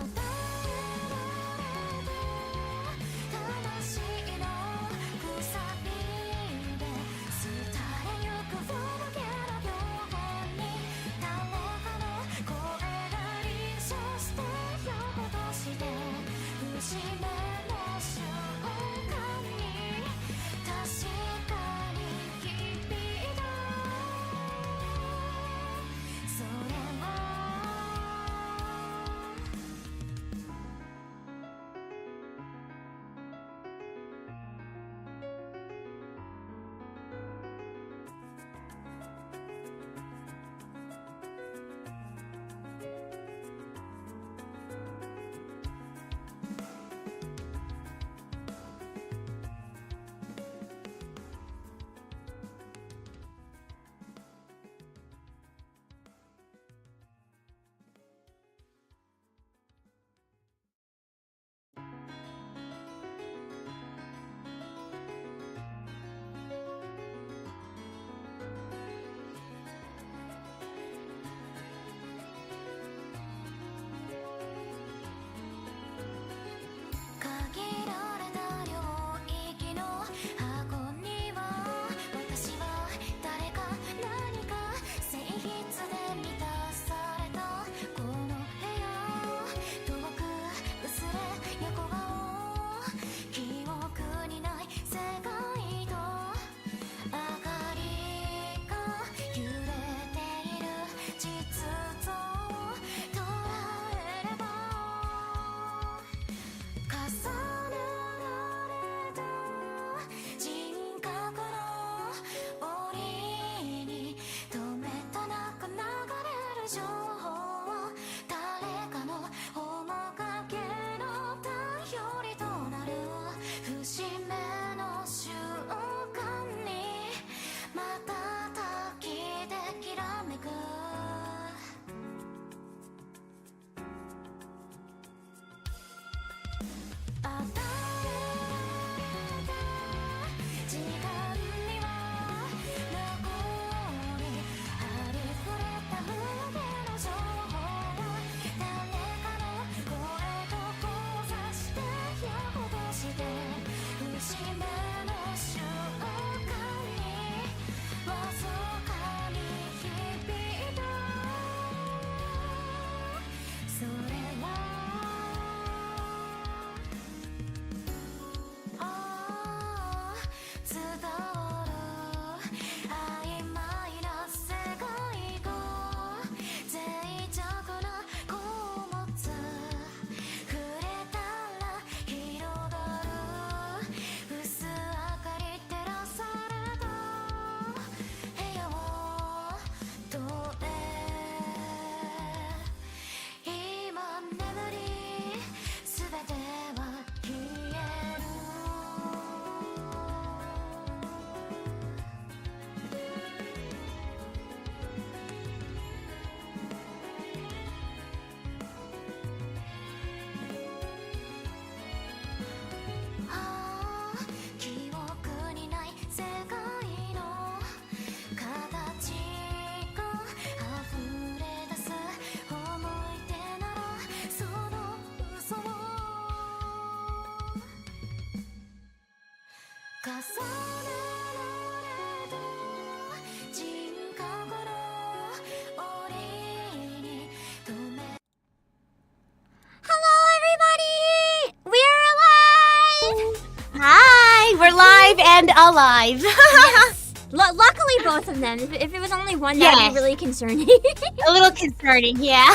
溢 and alive. Yes. Luckily, both of them. If it was only one, that would be really concerning. A little concerning, yeah.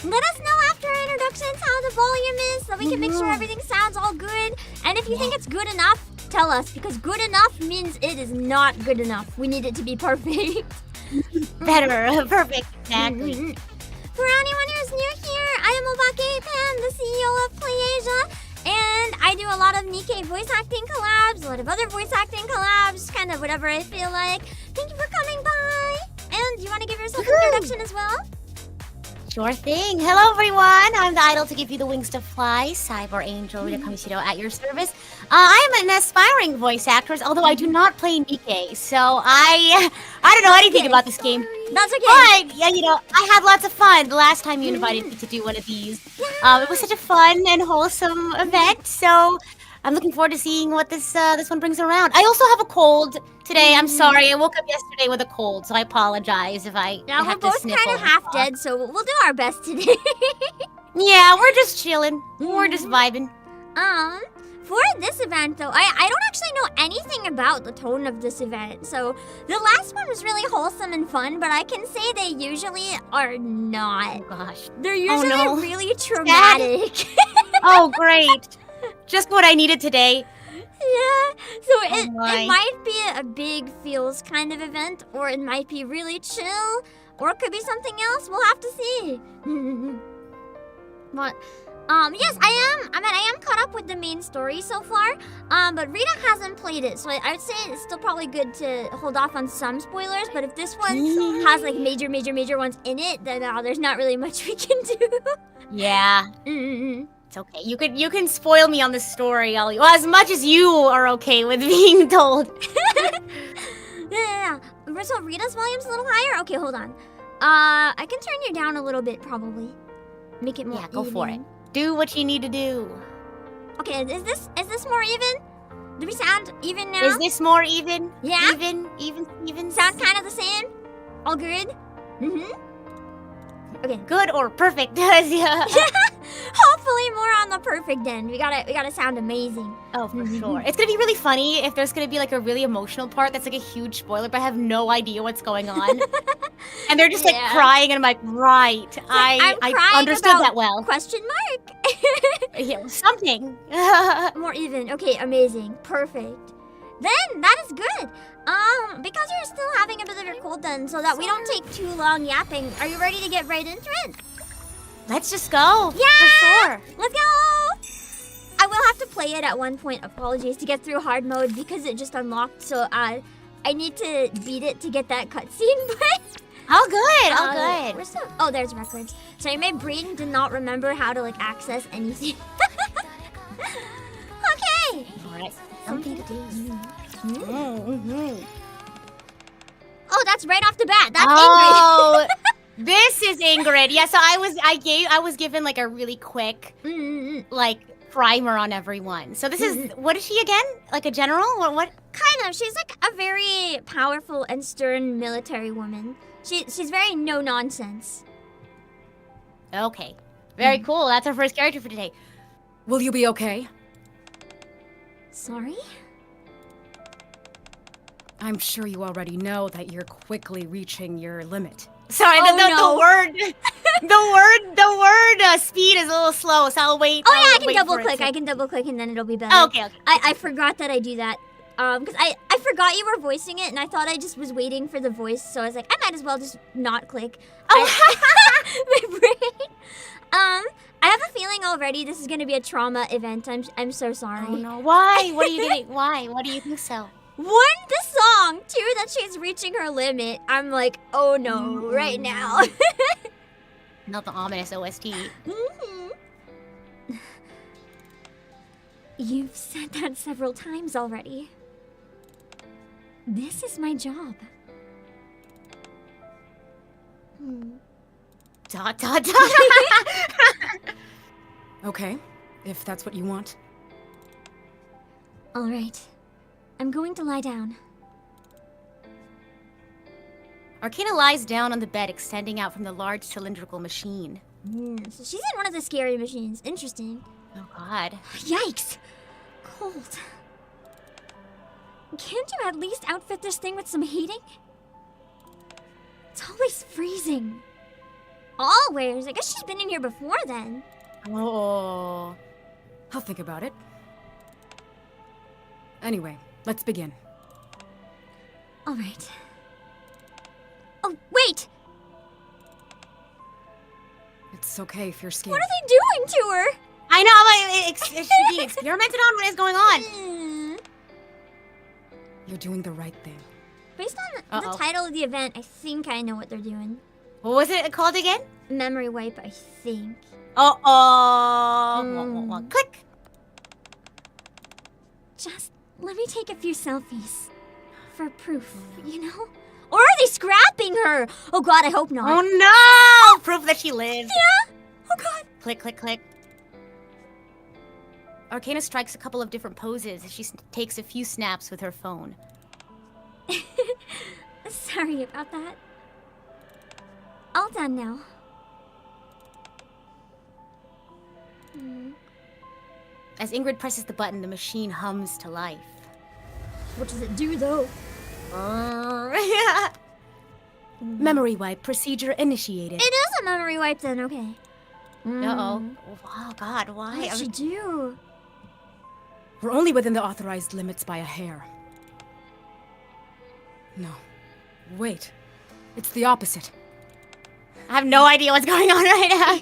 Let us know after our introductions how the volume is so we can make sure everything sounds all good. And if you think it's good enough, tell us, because good enough means it is not good enough. We need it to be perfect. Better, perfect, exactly. For anyone who's new here, I am Obake Pan, the CEO of Playasia. And I do a lot of NIKKE voice acting collabs, a lot of other voice acting collabs, kind of whatever I feel like. Thank you for coming by. And you want to give yourself an introduction as well? Sure thing. Hello, everyone. I'm the idol to give you the wings to fly, Cyber Angel Rita Kamishiro at your service. I am an aspiring voice actress, although I do not play NIKKE, so I don't know anything about this game. That's okay. But, yeah, you know, I had lots of fun the last time you invited me to do one of these. It was such a fun and wholesome event, so I'm looking forward to seeing what this one brings around. I also have a cold today. I'm sorry. I woke up yesterday with a cold, so I apologize if I have to sniffle. We're both kind of half dead, so we'll do our best today. Yeah, we're just chilling. We're just vibing. For this event, though, I don't actually know anything about the tone of this event. So the last one was really wholesome and fun, but I can say they usually are not. Oh, gosh. They're usually really traumatic. Oh, great. Just what I needed today. Yeah, so it might be a big feels kind of event, or it might be really chill, or it could be something else. We'll have to see. But, yes, I am caught up with the main story so far, but Rita hasn't played it, so I would say it's still probably good to hold off on some spoilers, but if this one has, like, major ones in it, then there's not really much we can do. Yeah. It's okay. You can spoil me on the story, well, as much as you are okay with being told. Yeah. So Rita's volume's a little higher? Okay, hold on. I can turn you down a little bit, probably. Make it more even. Go for it. Do what you need to do. Okay, is this more even? Do we sound even now? Is this more even? Yeah? Even? Sound kind of the same? All good? Okay. Good or perfect? Yeah. Hopefully more on the perfect end. We gotta sound amazing. Oh, for sure. It's gonna be really funny if there's gonna be like a really emotional part that's like a huge spoiler, but I have no idea what's going on. And they're just like crying, and I'm like, right. Like, I understood that well. Question mark. Yeah, something. More even. Okay, amazing. Perfect. Then that is good. Because you're still having a bit of your cold then, so that we don't take too long yapping, are you ready to get right into it? Let's just go. Yeah! For sure. Let's go! I will have to play it at one point, apologies, to get through hard mode because it just unlocked, so I need to beat it to get that cutscene, but... All good. Where's the... Oh, there's records. Sorry, my brain did not remember how to, like, access anything. Okay! Alright, something to do. Oh, that's right off the bat. That's Ingrid. This is Ingrid. Yeah, so I was given like a really quick like primer on everyone. So this is what is she again? Like a general or what? Kind of. She's like a very powerful and stern military woman. She's very no nonsense. Okay. Very cool. That's our first character for today. Will you be okay? Sorry? I'm sure you already know that you're quickly reaching your limit. Sorry, the word speed is a little slow, so I'll wait. Oh yeah, I can double click and then it'll be better. Oh, okay. I forgot that I do that. Because I forgot you were voicing it and I thought I just was waiting for the voice, so I was like, I might as well just not click. Oh. My brain. I have a feeling already this is gonna be a trauma event. I'm so sorry. Oh no, why? What are you getting? Why? What do you think so? One, the song. Two, that she's reaching her limit. I'm like, oh no, right now. Not the ominous OST. You've said that several times already. This is my job. Dot, dot, dot. Okay, if that's what you want. All right. I'm going to lie down. Arcana lies down on the bed, extending out from the large cylindrical machine. So she's in one of the scary machines. Interesting. Oh, God. Yikes. Cold. Can't you at least outfit this thing with some heating? It's always freezing. Always. I guess she's been in here before then. Oh, I'll think about it. Anyway, let's begin. All right. Oh, wait! It's okay if you're scared. What are they doing to her? I know, like, it should be experimented on. What is going on? You're doing the right thing. Based on the title of the event, I think I know what they're doing. What was it called again? Memory wipe, I think. Click. Just let me take a few selfies. For proof, you know? Or are they scrapping her? Oh god, I hope not. Oh no! Proof that she lives. Yeah? Oh god. Click, click, click. Arcana strikes a couple of different poses as she takes a few snaps with her phone. Sorry about that. All done now. As Ingrid presses the button, the machine hums to life. What does it do though? Memory wipe procedure initiated. It is a memory wipe then, okay. Uh-oh. Oh god, why? What did she do? We're only within the authorized limits by a hair. No. Wait. It's the opposite. I have no idea what's going on right now.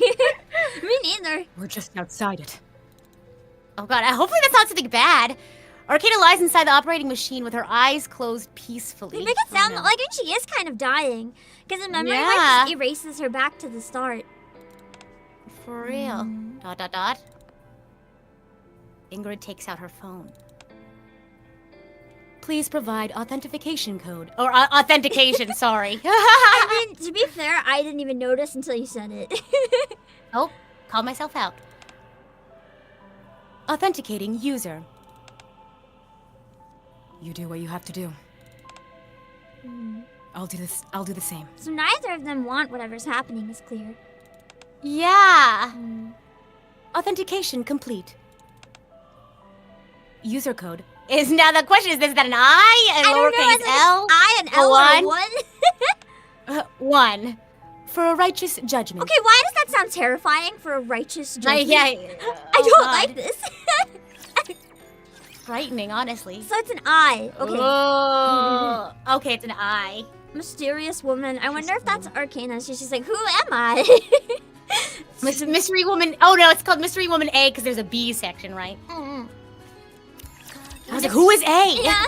Me neither. We're just outside it. Oh god, hopefully that's not something bad. Arcana lies inside the operating machine with her eyes closed peacefully. They make it sound like she is kind of dying. Because the memory wipe just erases her back to the start. For real. ... Ingrid takes out her phone. Please provide authentication code. Or authentication, sorry. I mean, to be fair, I didn't even notice until you said it. Oh, called myself out. Authenticating user. You do what you have to do. I'll do the same. So neither of them want whatever's happening is clear. Yeah. Authentication complete. User code is now the question is that an I, a lowercase L, I and L are one. 1 for a righteous judgment. Okay, why does that sound terrifying for a righteous judgment? I don't like this. Frightening, honestly. So it's an I. Okay. Oh, okay, it's an I. Mysterious woman. I wonder if that's Arcana. She's just like, who am I? Mystery woman. Oh no, it's called Mystery Woman A because there's a B section, right? I was like, who is A? Yeah.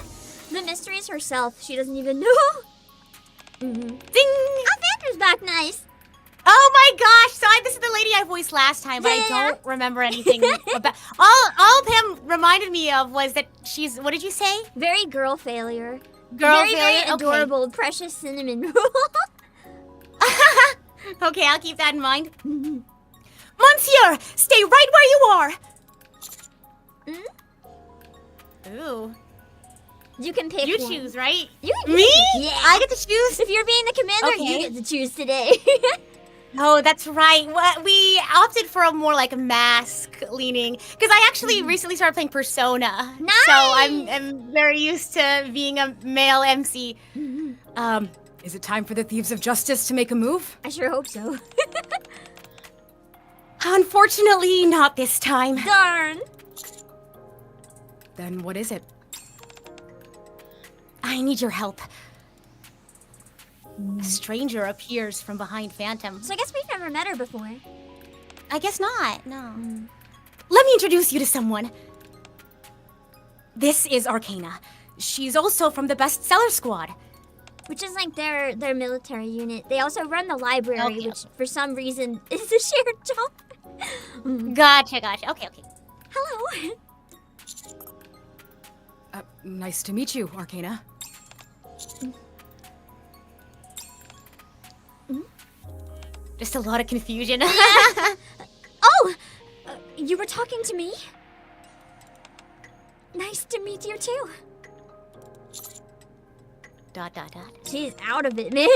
The mystery is herself. She doesn't even know. Ding! Vander's back nice. Oh my gosh! So this is the lady I voiced last time, but I don't remember anything about. All Pam reminded me of was that she's. What did you say? Very girl failure. Girl very, failure. Very adorable, precious cinnamon roll. Okay, I'll keep that in mind. Monsieur, stay right where you are. Ooh. You can pick. You one. choose, right? You can Me? Yeah. I get to choose. If you're being the commander, you get to choose today. Oh, that's right. We opted for a more like mask leaning because I actually recently started playing Persona. Nice. So I'm very used to being a male MC. Is it time for the Thieves of Justice to make a move? I sure hope so. Unfortunately, not this time. Darn. Then what is it? I need your help. A stranger appears from behind Phantom. So I guess we've never met her before. I guess not, no. Let me introduce you to someone. This is Arcana. She's also from the bestseller squad. Which is like their military unit. They also run the library, Okay. which for some reason is a shared job. Gotcha. Okay. Hello. Nice to meet you, Arcana. Just a lot of confusion. Oh! You were talking to me? Nice to meet you too. ... She's out of it, man.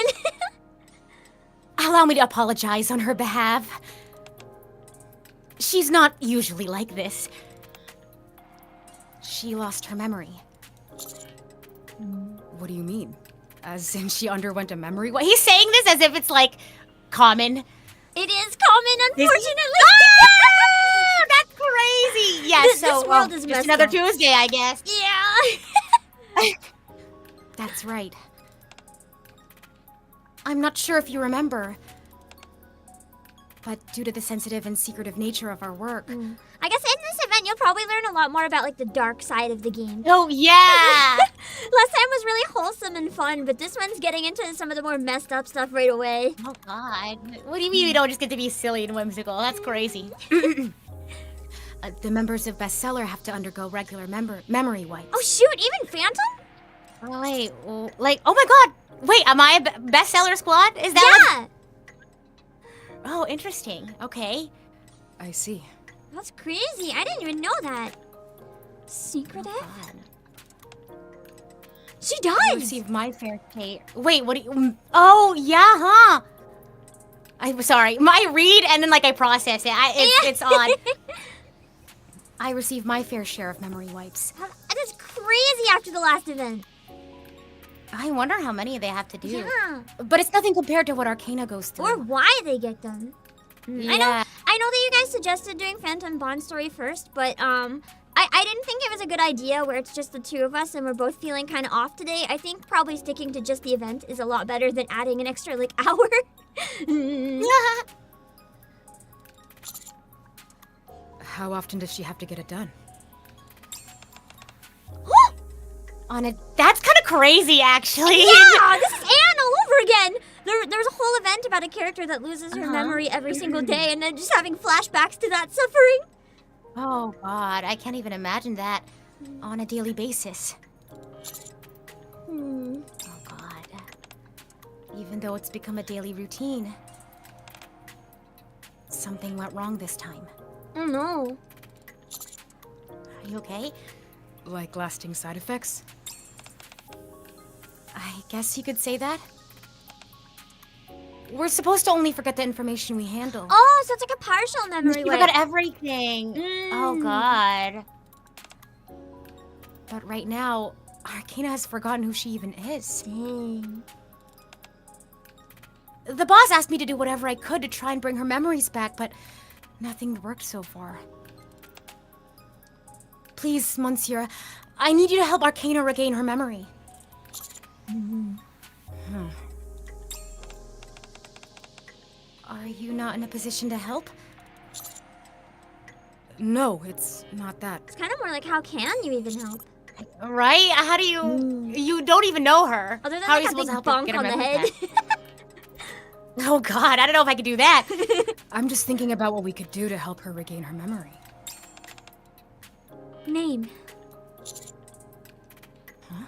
Allow me to apologize on her behalf. She's not usually like this. She lost her memory. What do you mean? As in she underwent a memory wipe? He's saying this as if it's like common. It is common, unfortunately. Ah, that's crazy. Yeah, This so world is just messed another up. Tuesday, I guess. Yeah. That's right. I'm not sure if you remember, but due to the sensitive and secretive nature of our work, I guess in this event, you'll probably learn a lot more about like the dark side of the game. Oh yeah. Last time was really wholesome and fun, but this one's getting into some of the more messed up stuff right away. Oh god. What do you mean we don't just get to be silly and whimsical? That's crazy. the members of Bestseller have to undergo regular memory wipes. Oh shoot, even Phantom? Oh, wait, like, oh my god. Wait, am I a bestseller squad? Is that Yeah. like... Oh, interesting. Okay. I see. That's crazy. I didn't even know that. Secretive? God. She I does. received my fair share. Wait, what do you... Oh, yeah, huh? I'm sorry. My read and then, like, I process it. It's odd. I received my fair share of memory wipes. That is crazy after the last event. I wonder how many they have to do. Yeah. But it's nothing compared to what Arcana goes through. Or why they get them. Yeah. I know that you guys suggested doing Phantom Bond story first, but I didn't think it was a good idea where it's just the two of us and we're both feeling kind of off today. I think probably sticking to just the event is a lot better than adding an extra like hour. How often does she have to get it done? That's kind of crazy, actually. Yeah, this is Anne all over again. There was a whole event about a character that loses her memory every single day and then just having flashbacks to that suffering. Oh, God. I can't even imagine that on a daily basis. Oh, God. Even though it's become a daily routine, something went wrong this time. Oh no. Are you okay? Like lasting side effects? I guess you could say that. We're supposed to only forget the information we handle. Oh, so it's like a partial memory You wipe. forgot everything. Oh, God. But right now, Arcana has forgotten who she even is. Dang. The boss asked me to do whatever I could to try and bring her memories back, but nothing worked so far. Please, Monsieur, I need you to help Arcana regain her memory. Are you not in a position to help? No, it's not that. It's kind of more like, how can you even help? Right? How do you... You don't even know her. Other than How are like you a supposed big to help her bonk get her on the memory head. back? Oh, God, I don't know if I could do that. I'm just thinking about what we could do to help her regain her memory. Name. Huh?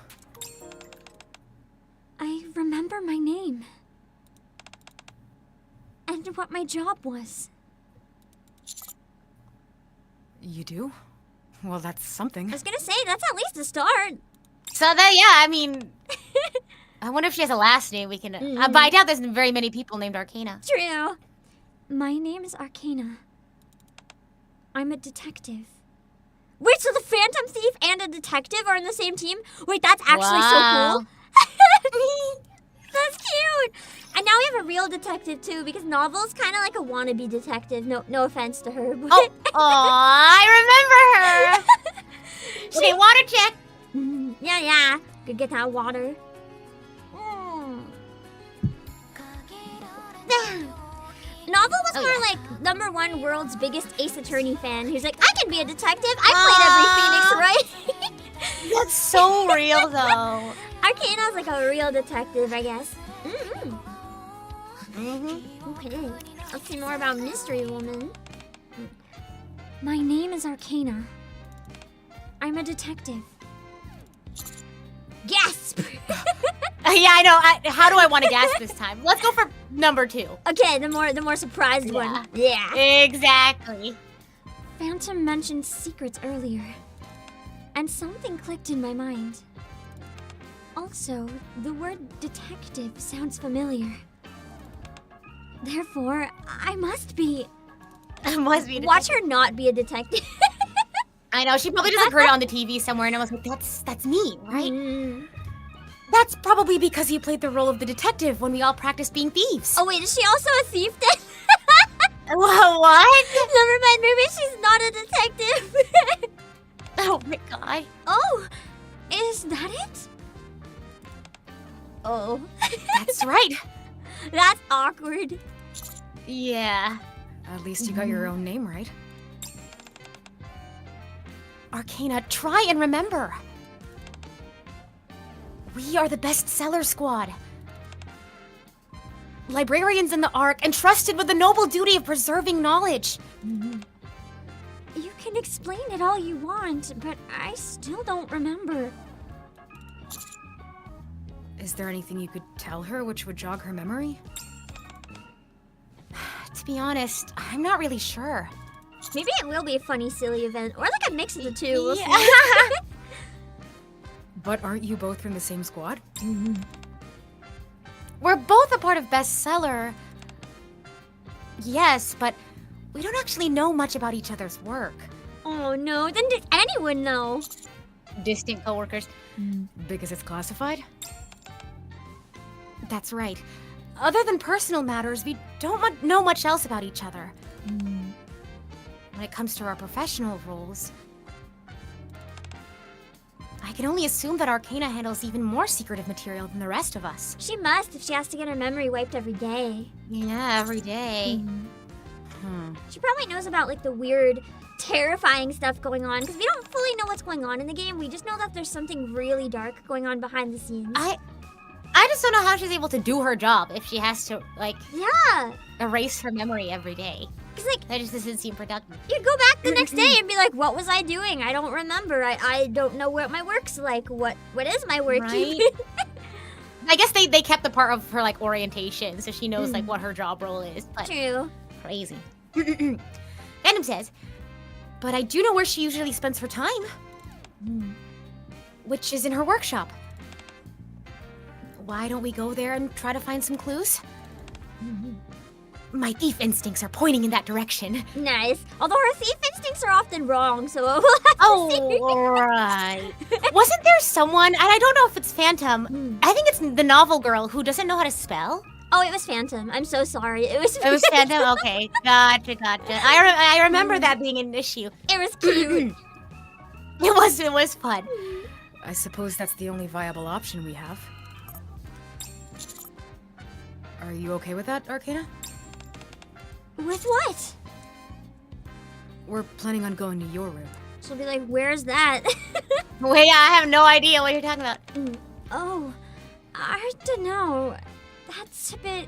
I remember my name. And what my job was. You do? Well, that's something. I was gonna say, that's at least a start. So that, yeah, I mean... I wonder if she has a last name we can... but I doubt there's very many people named Arcana. True. My name is Arcana. I'm a detective. Wait, so the Phantom Thief and a detective are in the same team? Wait, that's actually Wow. so cool. That's cute. And now we have a real detective too, because Novel's kind of like a wannabe detective. No offense to her, but Oh, I remember her. Okay, water check. yeah. Could get that water. Novel was more like #1 world's biggest Ace Attorney fan who's like, I can be a detective. I played every Phoenix, right? That's so real, though. Arcana's like a real detective, I guess. Okay, let's see more about Mystery Woman. My name is Arcana. I'm a detective. Gasp! Yeah, I know. How do I want to guess this time? Let's go for #2. Okay, the more surprised one. Yeah. Exactly. Phantom mentioned secrets earlier, and something clicked in my mind. Also, the word detective sounds familiar. Therefore, I must be. Must be. Watch her not be a detective. I know. She probably just like heard it on the TV somewhere, and I was like, "That's me, right?" That's probably because you played the role of the detective when we all practiced being thieves. Oh wait, is she also a thief then? What? Never mind, maybe she's not a detective. Oh my god. Oh, is that it? Oh. That's right. That's awkward. Yeah. At least you got your own name right. Arcana, try and remember. We are the bestseller squad. Librarians in the Ark, entrusted with the noble duty of preserving knowledge. You can explain it all you want, but I still don't remember. Is there anything you could tell her which would jog her memory? To be honest, I'm not really sure. Maybe it will be a funny, silly event, or like a mix of the two. We'll see. But aren't you both from the same squad? We're both a part of bestseller. Yes, but we don't actually know much about each other's work. Oh no, then did anyone know? Distant coworkers. Because it's classified? That's right. Other than personal matters, we don't know much else about each other. When it comes to our professional roles, I can only assume that Arcana handles even more secretive material than the rest of us. She must if she has to get her memory wiped every day. Yeah, every day. She probably knows about like the weird, terrifying stuff going on, because we don't fully know what's going on in the game. We just know that there's something really dark going on behind the scenes. I just don't know how she's able to do her job if she has to, like, Yeah, erase her memory every day. because like That just doesn't seem productive. you'd go back the next day and be like, what was I doing? I don't remember. I don't know what my work's like. What is my work Right? even? I guess they kept the part of her, like, orientation, so she knows, like, what her job role is. But True. crazy. Random says, but I do know where she usually spends her time. Which is in her workshop. Why don't we go there and try to find some clues? My thief instincts are pointing in that direction. Nice. Although her thief instincts are often wrong, so we'll have to see. Oh, right. Wasn't there someone, and I don't know if it's Phantom, I think it's the novel girl who doesn't know how to spell? Oh, it was Phantom. I'm so sorry. It was. It was Phantom? Okay, gotcha. I remember that being an issue. It was cute. It was fun. I suppose that's the only viable option we have. Are you okay with that, Arcana? With what? We're planning on going to your room. She'll be like, "Where's that?" Wait, I have no idea what you're talking about. Oh, I don't know. That's a bit.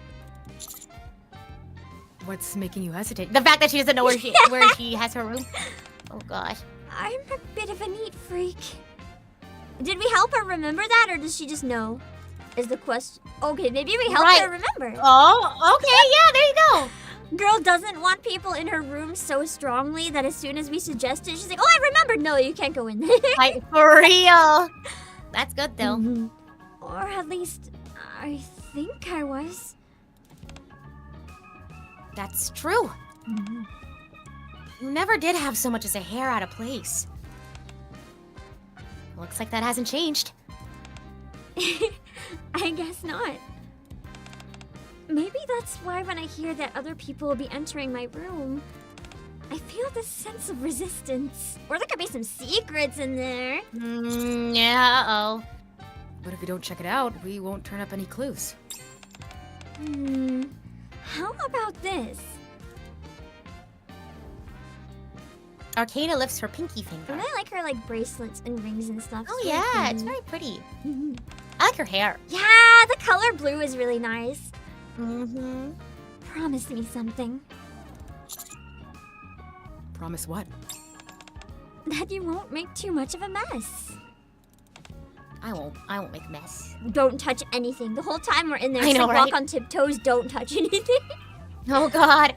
What's making you hesitate? The fact that she doesn't know where she has her room. Oh gosh. I'm a bit of a neat freak. Did we help her remember that, or does she just know? Is the question. Okay, maybe we helped her remember. Oh, okay, yeah, there you go. Girl doesn't want people in her room so strongly that as soon as we suggest it, she's like, "Oh, I remembered. No, you can't go in there." Like, for real. That's good though. Or at least, I think I was. That's true. You never did have so much as a hair out of place. Looks like that hasn't changed. I guess not. Maybe that's why when I hear that other people will be entering my room, I feel this sense of resistance. Or there could be some secrets in there. Yeah, uh-oh. But if we don't check it out, we won't turn up any clues. How about this? Arcana lifts her pinky finger. And I like her like bracelets and rings and stuff. Oh It's really yeah, pretty. it's very pretty. I like her hair. Yeah, the color blue is really nice. Promise me something. Promise what? That you won't make too much of a mess. I won't make a mess. Don't touch anything. The whole time we're in there, I it's know, like walk right? on tiptoes, don't touch anything. Oh god.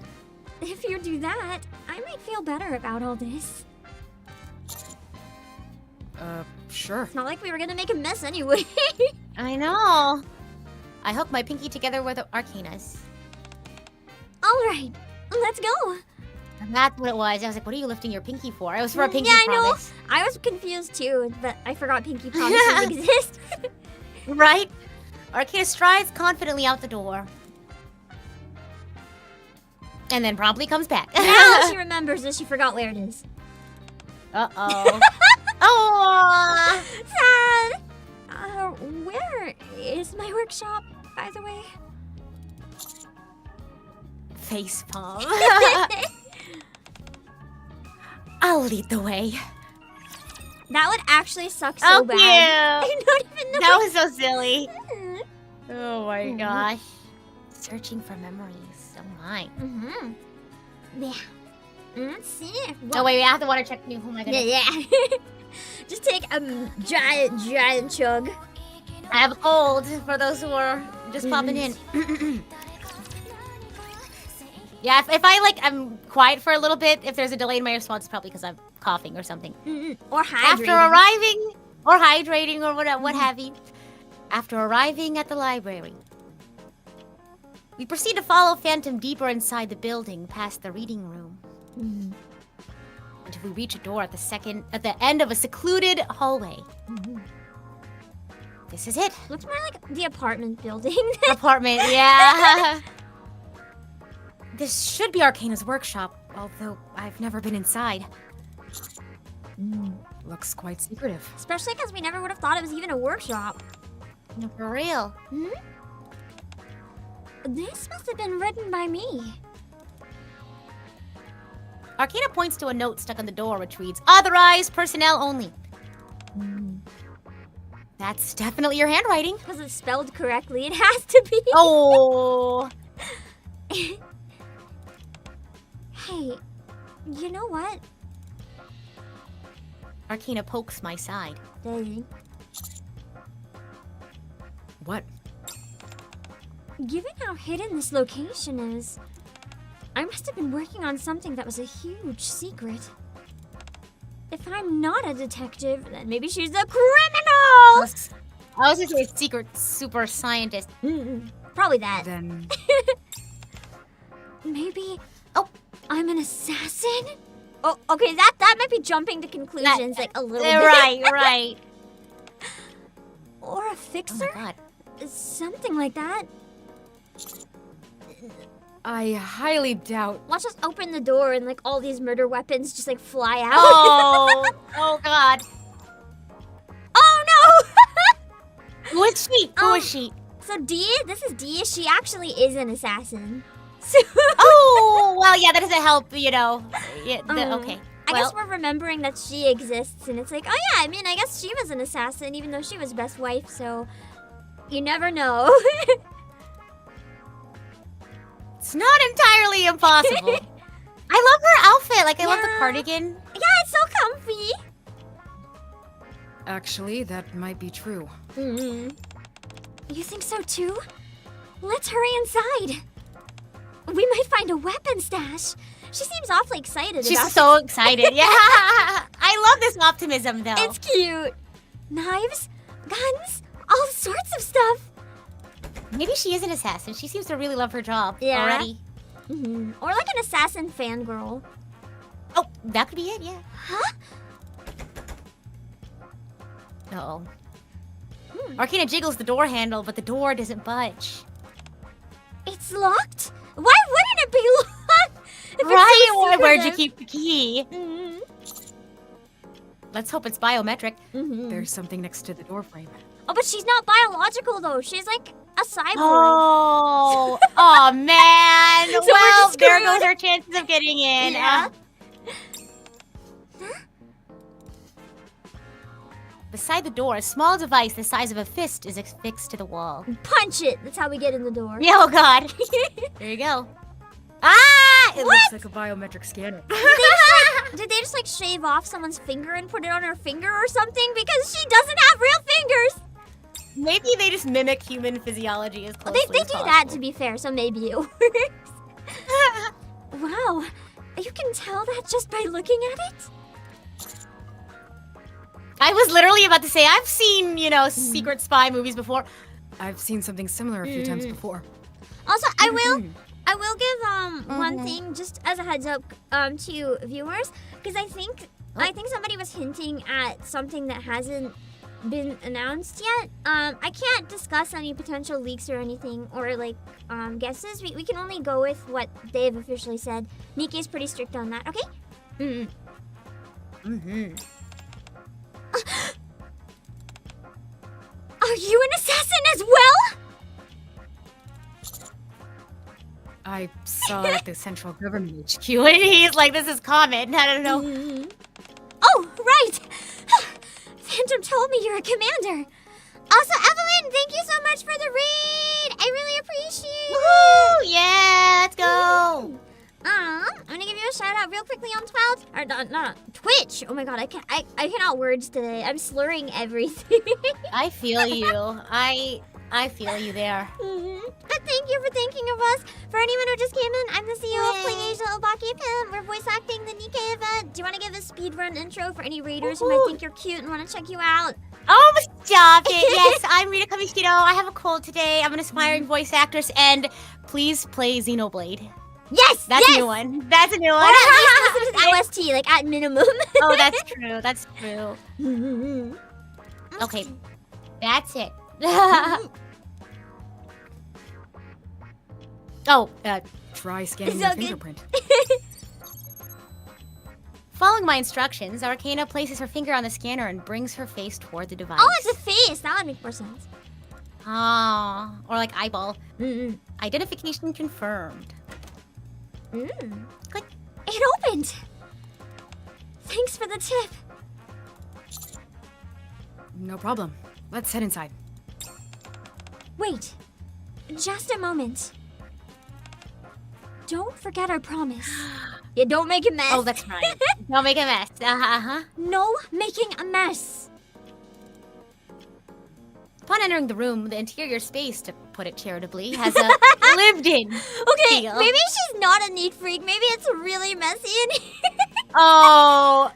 If you do that, I might feel better about all this. Sure. It's not like we were gonna make a mess anyway. I know. I hooked my pinky together with Arcana's. Alright, let's go. And that's what it was. I was like, what are you lifting your pinky for? It was for a pinky Yeah, I know. promise. I was confused too, but I forgot pinky promises exist. Right? Arcana strides confidently out the door. And then promptly comes back. Now she remembers that she forgot where it is. Uh-oh. Oh! Sad. Where is my workshop, by the way? Facepalm. I'll lead the way. That would actually suck so bad. I don't even know. That was so silly. Oh my gosh. Searching for memories. Oh my. Yeah. Let's see. Oh wait, I have to water check me. Who am I gonna? Yeah. Just take a giant chug. I have a cold for those who are just popping in. Yeah, if I'm quiet for a little bit, if there's a delay in my response, it's probably because I'm coughing or something. Or hydrating. After arriving, or hydrating, or what have you. After arriving at the library, we proceed to follow Phantom deeper inside the building, past the reading room. Until we reach a door at the end of a secluded hallway. This is it. Looks more like the apartment building. Apartment, yeah. This should be Arcana's workshop, although I've never been inside. Looks quite secretive. Especially because we never would have thought it was even a workshop. No, for real. This must have been written by me. Arcana points to a note stuck on the door which reads, "Authorized personnel only." That's definitely your handwriting. Because it's spelled correctly, it has to be. Oh. Hey, you know what? Arcana pokes my side. Dang. What? Given how hidden this location is, I must have been working on something that was a huge secret. If I'm not a detective, then maybe she's a criminal! I was gonna say secret super scientist. Probably that. Then Maybe... Oh, I'm an assassin? Oh, okay, that might be jumping to conclusions like a little bit. Right. Or a Oh fixer? my god. Something like that. I highly doubt. Watch us open the door and like all these murder weapons just like fly out. Oh god. Oh no! Who is she? Who is she? So this is Dee. She actually is an assassin. So Oh, well, yeah, that doesn't help, you know. Yeah, okay. I Well, guess we're remembering that she exists, and it's like, oh yeah, I mean, I guess she was an assassin, even though she was best wife, so you never know. it's not entirely impossible. I love her outfit. Like, I love the cardigan. Yeah, it's so comfy. Actually, that might be true. You think so too? Let's hurry inside. We might find a weapon stash. She seems awfully excited She's about so excited. Yeah. I love this optimism, though. It's cute. Knives, guns, all sorts of stuff. Maybe she is an assassin. She seems to really love her job Yeah. already. Or like an assassin fangirl. Oh, that could be it, yeah. Huh? Uh-oh. Arcana jiggles the door handle, but the door doesn't budge. It's locked? Why wouldn't it be locked? If it's Right? so Where'd you secretive? keep the key? Let's hope it's biometric. There's something next to the doorframe. Oh, but she's not biological though. She's like a cyborg. Oh, oh man. So we're Well, just there screwed. goes our chances of getting in. Yeah. Beside the door, a small device the size of a fist is affixed to the wall. Punch it. That's how we get in the door. Yeah, oh god. There you go. Ah! It looks like a biometric scanner. Did they just like shave off someone's finger and put it on her finger or something? Because she doesn't have real fingers. Maybe they just mimic human physiology as closely They as do possible. that to be fair, so maybe it works. Wow. You can tell that just by looking at it? I was literally about to say, I've seen, you know, secret spy movies before. I've seen something similar a few times before. Also, I will give one thing just as a heads up to viewers, because I think somebody was hinting at something that hasn't been announced yet. I can't discuss any potential leaks or anything, or like guesses. We can only go with what they've officially said. NIKKE is pretty strict on that. Okay. Are you an assassin as well? I saw it at the central government HQ. And he's like, this is common. I don't know. Oh, right. Phantom told me you're a commander. Also, Evelyn, thank you so much for the raid. I really appreciate it. Woohoo! Yeah, let's go. I'm gonna give you a shout out real quickly on Twitch. Or not Twitch. Oh my god, I cannot words today. I'm slurring everything. I feel you. I feel you there. But thank you for thinking of us. For anyone who just came in, I'm the CEO of Playasia, Obake, and we're voice acting the NIKKE event. Do you want to give a speedrun intro for any raiders who might think you're cute and want to check you out? Oh, stop it. Yes, I'm Rita Kamishiro. I have a cold today. I'm an aspiring voice actress, and please play Xenoblade. Yes! That's yes! a new one. That's a new one. Or at least listen to OST, like at minimum. Oh, that's true. That's true. Okay, that's it. Oh, Try scanning It's your all good. fingerprint. following my instructions, Arcana places her finger on the scanner and brings her face toward the device. Oh, it's a face. That would make more sense. Ah, or like eyeball. Identification confirmed. Click. It opened. Thanks for the tip. No problem. Let's head inside. Wait. Just a moment. Don't forget our promise. Yeah, don't make a mess. Oh, that's right. Don't make a mess. No making a mess. Upon entering the room, the interior space, to put it charitably, has a lived-in Okay, feel. maybe she's not a neat freak. Maybe it's really messy in here. Oh.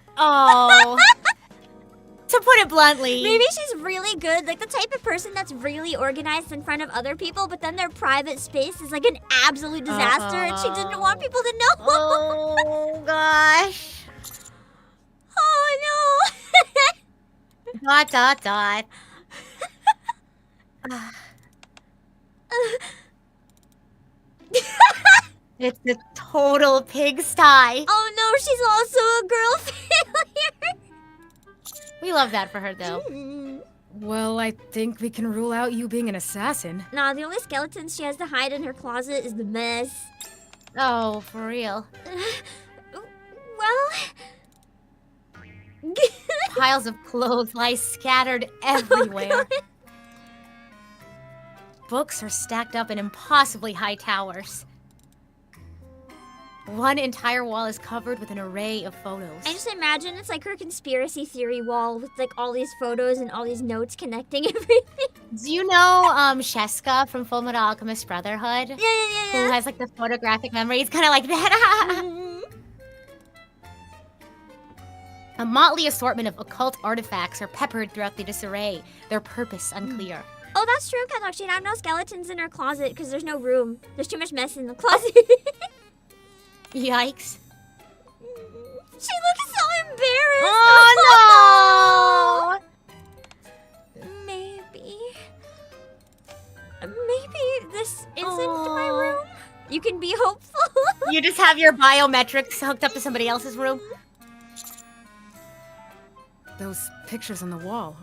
To put it bluntly. Maybe she's really good, like the type of person that's really organized in front of other people, but then their private space is like an absolute disaster, and she didn't want people to know. Oh, gosh. Oh Dot. It's a total pigsty. Oh no, she's also a girl failure. We love that for her, though. Well, I think we can rule out you being an assassin. Nah, the only skeletons she has to hide in her closet is the mess. Oh, for real. Well... Piles of clothes lie scattered everywhere. Books are stacked up in impossibly high towers. One entire wall is covered with an array of photos. I just imagine it's like her conspiracy theory wall with like all these photos and all these notes connecting everything. Do you know Sheska from Full Metal Alchemist Brotherhood? Yeah. Who has like the photographic memory? It's kind of like that. A motley assortment of occult artifacts are peppered throughout the disarray, their purpose unclear. Oh, that's true, Katok. She'd have no skeletons in her closet because there's no room. There's too much mess in the closet. Yikes. She looks so embarrassed. Oh, no! Maybe this isn't my room. You can be hopeful. You just have your biometrics hooked up to somebody else's room? Those pictures on the wall,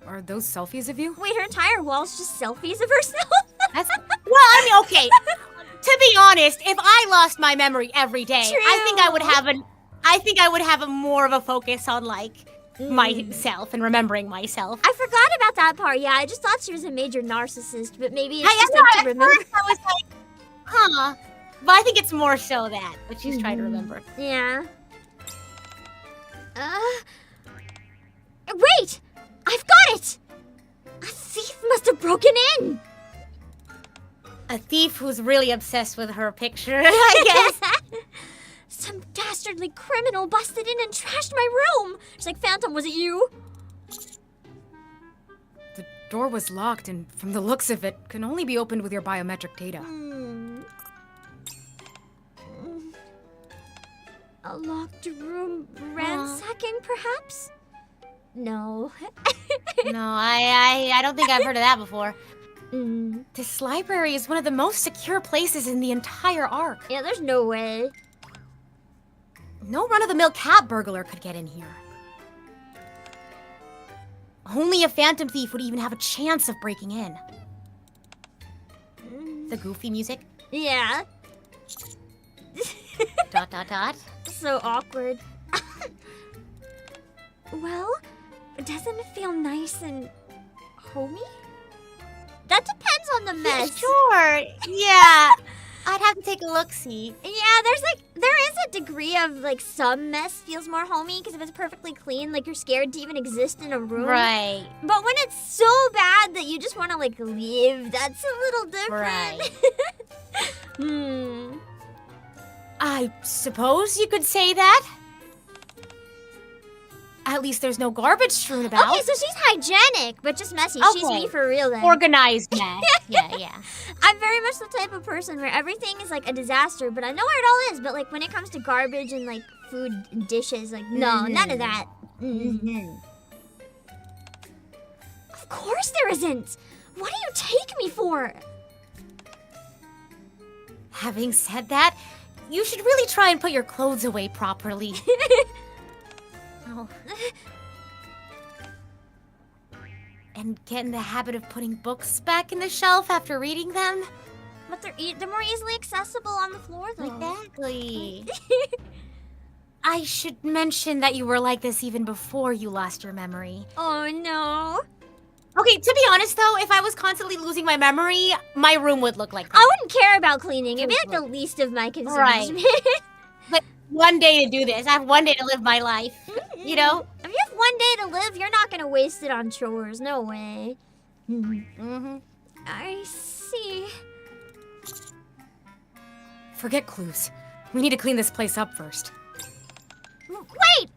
are those selfies of you? Wait, her entire wall's just selfies of herself? Well, I mean, okay. To be honest, if I lost my memory every day, True. I think I would have a more of a focus on like myself and remembering myself. I forgot about that part. Yeah, I just thought she was a major narcissist, but maybe it's I just know, like to at remember. first I was like, huh. But I think it's more so that, but she's trying to remember. Yeah. Wait! I've got it! A thief must have broken in! A thief who's really obsessed with her picture, I guess. Some dastardly criminal busted in and trashed my room! She's like, Phantom, was it you? The door was locked, and from the looks of it, can only be opened with your biometric data. A locked room ransacking, perhaps? No. No, I don't think I've heard of that before. Mm. This library is one of the most secure places in the entire Ark. Yeah, there's no way. No run-of-the-mill cat burglar could get in here. Only a phantom thief would even have a chance of breaking in. The goofy music. Yeah. Dot, dot, dot. So awkward. Well, doesn't it feel nice and homey? That depends on the mess. Sure, yeah. I'd have to take a look-see. Yeah, there is a degree of, like, some mess feels more homey, because if it's perfectly clean, like, you're scared to even exist in a room. Right. But when it's so bad that you just want to, like, leave, that's a little different. Right. I suppose you could say that. At least there's no garbage strewn about. Okay, so she's hygienic, but just messy. She's Okay. me for real then. Organized mess. Yeah. I'm very much the type of person where everything is like a disaster, but I know where it all is. But like when it comes to garbage and like food and dishes, like no, none of that. Of course there isn't. What do you take me for? Having said that, you should really try and put your clothes away properly. Oh. And get in the habit of putting books back in the shelf after reading them. But they're more easily accessible on the floor though. Exactly. I should mention that you were like this even before you lost your memory. Oh no. Okay, to be honest though, if I was constantly losing my memory, my room would look like that. I wouldn't care about cleaning. It'd be like the least of my concerns. Right. But one day to do this. I have one day to live my life. You know? If you have one day to live, you're not gonna waste it on chores. No way. I see. Forget clues. We need to clean this place up first. Wait!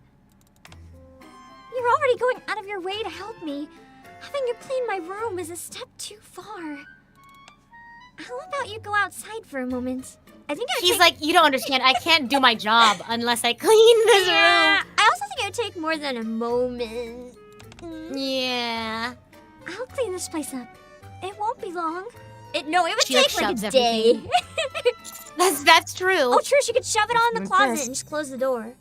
You're already going out of your way to help me. Having you clean my room is a step too far. How about you go outside for a moment? I think She's like, you don't understand. I can't do my job unless I clean this room. I also think it would take more than a moment. Yeah. I'll clean this place up. It won't be long. It would She, like, take like shoves a day. everything. That's true. Oh, true. She could shove it on the Doing closet this. and just close the door.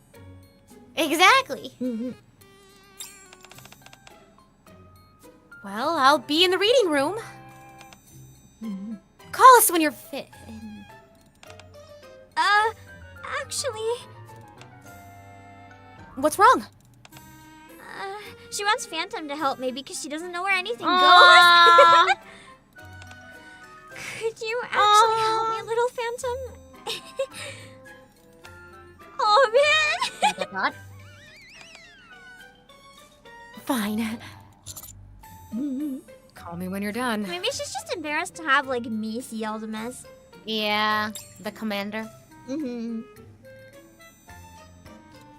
Exactly. Well, I'll be in the reading room. Call us when you're fit. Actually, What's wrong? she wants Phantom to help me because she doesn't know where anything Aw. goes. Could you actually help me, little Phantom? Oh, man. Fine. Call me when you're done. Maybe she's just embarrassed to have, like, me see all the mess. Yeah, the commander.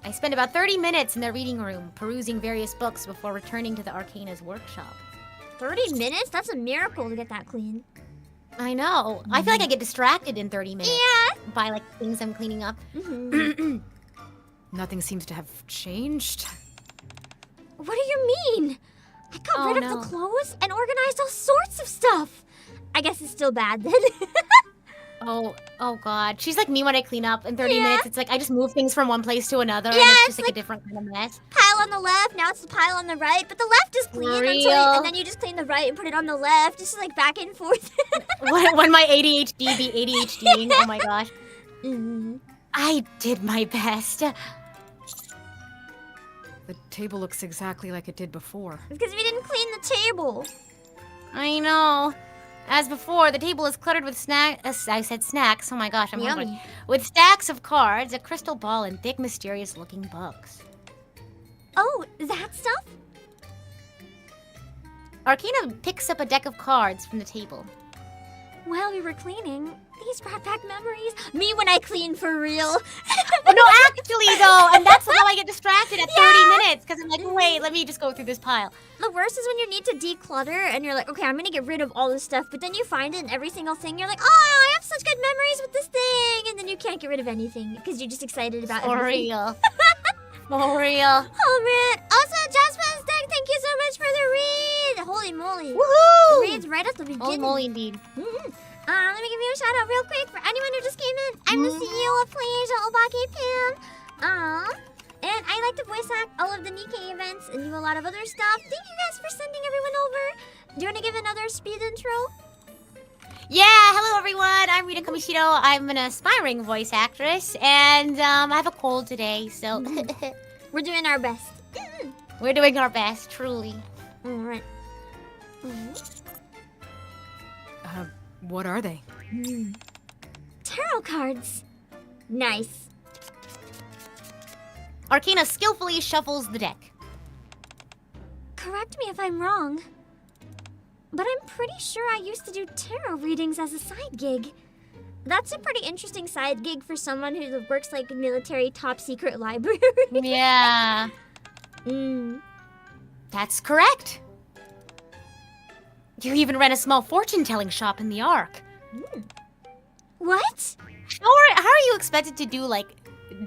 I spent about 30 minutes in the reading room, perusing various books before returning to the Arcana's workshop. 30 minutes? That's a miracle to get that clean. I know. I feel like I get distracted in 30 minutes. Yeah. By, like, things I'm cleaning up. Nothing seems to have changed. What do you mean? I got Oh, rid of no. the clothes and organized all sorts of stuff. I guess it's still bad then. Oh God. She's like me when I clean up in 30 Yeah. minutes. It's like I just move things from one place to another, and Yeah, it's it's just like a different kind of mess. Pile on the left, now it's the pile on the right, but the left is clean and then you just clean the right and put it on the left, just like back and forth. when my ADHD be ADHDing, oh my gosh. I did my best. The table looks exactly like it did before. Because we didn't clean the table. I know. As before, the table is cluttered with I said snacks. Oh my gosh, I'm hungry. Yummy. With stacks of cards, a crystal ball, and thick, mysterious-looking books. Oh, that stuff? Arcana picks up a deck of cards from the table. While we were cleaning, these brought back memories. Me when I clean for real. Oh, no, actually, though, and that's how I get distracted at 30 minutes, because I'm like, wait, let me just go through this pile. The worst is when you need to declutter and you're like, okay, I'm gonna get rid of all this stuff, but then you find it in every single thing. You're like, oh, I have such good memories with this thing, and then you can't get rid of anything because you're just excited about For everything. real. For real. Oh man! Also, Jasmine's Day! holy moly. Woohoo! Reads right at the beginning. Holy moly, indeed. Let me give you a shout out real quick for anyone who just came in. I'm the CEO of Playasia, Obake Pam. And I like to voice act all of the NIKKE events and do a lot of other stuff. Thank you guys for sending everyone over. Do you want to give another speed intro? Yeah, hello everyone. I'm Rita Kamishiro. I'm an aspiring voice actress, and I have a cold today, so We're doing our best. we're doing our best, truly. Alright. What are they? Tarot cards. Nice. Arcana skillfully shuffles the deck. Correct me if I'm wrong, but I'm pretty sure I used to do tarot readings as a side gig. That's a pretty interesting side gig for someone who works like a military top secret library. Yeah, that's correct. You even ran a small fortune-telling shop in the Ark. What? How are you expected to do, like,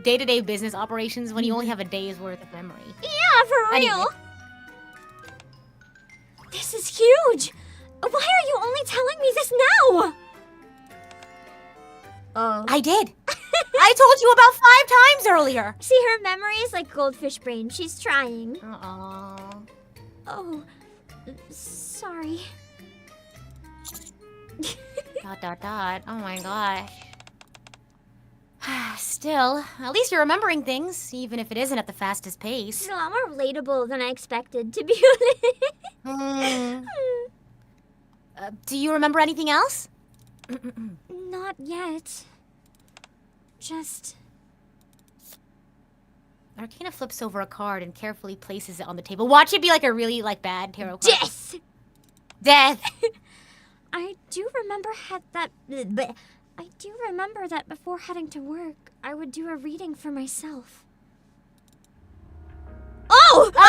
day-to-day business operations when you only have a day's worth of memory? Yeah, for real. Anyway. This is huge. Why are you only telling me this now? Oh. I did. I told you about 5 times earlier. See, her memory is like goldfish brain. She's trying. Uh-oh. Oh, sorry. ... Oh my gosh. Still, at least you're remembering things, even if it isn't at the fastest pace. It's a lot more relatable than I expected, to be honest. Do you remember anything else? Not yet. Just... Arcana flips over a card and carefully places it on the table. Watch it be like a really, like, bad tarot card. Death! Death! I do remember I do remember that before heading to work, I would do a reading for myself. Oh! Hey!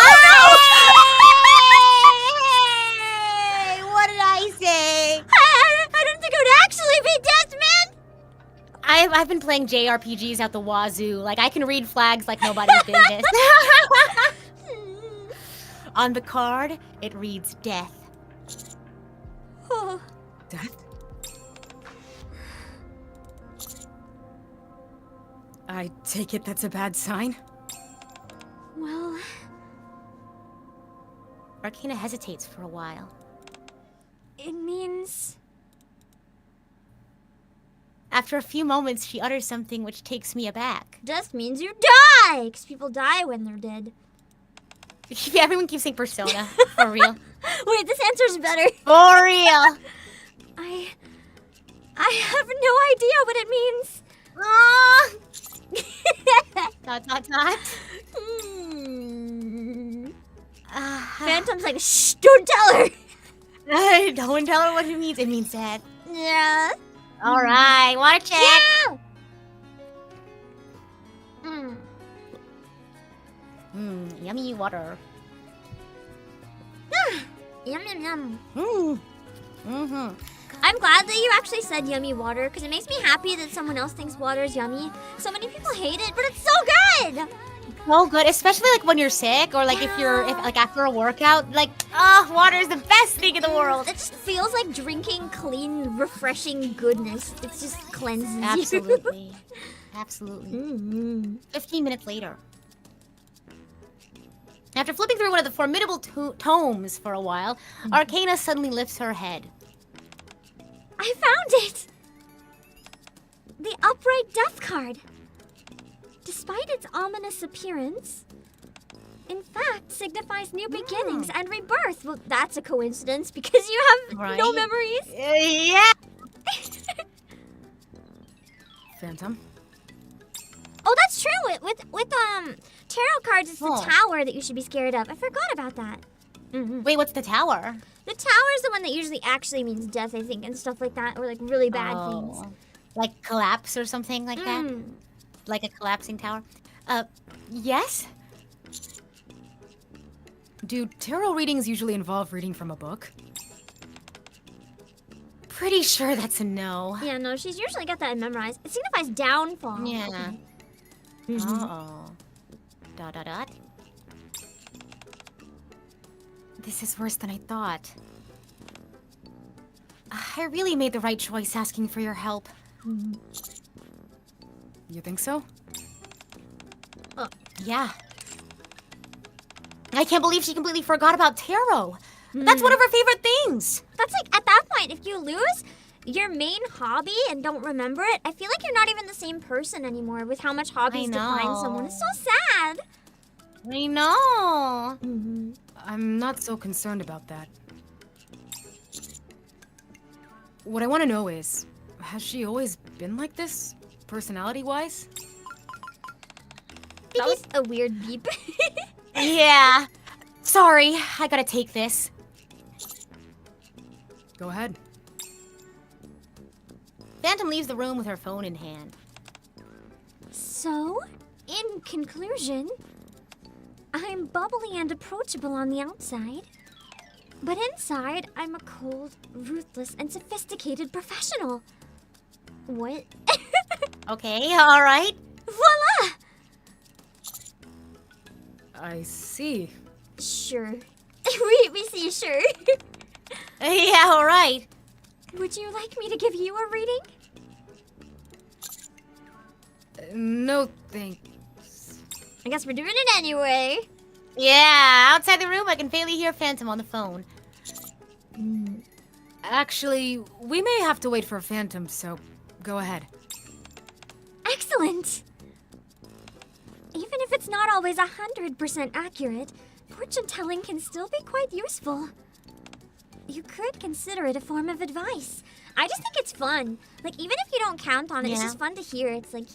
What did I say? I didn't think it would actually be death, man! I've been playing JRPGs out the wazoo. Like, I can read flags like nobody's business. On the card, it reads death. Oh. Death? I take it that's a bad sign? Well... Arcana hesitates for a while. It means... After a few moments, she utters something which takes me aback. Death means you die! Because people die when they're dead. Everyone keeps saying persona. For real. Wait, this answer's better. For real. I have no idea what it means. Dot. Phantom's like, shh, don't tell her. Don't tell her what it means. It means death. Yeah. All right, water check. Yeah. Yummy water. Yum, yum, yum. Mm-hmm. I'm glad that you actually said yummy water, because it makes me happy that someone else thinks water is yummy. So many people hate it, but it's so good! So good, especially like when you're sick or like if like after a workout, like water is the best thing in the world. It just feels like drinking clean, refreshing goodness. It just cleanses you. Absolutely. Absolutely. 15 minutes later. After flipping through one of the formidable tomes for a while, Arcana suddenly lifts her head. I found it! The upright death card. Despite its ominous appearance, in fact, signifies new beginnings and rebirth. Well, that's a coincidence because you have no memories. Yeah. Phantom? Oh, that's true. With tarot cards, it's the tower that you should be scared of. I forgot about that. Wait, what's the tower? The tower is the one that usually actually means death, I think, and stuff like that, or like really bad things. Like collapse or something like that? Like a collapsing tower? Yes? Do tarot readings usually involve reading from a book? Pretty sure that's a no. Yeah, no, she's usually got that memorized. It signifies downfall. Yeah. Uh-oh. ... This is worse than I thought. I really made the right choice asking for your help. You think so? Yeah. I can't believe she completely forgot about tarot. That's one of her favorite things. That's like, at that point, if you lose your main hobby and don't remember it, I feel like you're not even the same person anymore with how much hobbies define someone. It's so sad. I know. I'm not so concerned about that. What I want to know is, has she always been like this, personality-wise? That was a weird beep. Yeah. Sorry, I gotta take this. Go ahead. Phantom leaves the room with her phone in hand. So, in conclusion, I'm bubbly and approachable on the outside. But inside, I'm a cold, ruthless, and sophisticated professional. What? Okay, alright. Voila! I see. Sure. we see sure. Yeah, alright. Would you like me to give you a reading? No thanks. I guess we're doing it anyway. Yeah, outside the room, I can faintly hear Phantom on the phone. Actually, we may have to wait for Phantom, so go ahead. Excellent! Even if it's not always 100% accurate, fortune telling can still be quite useful. You could consider it a form of advice. I just think it's fun. Like, even if you don't count on it, it's Yeah. just fun to hear. It's like,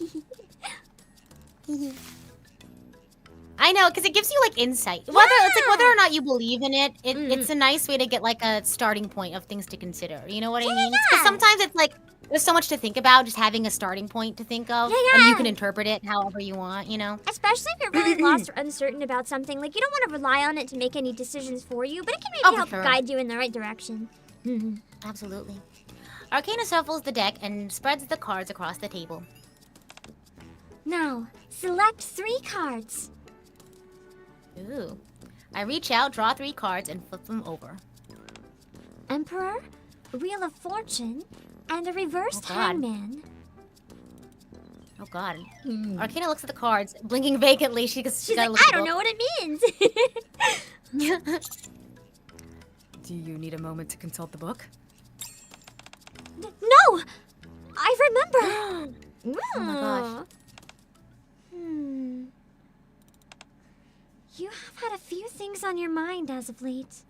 I know, because it gives you, like, insight. It's like whether or not you believe in it, it's a nice way to get, like, a starting point of things to consider. You know what I mean? Because sometimes it's, like, there's so much to think about, just having a starting point to think of. And you can interpret it however you want, you know? especially if you're really lost or uncertain about something. Like, you don't want to rely on it to make any decisions for you, but it can maybe Oh, for help sure. guide you in the right direction. Absolutely. Arcana shuffles the deck and spreads the cards across the table. Now, select 3 cards. Ooh. I reach out, draw 3 cards, and flip them over. Emperor, Wheel of Fortune, and a reversed Oh, God. hangman. Oh, God. Arcana looks at the cards, blinking vacantly. She's She's gotta like, look I don't know what it means. Do you need a moment to consult the book? No! I remember! Oh my gosh. You have had a few things on your mind as of late.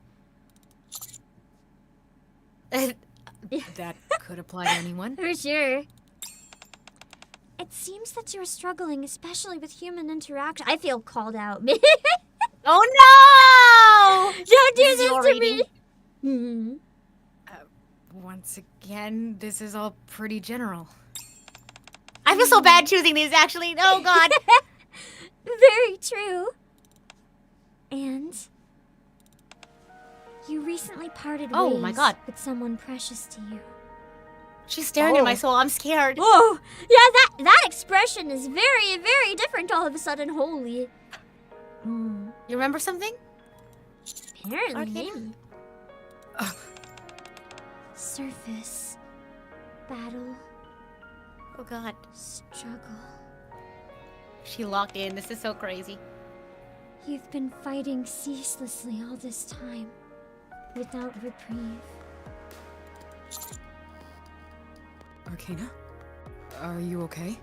That could apply to anyone. For sure. It seems that you're struggling, especially with human interaction. I feel called out. Oh, no! Don't do This is this your to reading. me! Once again, this is all pretty general. I feel so bad choosing these, actually. Oh, God. Very true. And you recently parted Oh, ways my God. with someone precious to you. She's staring at my soul. I'm scared. Whoa! Yeah, that expression is very, very different all of a sudden. Holy. You remember something? Apparently, Arcana? maybe. Surface. Battle. Oh, God. Struggle. She locked in. This is so crazy. You've been fighting ceaselessly all this time, without reprieve. Arcana? Are you okay?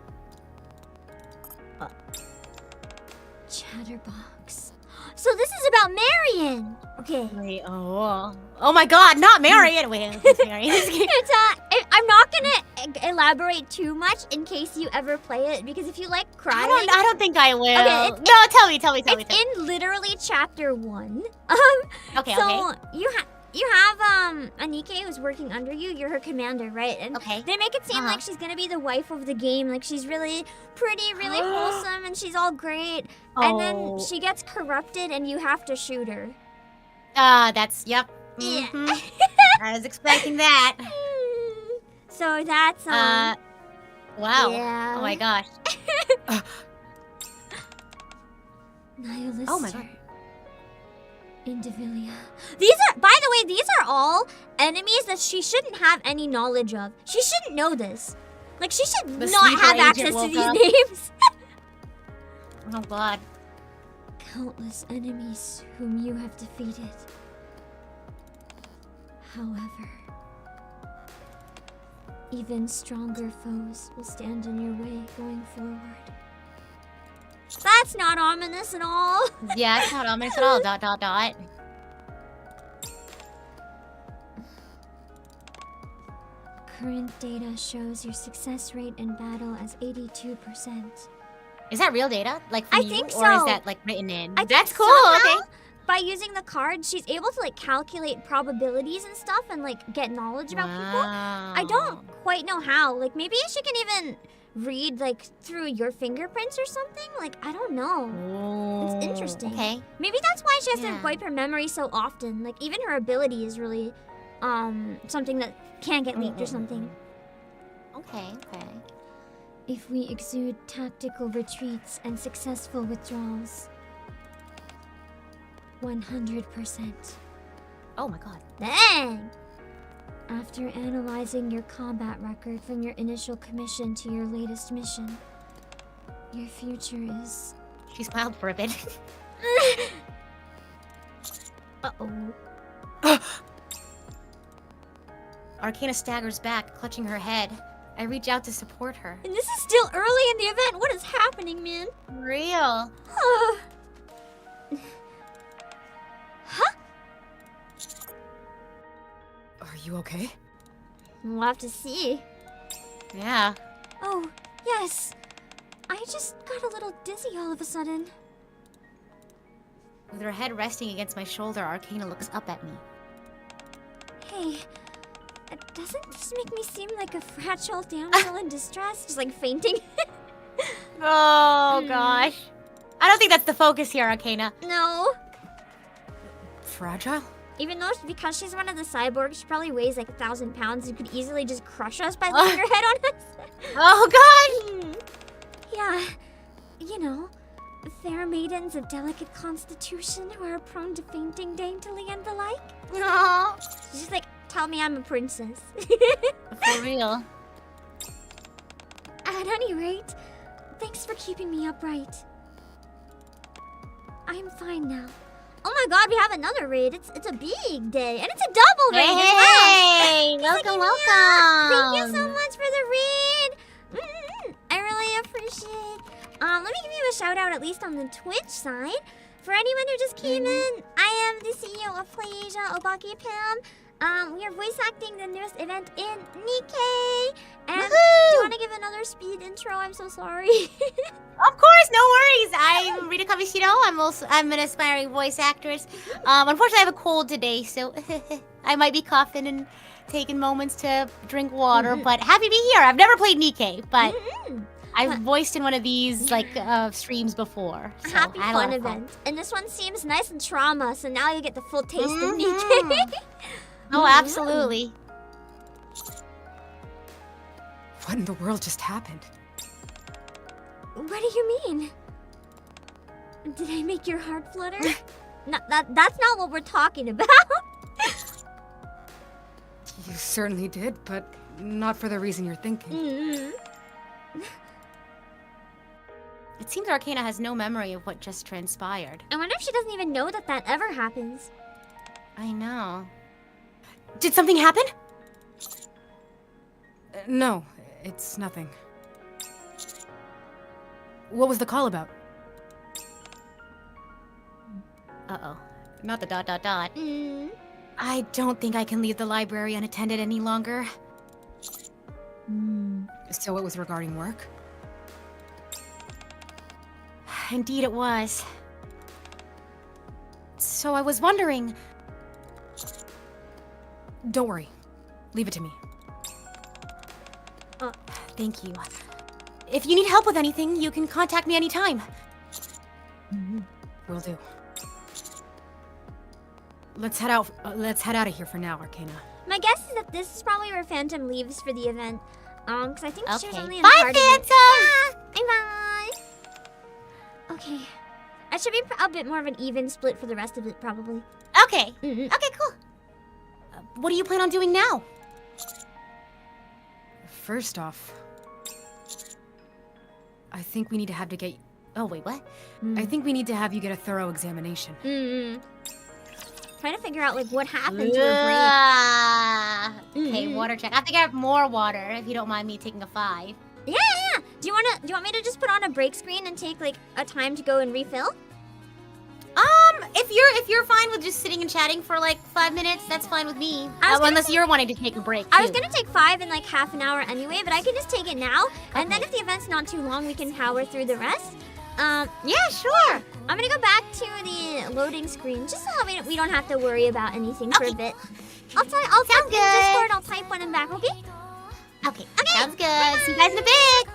Chatterbox. So this is about Marion! Okay. Wait, oh my God, not Marion. Wait, who's Marion? It's, I'm not gonna elaborate too much in case you ever play it, because if you like crying... I don't think I will. Okay, no, tell me. It's in literally chapter 1. Okay, so okay. you have a NIKKE who's working under you. You're her commander, right? And Okay. they make it seem like she's gonna be the wife of the game. Like, she's really pretty, really wholesome, and she's all great. And then she gets corrupted, and you have to shoot her. Yep. Yeah. Mhm. I was expecting that. So that's Wow. Yeah. Oh my gosh. Nihilister. Oh my God. Indivilia. These are, by the way, these are all enemies that she shouldn't have any knowledge of. She shouldn't know this. Like, she should The not have sleeper access agent to woke these up. names. Oh god. Countless enemies whom you have defeated. However, even stronger foes will stand in your way going forward. That's not ominous at all. Yeah, it's not ominous at all. Dot dot dot. Current data shows your success rate in battle as 82%. Is that real data? Like from I you? think Or is so. that like written in? I think That's cool. somehow, Okay. By using the card, she's able to like calculate probabilities and stuff and like get knowledge about people. I don't quite know how. Like maybe she can even read like through your fingerprints or something. Like I don't know. Oh, It's interesting. Okay. Maybe that's why she has to Yeah. wipe her memory so often. Like even her ability is really something that can get leaked or something. Okay. Okay. If we exude tactical retreats and successful withdrawals, 100%. Oh my god. Dang! After analyzing your combat record from your initial commission to your latest mission, your future is... She smiled for a bit. Uh-oh. Arcana staggers back, clutching her head. I reach out to support her. And this is still early in the event. What is happening, man? Real. Huh? Are you okay? We'll have to see. Yeah. Oh, yes. I just got a little dizzy all of a sudden. With her head resting against my shoulder, Arcana looks up at me. Hey, doesn't this make me seem like a fragile damsel in distress? Just like fainting? Oh gosh. I don't think that's the focus here, Arcana. No. Fragile? Even though because she's one of the cyborgs, she probably weighs like 1,000 pounds. You could easily just crush us by laying your head on us. Oh gosh. Yeah, you know, fair maidens of delicate constitution who are prone to fainting daintily and the like. No. She's just like, tell me I'm a princess. For real. At any rate, thanks for keeping me upright. I'm fine now. Oh my god, we have another raid. It's a big day. And it's a double raid as well. Hey, welcome, welcome. Thank you so much for the raid. I really appreciate. Let me give you a shout out at least on the Twitch side. For anyone who just came in, I am the CEO of Playasia, Obake Pam. We are voice acting the newest event in NIKKE. And do you want to give another speed intro? I'm so sorry. Of course, no worries. I'm Rita Kamishiro. I'm an aspiring voice actress. Unfortunately, I have a cold today, so I might be coughing and taking moments to drink water. But happy to be here. I've never played NIKKE, but I've voiced in one of these like streams before. So Happy I had a fun lot of fun. event. And this one seems nice and trauma, so now you get the full taste of NIKKE. Oh, absolutely. What in the world just happened? What do you mean? Did I make your heart flutter? No, that's not what we're talking about. You certainly did, but not for the reason you're thinking. It seems Arcana has no memory of what just transpired. I wonder if she doesn't even know that ever happens. I know. Did something happen? No, it's nothing. What was the call about? Uh-oh. Not the dot dot dot. I don't think I can leave the library unattended any longer. So it was regarding work? Indeed it was. So I was wondering... Don't worry. Leave it to me. Thank you. If you need help with anything, you can contact me anytime. Will do. Let's head out of here for now, Arcana. My guess is that this is probably where Phantom leaves for the event. Because I think she was Okay. only in Bye, party. Phantom! Bye-bye! Okay. It should be a bit more of an even split for the rest of it, probably. Okay. Mm-hmm. Okay, cool. What do you plan on doing now? First off, I think we need to have to get. Oh, wait, what? I think we need to have you get a thorough examination. Trying to figure out like what happened to her brain. Okay, water check. I have to get more water if you don't mind me taking a 5. Yeah. Do you want me to just put on a break screen and take like a time to go and refill? If you're fine with just sitting and chatting for like 5 minutes, that's fine with me. Unless you're wanting to take a break. I was gonna take 5 in like half an hour anyway, but I can just take it now. And then if the event's not too long, we can power through the rest. Yeah, sure. I'm gonna go back to the loading screen just so we don't have to worry about anything for a bit. I'll type in Discord. I'll type when I'm back. Okay. Okay. Sounds good. See you guys in a bit.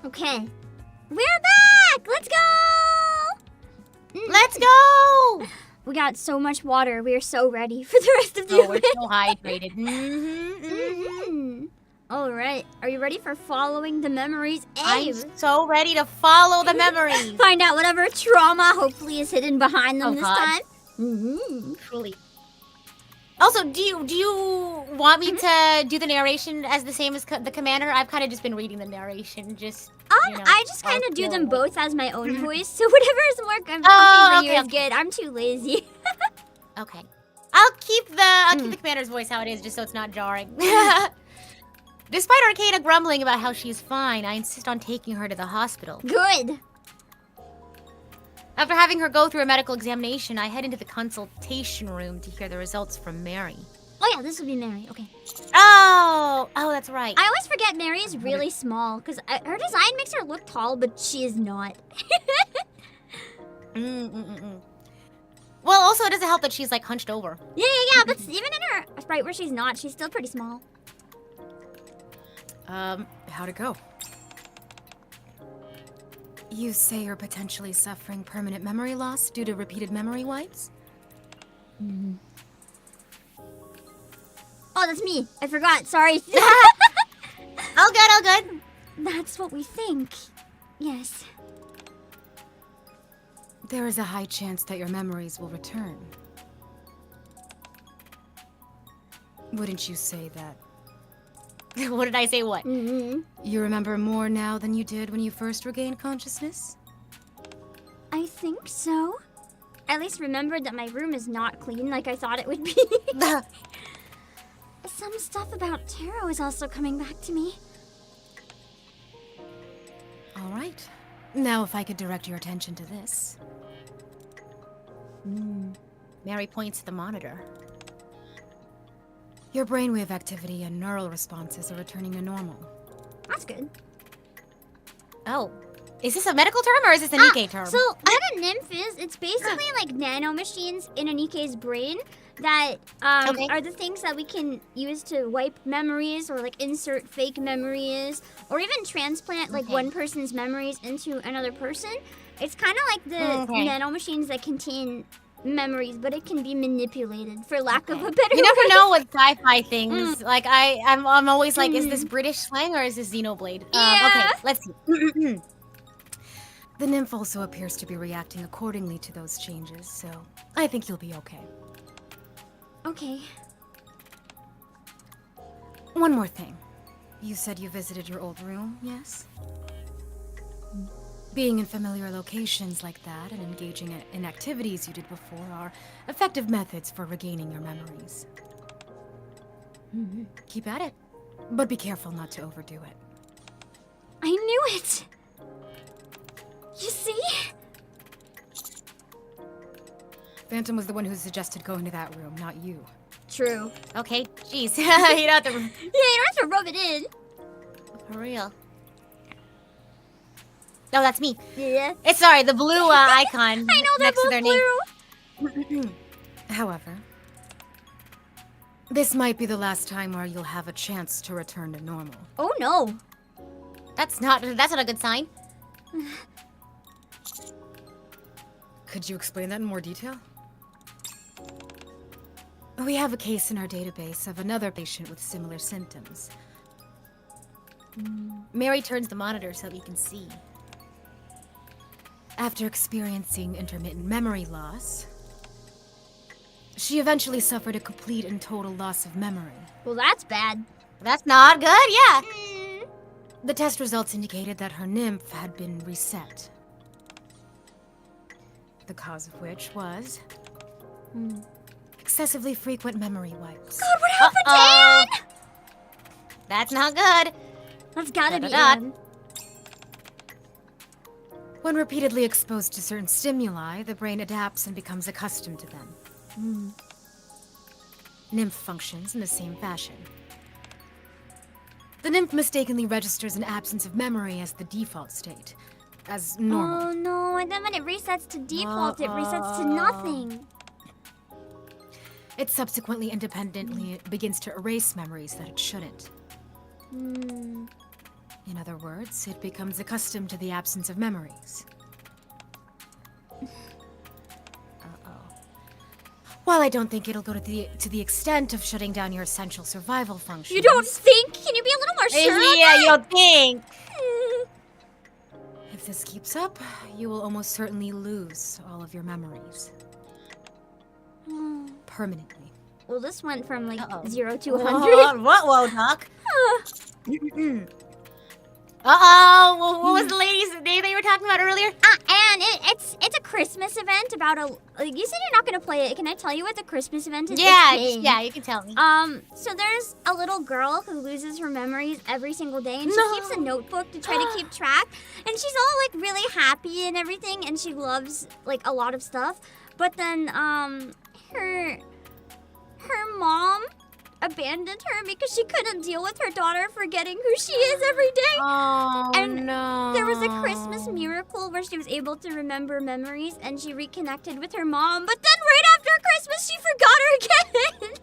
Okay. We're back! Let's go! Let's go! We got so much water. We are so ready for the rest of the Oh, we're event. so hydrated. All right. Are you ready for following the memories? I'm Abe? so ready to follow the memories. Find out whatever trauma hopefully is hidden behind them Oh, this God. time. Truly. Also, do you want me to do the narration as the same as the commander? I've kind of just been reading the narration, just. You know, I just kind of do them both as my own voice, so whatever is more comfy Oh, for you is good. I'm too lazy. Okay. I'll keep the commander's voice how it is, just so it's not jarring. Despite Arcana grumbling about how she's fine, I insist on taking her to the hospital. Good. After having her go through a medical examination, I head into the consultation room to hear the results from Mary. Oh yeah, this would be Mary. Okay. Oh, that's right. I always forget Mary is really small because her design makes her look tall, but she is not. Well, also it doesn't help that she's like hunched over. Yeah, but even in her right where she's not, she's still pretty small. How'd it go? You say you're potentially suffering permanent memory loss due to repeated memory wipes? Oh, that's me. I forgot. Sorry. All good. That's what we think. Yes. There is a high chance that your memories will return. Wouldn't you say that? What did I say? What? Mm-hmm. You remember more now than you did when you first regained consciousness? I think so. At least remembered that my room is not clean like I thought it would be. Some stuff about tarot is also coming back to me. All right. Now if I could direct your attention to this. Mary points to the monitor. Your brainwave activity and neural responses are returning to normal. That's good. Oh, is this a medical term or is this a NIKKE term? So what a nymph is, it's basically like nanomachines in a NIKKE's brain that are the things that we can use to wipe memories or like insert fake memories or even transplant like one person's memories into another person. It's kind of like the nanomachines that contain memories, but it can be manipulated for lack of a better You never word. know with sci-fi things. Like I'm always like, is this British slang or is this Xenoblade? Yeah. Okay, let's see. The nymph also appears to be reacting accordingly to those changes, so I think you'll be okay. Okay. One more thing. You said you visited your old room, yes? Being in familiar locations like that and engaging in activities you did before are effective methods for regaining your memories. Keep at it, but be careful not to overdo it. I knew it! You see? Phantom was the one who suggested going to that room, not you. True. Okay, jeez. You don't have to... Yeah, you don't have to rub it in. For real. Oh, that's me. Yeah. It's sorry, the blue icon I know they're next to their both name. blue. However, this might be the last time where you'll have a chance to return to normal. Oh no. That's not a good sign. Could you explain that in more detail? We have a case in our database of another patient with similar symptoms. Mary turns the monitor so we can see. After experiencing intermittent memory loss, she eventually suffered a complete and total loss of memory. Well, that's bad. That's not good, yeah. The test results indicated that her nymph had been reset. The cause of which was Excessively frequent memory wipes. God, what happened to Uh-oh. Anne? That's not good. That's gotta be Da-da-da. Anne. When repeatedly exposed to certain stimuli, the brain adapts and becomes accustomed to them. Nymph functions in the same fashion. The nymph mistakenly registers an absence of memory as the default state, as normal. Oh no, and then when it resets to default, it resets to nothing. It subsequently independently begins to erase memories that it shouldn't. In other words, it becomes accustomed to the absence of memories. While I don't think it'll go to the extent of shutting down your essential survival functions. You don't think? Can you be a little more sure? on Yeah, that? you don't think. If this keeps up, you will almost certainly lose all of your memories. Permanently. Well, this went from like Uh-oh. 0 to 100. Whoa, Doc. Uh-oh. What was the lady's name that you were talking about earlier? And it's a Christmas event about a. Like, you said you're not gonna play it. Can I tell you what the Christmas event is? Yeah, It's big. yeah, you can tell me. So there's a little girl who loses her memories every single day, and she No. keeps a notebook to try to keep track. And she's all like really happy and everything, and she loves like a lot of stuff. But then her mom abandoned her because she couldn't deal with her daughter forgetting who she is every day. Oh, and no. There was a Christmas miracle where she was able to remember memories and she reconnected with her mom, but then right after Christmas she forgot her again.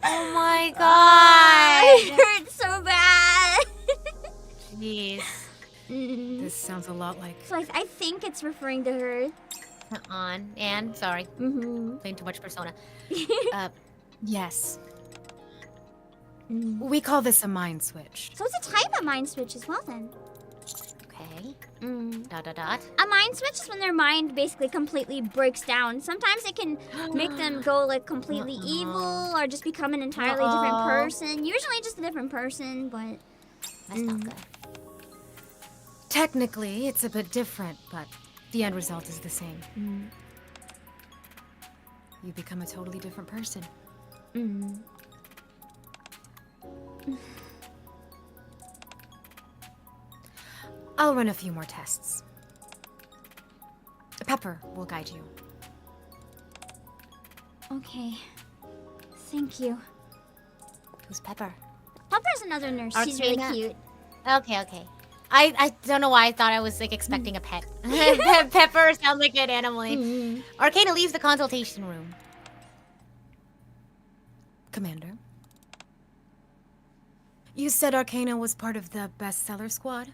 Oh my It god. hurts so bad. Jeez. This sounds a lot like... So I think it's referring to her. On. And, sorry. Mm-hmm. Playing too much Persona. Yes. We call this a mind switch. So it's a type of mind switch as well then. Okay. Mm. Dot, dot, dot. A mind switch is when their mind basically completely breaks down. Sometimes it can make them go like completely evil or just become an entirely different person. Usually just a different person, but That's not good. Technically, it's a bit different, but the end result is the same. You become a totally different person. I'll run a few more tests. Pepper will guide you. okay. Thank you. Who's Pepper? Pepper's another nurse. She's really Arcana. cute. Okay. I don't know why I thought I was like expecting a pet. Pepper sounds like an animal name. Arcana leaves the consultation room. Commander. You said Arcana was part of the bestseller squad?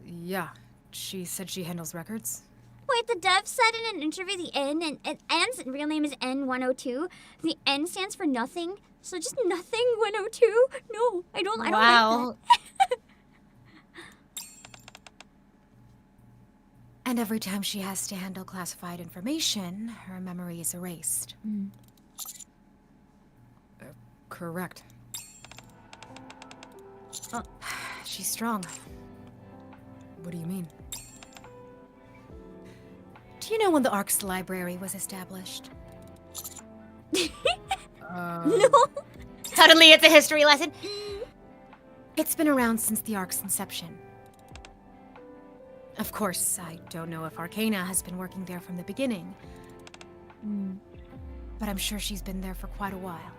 Yeah. She said she handles records. Wait, the dev said in an interview the N, and N's real name is N102. The N stands for nothing, so just nothing 102. No, I don't like that. Wow. And every time she has to handle classified information, her memory is erased. Correct. She's strong. What do you mean? Do you know when the Ark's library was established? No. Suddenly it's a history lesson. It's been around since the Ark's inception. Of course, I don't know if Arcana has been working there from the beginning. But I'm sure she's been there for quite a while.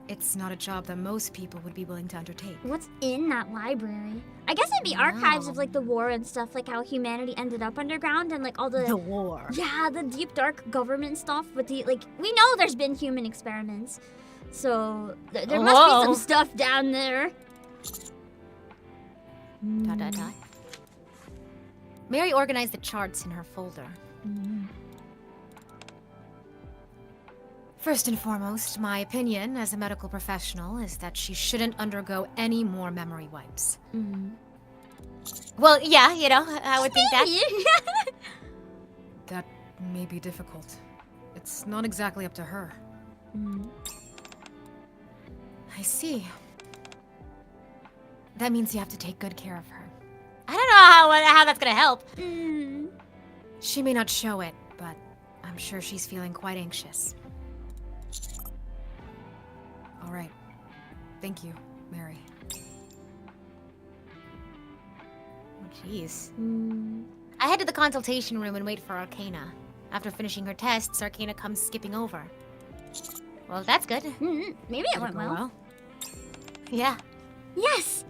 It's not a job that most people would be willing to undertake. What's in that library? I guess it'd be archives of like the war and stuff, like how humanity ended up underground and like all The war. Yeah, the deep dark government stuff with the like. We know there's been human experiments, so there must be some stuff down there. Dot, dot, dot. Mary organized the charts in her folder. First and foremost, my opinion as a medical professional is that she shouldn't undergo any more memory wipes. Well, yeah, you know, I would think that. That may be difficult. It's not exactly up to her. I see. That means you have to take good care of her. I don't know how that's gonna help. She may not show it, but I'm sure she's feeling quite anxious. All right. Thank you, Mary. Oh, jeez. I head to the consultation room and wait for Arcana. After finishing her tests, Arcana comes skipping over. Well, that's good. Maybe it went well. Yeah. Yes!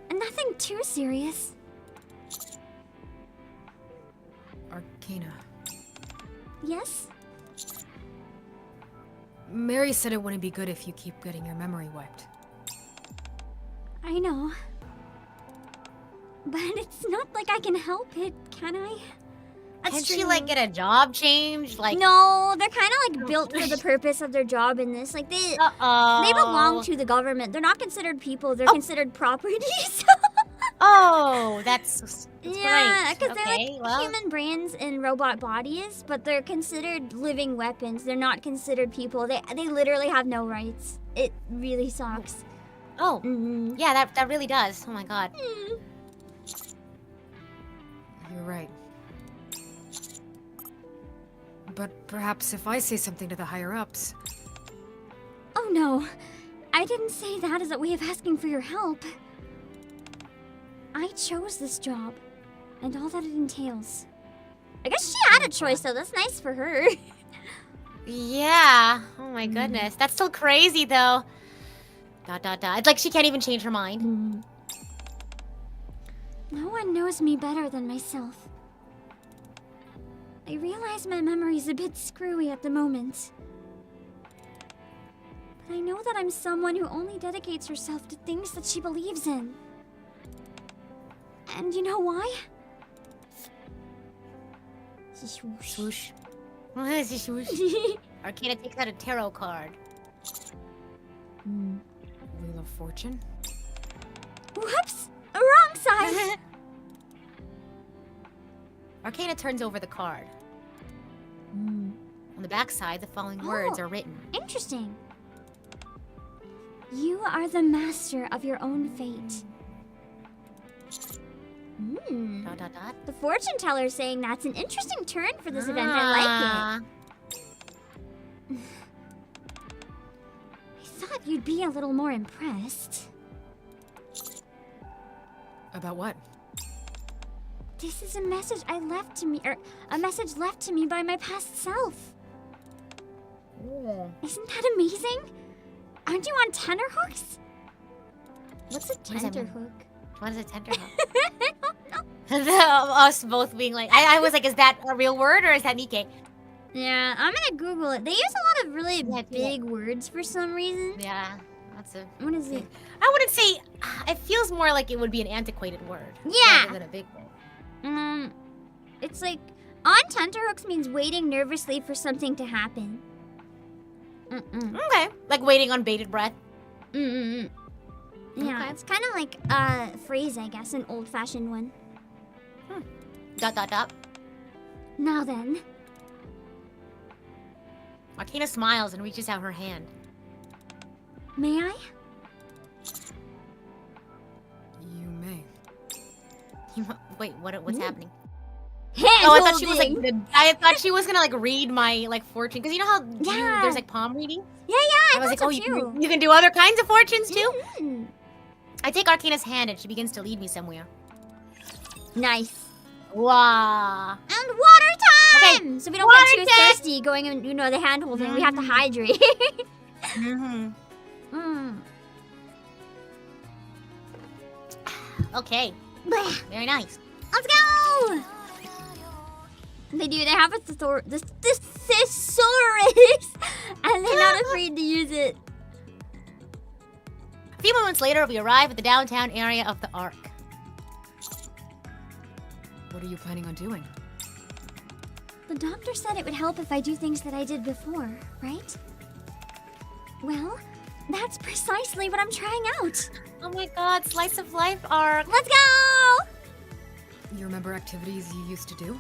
And nothing too serious. Arcana. Yes? Mary said it wouldn't be good if you keep getting your memory wiped. I know. But it's not like I can help it, can I? Can she, like, get a job change? Like, No, they're kind of like built for the purpose of their job in this. Like they belong to the government. They're not considered people. They're considered properties. Oh, that's yeah, great. because they're Okay, like human brains in robot bodies, but they're considered living weapons. They're not considered people. They literally have no rights. It really sucks. Oh, yeah, that really does. Oh my god. You're right. But perhaps if I say something to the higher-ups... Oh no, I didn't say that as a way of asking for your help. I chose this job, and all that it entails. I guess she had a choice, though. That's nice for her. Yeah. Oh my goodness. That's still crazy, though. ... It's like she can't even change her mind. No one knows me better than myself. I realize my memory's a bit screwy at the moment. But I know that I'm someone who only dedicates herself to things that she believes in. And you know why? Swoosh. Swoosh. Arcana takes out a tarot card. Wheel of Fortune? Whoops! Wrong side! Arcana turns over the card. On the back side, the following words are written. Interesting. You are the master of your own fate. The fortune teller is saying that's an interesting turn for this event. I like it. I thought you'd be a little more impressed. About what? This is a message I left to me, or a message left to me by my past self. Isn't that amazing? Aren't you on tenterhooks? What's a tenterhook? What is a tenterhook? I don't know. Us both being like, I was like, is that a real word or is that NIKKE? Yeah, I'm gonna Google it. They use a lot of really big words for some reason. Yeah, that's a... What is it? I wouldn't say... It feels more like it would be an antiquated word. Yeah. Rather than a big word. It's like, on tenterhooks means waiting nervously for something to happen. Okay. Like waiting on bated breath. Yeah, Okay. it's kind of like a phrase, I guess, an old-fashioned one. ... Now then. Arcana smiles and reaches out her hand. May I? You may. Wait, what's happening? Hand Oh, I thought she was like. holding. I thought she was gonna like read my like fortune because you know how there's like palm reading. Yeah, I was like, so oh, too. you can do other kinds of fortunes too. Mhm. I take Arcana's hand and she begins to lead me somewhere. Nice. Wow. And water time! Okay, So we don't water get too time! thirsty going in, you know, the hand holding. We have to hydrate. Okay. Very nice. Let's go! They do. They have a thesaurus, and they're not afraid to use it. A few moments later, we arrive at the downtown area of the Ark. What are you planning on doing? The doctor said it would help if I do things that I did before, right? Well, that's precisely what I'm trying out. Oh my god, slice of life Ark. Let's go! You remember activities you used to do?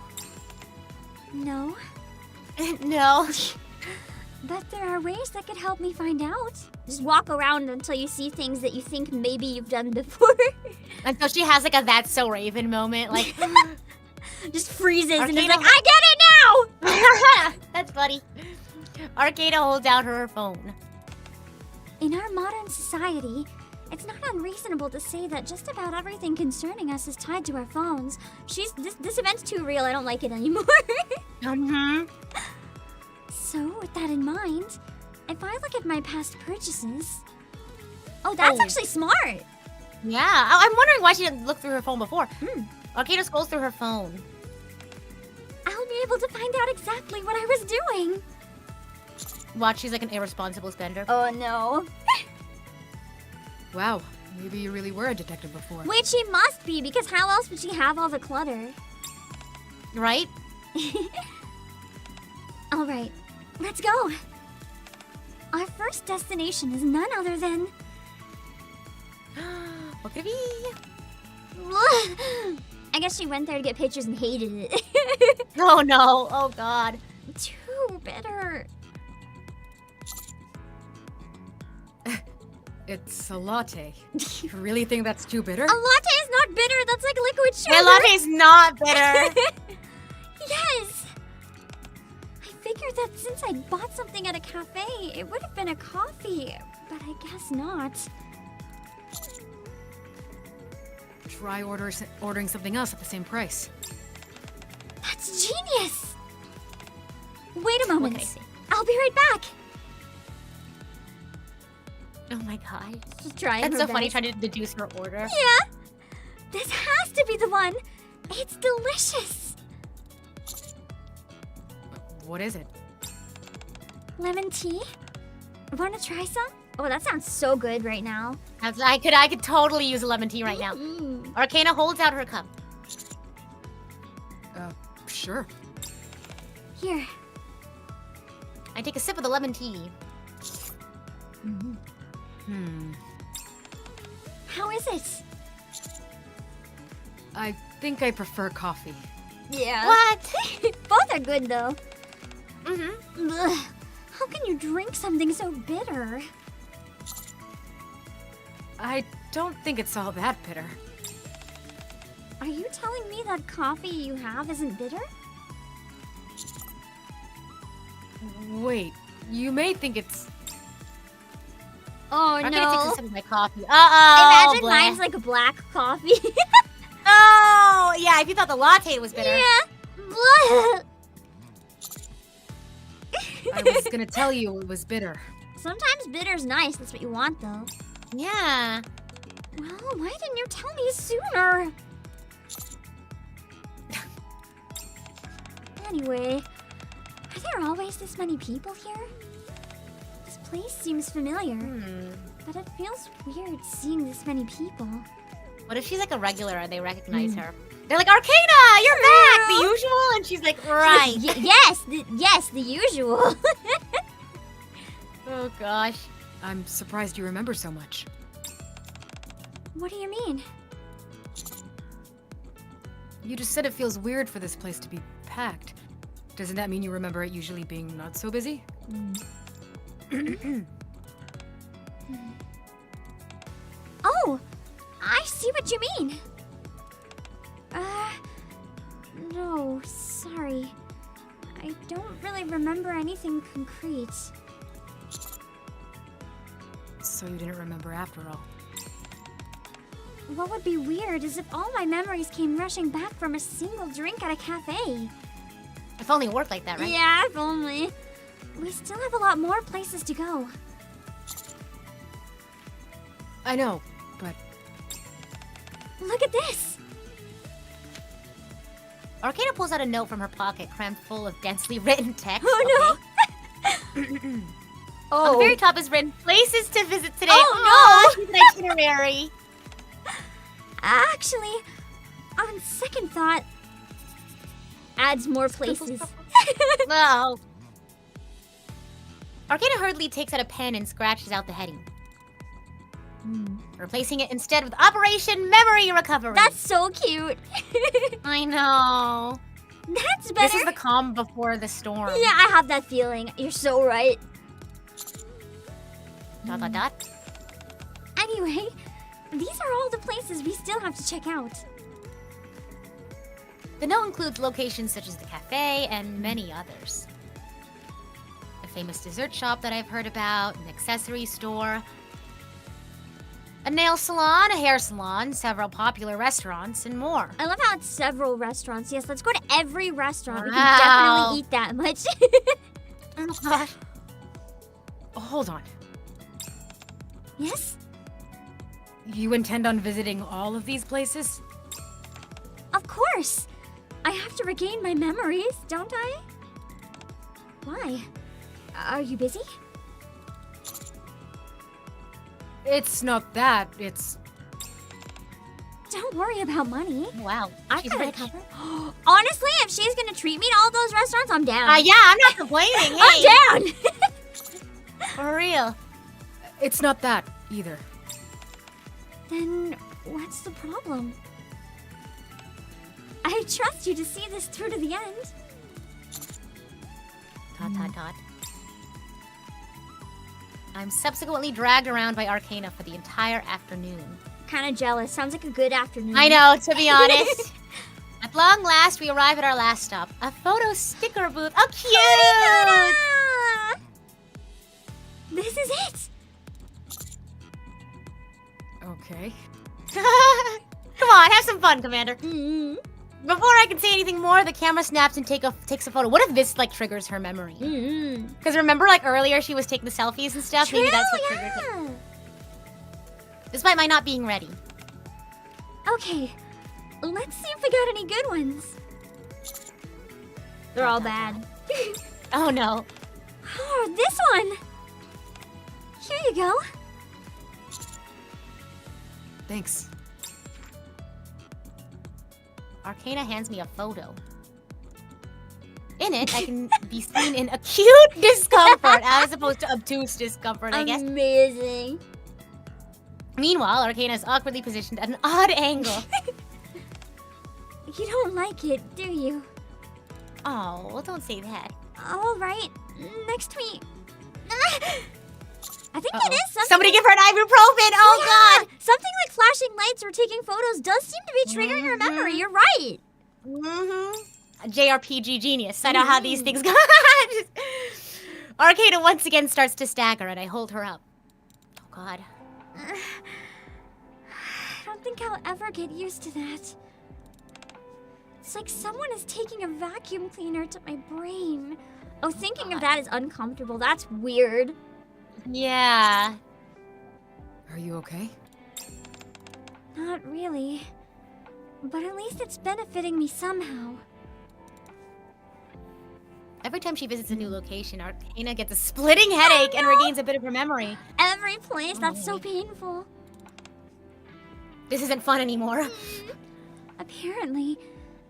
No, No. but there are ways that could help me find out. Just walk around until you see things that you think maybe you've done before. And so she has like a "That's so Raven" moment, like. Just freezes and is Arcana- like, I get it now! That's funny. Arcana holds out her phone. In our modern society, it's not unreasonable to say that just about everything concerning us is tied to our phones. This event's too real, I don't like it anymore. So, with that in mind, if I look at my past purchases... Oh, that's actually smart! Yeah, I'm wondering why she didn't look through her phone before. Arcana scrolls through her phone. I'll be able to find out exactly what I was doing. Watch, she's like an irresponsible spender. Oh no. Wow, maybe you really were a detective before. Wait, she must be, because how else would she have all the clutter? Right? Alright, let's go. Our first destination is none other than... What could it be? I guess she went there to get pictures and hated it. Oh no, oh god. Too bitter. It's a latte. You really think that's too bitter? A latte is not bitter, that's like liquid sugar. My latte's not bitter. Yes! I figured that since I bought something at a cafe, it would have been a coffee, but I guess not. Try ordering something else at the same price. That's genius! Wait a What moment. can I say? I'll be right back. Oh my god. Just trying That's her so funny best. trying to deduce her order. Yeah? This has to be the one. It's delicious. What is it? Lemon tea? Wanna try some? Oh, that sounds so good right now. I could totally use a lemon tea right now. Arcana holds out her cup. Sure. Here. I take a sip of the lemon tea. How is it? I think I prefer coffee. Yeah. What? Both are good though. Mm-hmm. Ugh. How can you drink something so bitter? I don't think it's all that bitter. Are you telling me that coffee you have isn't bitter? Wait, you may think it's... Oh Arcana no. takes a sip of my coffee. Uh-oh. Imagine mine's like a black coffee. Oh, yeah, if you thought the latte was bitter. Yeah. I was gonna tell you it was bitter. Sometimes bitter's nice, that's what you want though. Yeah. Well, why didn't you tell me sooner? Anyway, are there always this many people here? This place seems familiar, but it feels weird seeing this many people. What if she's like a regular and they recognize her? They're like, Arcana, you're back! The usual? And she's like, right. Yes, the usual. Oh, gosh. I'm surprised you remember so much. What do you mean? You just said it feels weird for this place to be packed. Doesn't that mean you remember it usually being not so busy? Oh, I see what you mean. No, sorry. I don't really remember anything concrete. So you didn't remember after all. What would be weird is if all my memories came rushing back from a single drink at a cafe. If only it worked like that, right? Yeah, if only. We still have a lot more places to go. I know, but Look at this! Arcana pulls out a note from her pocket crammed full of densely written text. Oh, no! On the very top is written, places to visit today. Oh, no! She's an itinerary. Actually, on second thought, adds more places. No. Arcana hurriedly takes out a pen and scratches out the heading. Replacing it instead with Operation Memory Recovery. That's so cute. I know. That's better. This is the calm before the storm. Yeah, I have that feeling. You're so right. ... Anyway, these are all the places we still have to check out. The note includes locations such as the cafe and many others. A famous dessert shop that I've heard about, an accessory store, a nail salon, a hair salon, several popular restaurants, and more. I love how it's several restaurants. Yes, let's go to every restaurant. We Wow. can definitely eat that much. Oh my gosh. Oh, hold on. Yes? You intend on visiting all of these places? Of course. I have to regain my memories, don't I? Why? Are you busy? It's not that, it's... Don't worry about money. Wow. I She's got it rich. covered. Honestly, if she's gonna treat me to all those restaurants, I'm down. Yeah, I'm not complaining. Hey, I'm down. for real. It's not that, either. Then what's the problem? I trust you to see this through to the end. Tot. I'm subsequently dragged around by Arcana for the entire afternoon. Kind of jealous. Sounds like a good afternoon. I know, to be honest. At long last, we arrive at our last stop, a photo sticker booth. Oh, cute! Ah! This is it. Okay. Come on, have some fun, Commander. Mm-hmm. Before I can say anything more, the camera snaps and takes a photo. What if this, like, triggers her memory? Mm-hmm. Because remember, like, earlier she was taking the selfies and stuff? Maybe that's what triggered it. yeah. Despite my not being ready. Okay, let's see if we got any good ones. They're all bad. Oh, no. Oh, this one. Here you go. Thanks. Arcana hands me a photo. In it, I can be seen in acute discomfort as opposed to obtuse discomfort, I guess. Amazing. Meanwhile, Arcana is awkwardly positioned at an odd angle. You don't like it, do you? Oh, well, don't say that. All right, next tweet. I think Uh-oh. it is something. Somebody give her an ibuprofen! Oh, yeah. God! Something like flashing lights or taking photos does seem to be triggering her memory. You're right. Mm-hmm. A JRPG genius. I know how these things go. Arcana once again starts to stagger, and I hold her up. Oh, God. I don't think I'll ever get used to that. It's like someone is taking a vacuum cleaner to my brain. Oh, thinking of that is uncomfortable. That's weird. Yeah. Are you okay? Not really. But at least it's benefiting me somehow. Every time she visits a new location, Arcana gets a splitting headache and regains a bit of her memory. Every place, that's so painful. This isn't fun anymore. Apparently,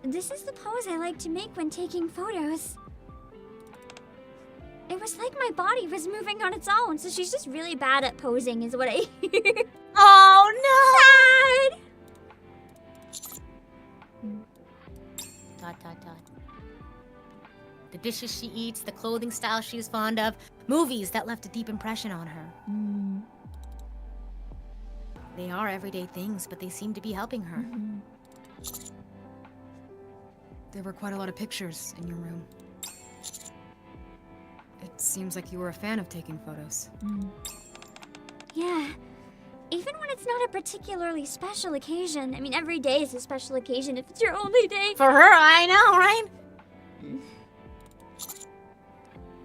this is the pose I like to make when taking photos. It was like my body was moving on its own, so she's just really bad at posing is what I hear. Oh, no! Sad. The dishes she eats, the clothing style she is fond of, movies that left a deep impression on her. They are everyday things, but they seem to be helping her. There were quite a lot of pictures in your room. It seems like you were a fan of taking photos. Yeah. Even when it's not a particularly special occasion. I mean, every day is a special occasion if it's your only day. For her, I know, right?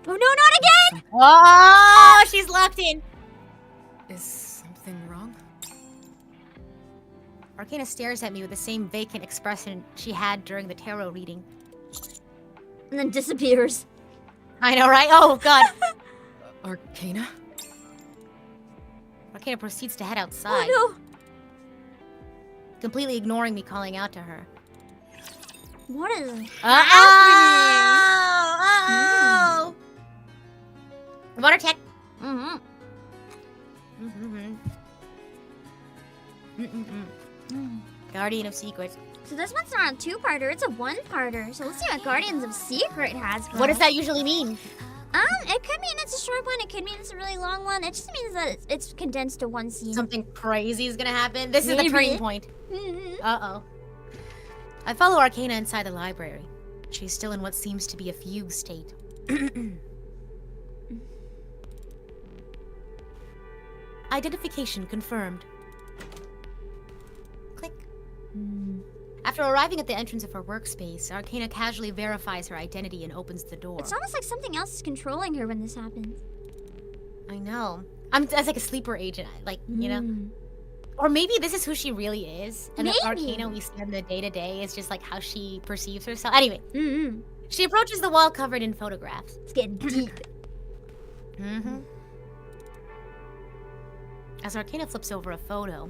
Oh no, not again! Oh, she's locked in. Is something wrong? Arcana stares at me with the same vacant expression she had during the tarot reading. And then disappears. I know, right? Oh, God. Arcana? Arcana proceeds to head outside, Oh completely ignoring me calling out to her. no! What is happening? Uh-oh! Water check. Mm-hmm. Guardian of Secrets. So this one's not a two-parter, it's a one-parter. So let's see what Guardians of Secret has. What does that usually mean? It could mean it's a short one, it could mean it's a really long one. It just means that it's condensed to one scene. Something crazy is gonna happen. This is the Maybe. turning point. Mhm. Uh-oh. I follow Arcana inside the library. She's still in what seems to be a fugue state. Identification confirmed. Click. After arriving at the entrance of her workspace, Arcana casually verifies her identity and opens the door. It's almost like something else is controlling her when this happens. I know. As like a sleeper agent, like, you know? Or maybe this is who she really is. And the Arcana we see in the day-to-day is just like how she perceives herself. Anyway, she approaches the wall covered in photographs. It's getting deep. As Arcana flips over a photo.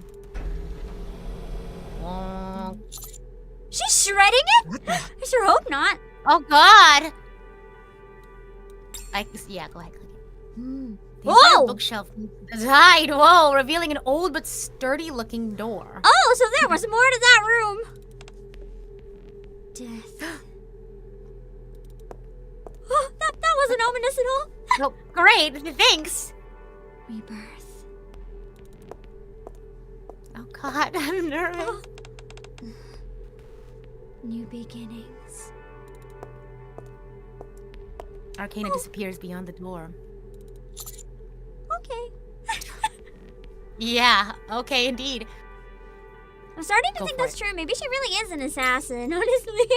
She's shredding it? I sure hope not. Oh god! Yeah, go ahead, click it. The entire bookshelf is hide, whoa, revealing an old but sturdy-looking door. Oh, so there was more to that room. Death. Oh, that wasn't ominous at all. Oh, great, thanks. Rebirth. Oh god, I'm nervous. New beginnings. Arcana disappears beyond the door. Okay. Yeah, okay, indeed. I'm starting to think that's true. Maybe she really is an assassin, honestly.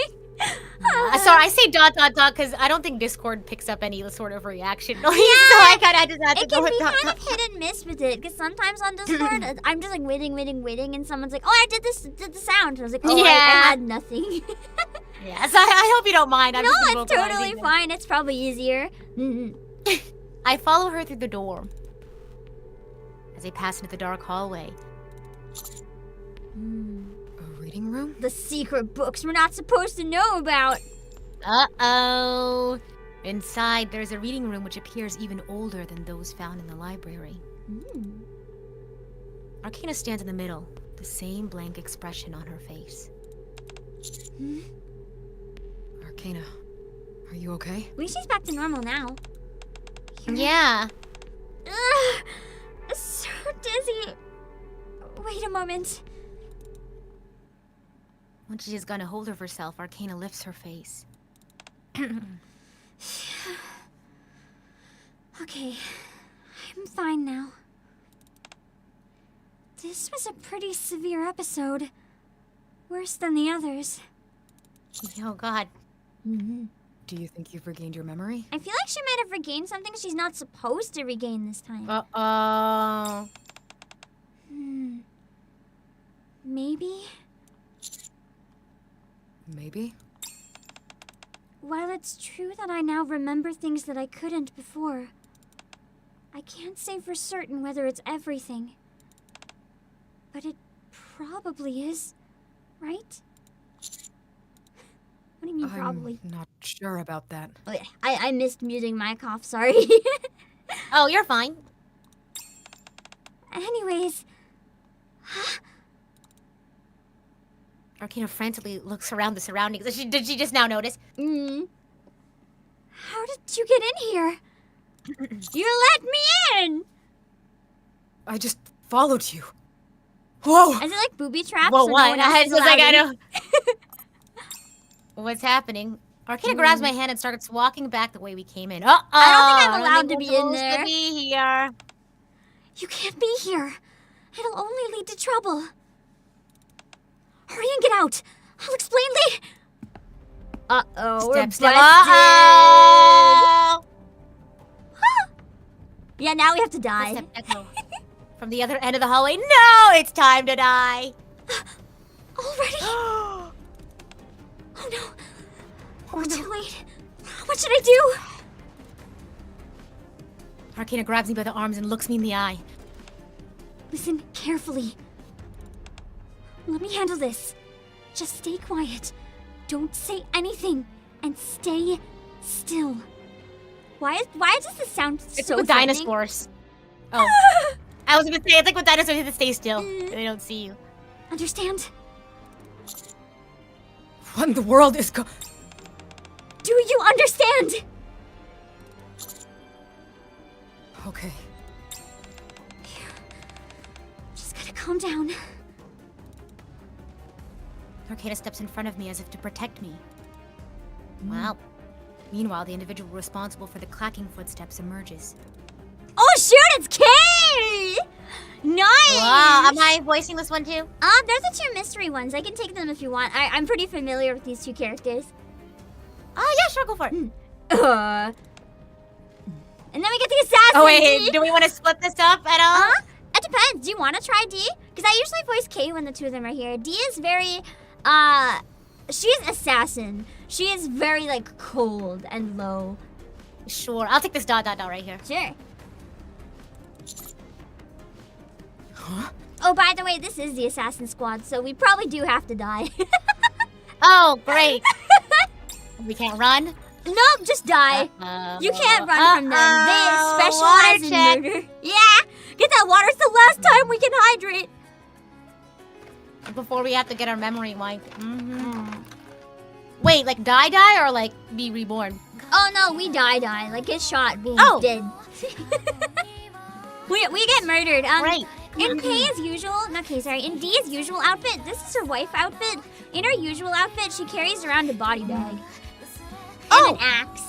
Sorry, I say ... because I don't think Discord picks up any sort of reaction noise, so I just had to go with ... It can be kind of hit and miss with it, because sometimes on Discord, I'm just like waiting, and someone's like, oh, I did the sound. And I was like, oh, I had nothing. Yeah, so I hope you don't mind. No, it's totally fine. It's probably easier. I follow her through the door. As they pass into the dark hallway. A reading room? The secret books we're not supposed to know about. Uh-oh. Inside, there's a reading room which appears even older than those found in the library. Arcana stands in the middle, the same blank expression on her face. Arcana, are you okay? At least she's back to normal now. Yeah. Ugh, so dizzy. Wait a moment. When she is gonna hold of herself, Arcana lifts her face. Okay, I'm fine now. This was a pretty severe episode. Worse than the others. Oh god. Do you think you've regained your memory? I feel like she might have regained something she's not supposed to regain this time. Uh-oh. Maybe? Maybe? While it's true that I now remember things that I couldn't before, I can't say for certain whether it's everything. But it probably is, right? What do you mean, probably? I'm not sure about that. Oh yeah, I missed muting my cough, sorry. Oh, you're fine. Anyways... Arcana frantically looks around the surroundings. Did she just now notice? How did you get in here? You let me in! I just followed you. Whoa! Is it like booby traps? Whoa, so what? No one else I is was like, allowed I in? don't... What's happening? Arcana grabs my hand and starts walking back the way we came in. Uh-oh! I don't think I'm allowed to we're be in supposed there. To be here. You can't be here. It'll only lead to trouble. Hurry and get out. I'll explain later. Uh-oh, we're busted. Uh-oh! Yeah, now we have to die. Step echo. From the other end of the hallway. No, it's time to die. Already? Oh no. We're too late. What should I do? Arcana grabs me by the arms and looks me in the eye. Listen carefully. Let me handle this. Just stay quiet. Don't say anything. And stay still. Why does this sound It's so with threatening? dinosaurs. Oh. I was gonna say, it's like with dinosaurs, you have to stay still. They don't see you. Understand? What in the world is Do you understand? Okay. Just gotta calm down. Arcana steps in front of me as if to protect me. Wow. Meanwhile, the individual responsible for the clacking footsteps emerges. Oh shoot, it's Kay! Nice! Wow, am I voicing this one too? There's the 2 mystery ones. I can take them if you want. I'm pretty familiar with these 2 characters. Oh yeah, sure, go for it. And then we get the assassin. Oh wait, D. do we want to split this up at all? It depends. Do you want to try D? Because I usually voice K when the 2 of them are here. D is very, she's assassin. She is very, like, cold and low. Sure, I'll take this ... right here. Sure. Oh, by the way, this is the assassin squad, so we probably do have to die. Oh, great. We can't run? Nope, just die. You can't run from them. They specialize in murder. Yeah, get that water. It's the last time we can hydrate. Before we have to get our memory wiped. Wait, like die or like be reborn? Oh no, we die. Like get shot, boom, dead. we get murdered. Great. In K as usual, not K, sorry, in D's usual outfit, this is her wife outfit. In her usual outfit, she carries around a body bag. And an axe.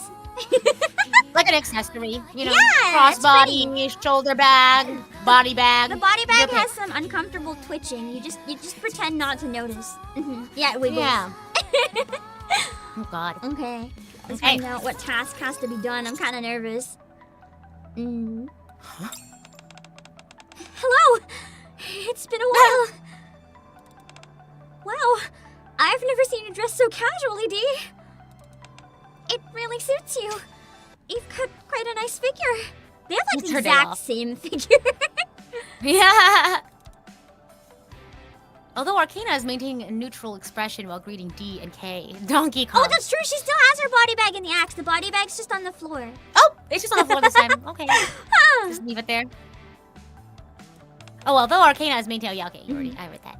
Like an accessory, you know, Yeah, crossbody, shoulder bag, body bag. The body bag Okay. has some uncomfortable twitching. You just pretend not to notice. Yeah, we both. Yeah. Oh God. Okay. Let's Okay. find out what task has to be done. I'm kind of nervous. Hello. It's been a while. Wow. I've never seen you dressed so casually, Dee. It really suits you. You've got quite a nice figure. They have like It's the her day exact off. same figure. Yeah. Although Arcana is maintaining a neutral expression while greeting D and K. Donkey Kong. Oh, that's true. She still has her body bag in the axe. The body bag's just on the floor. Oh, it's just on the floor this time. Okay. Just leave it there. Oh, although Arcana is maintaining... Yeah, okay, I read that.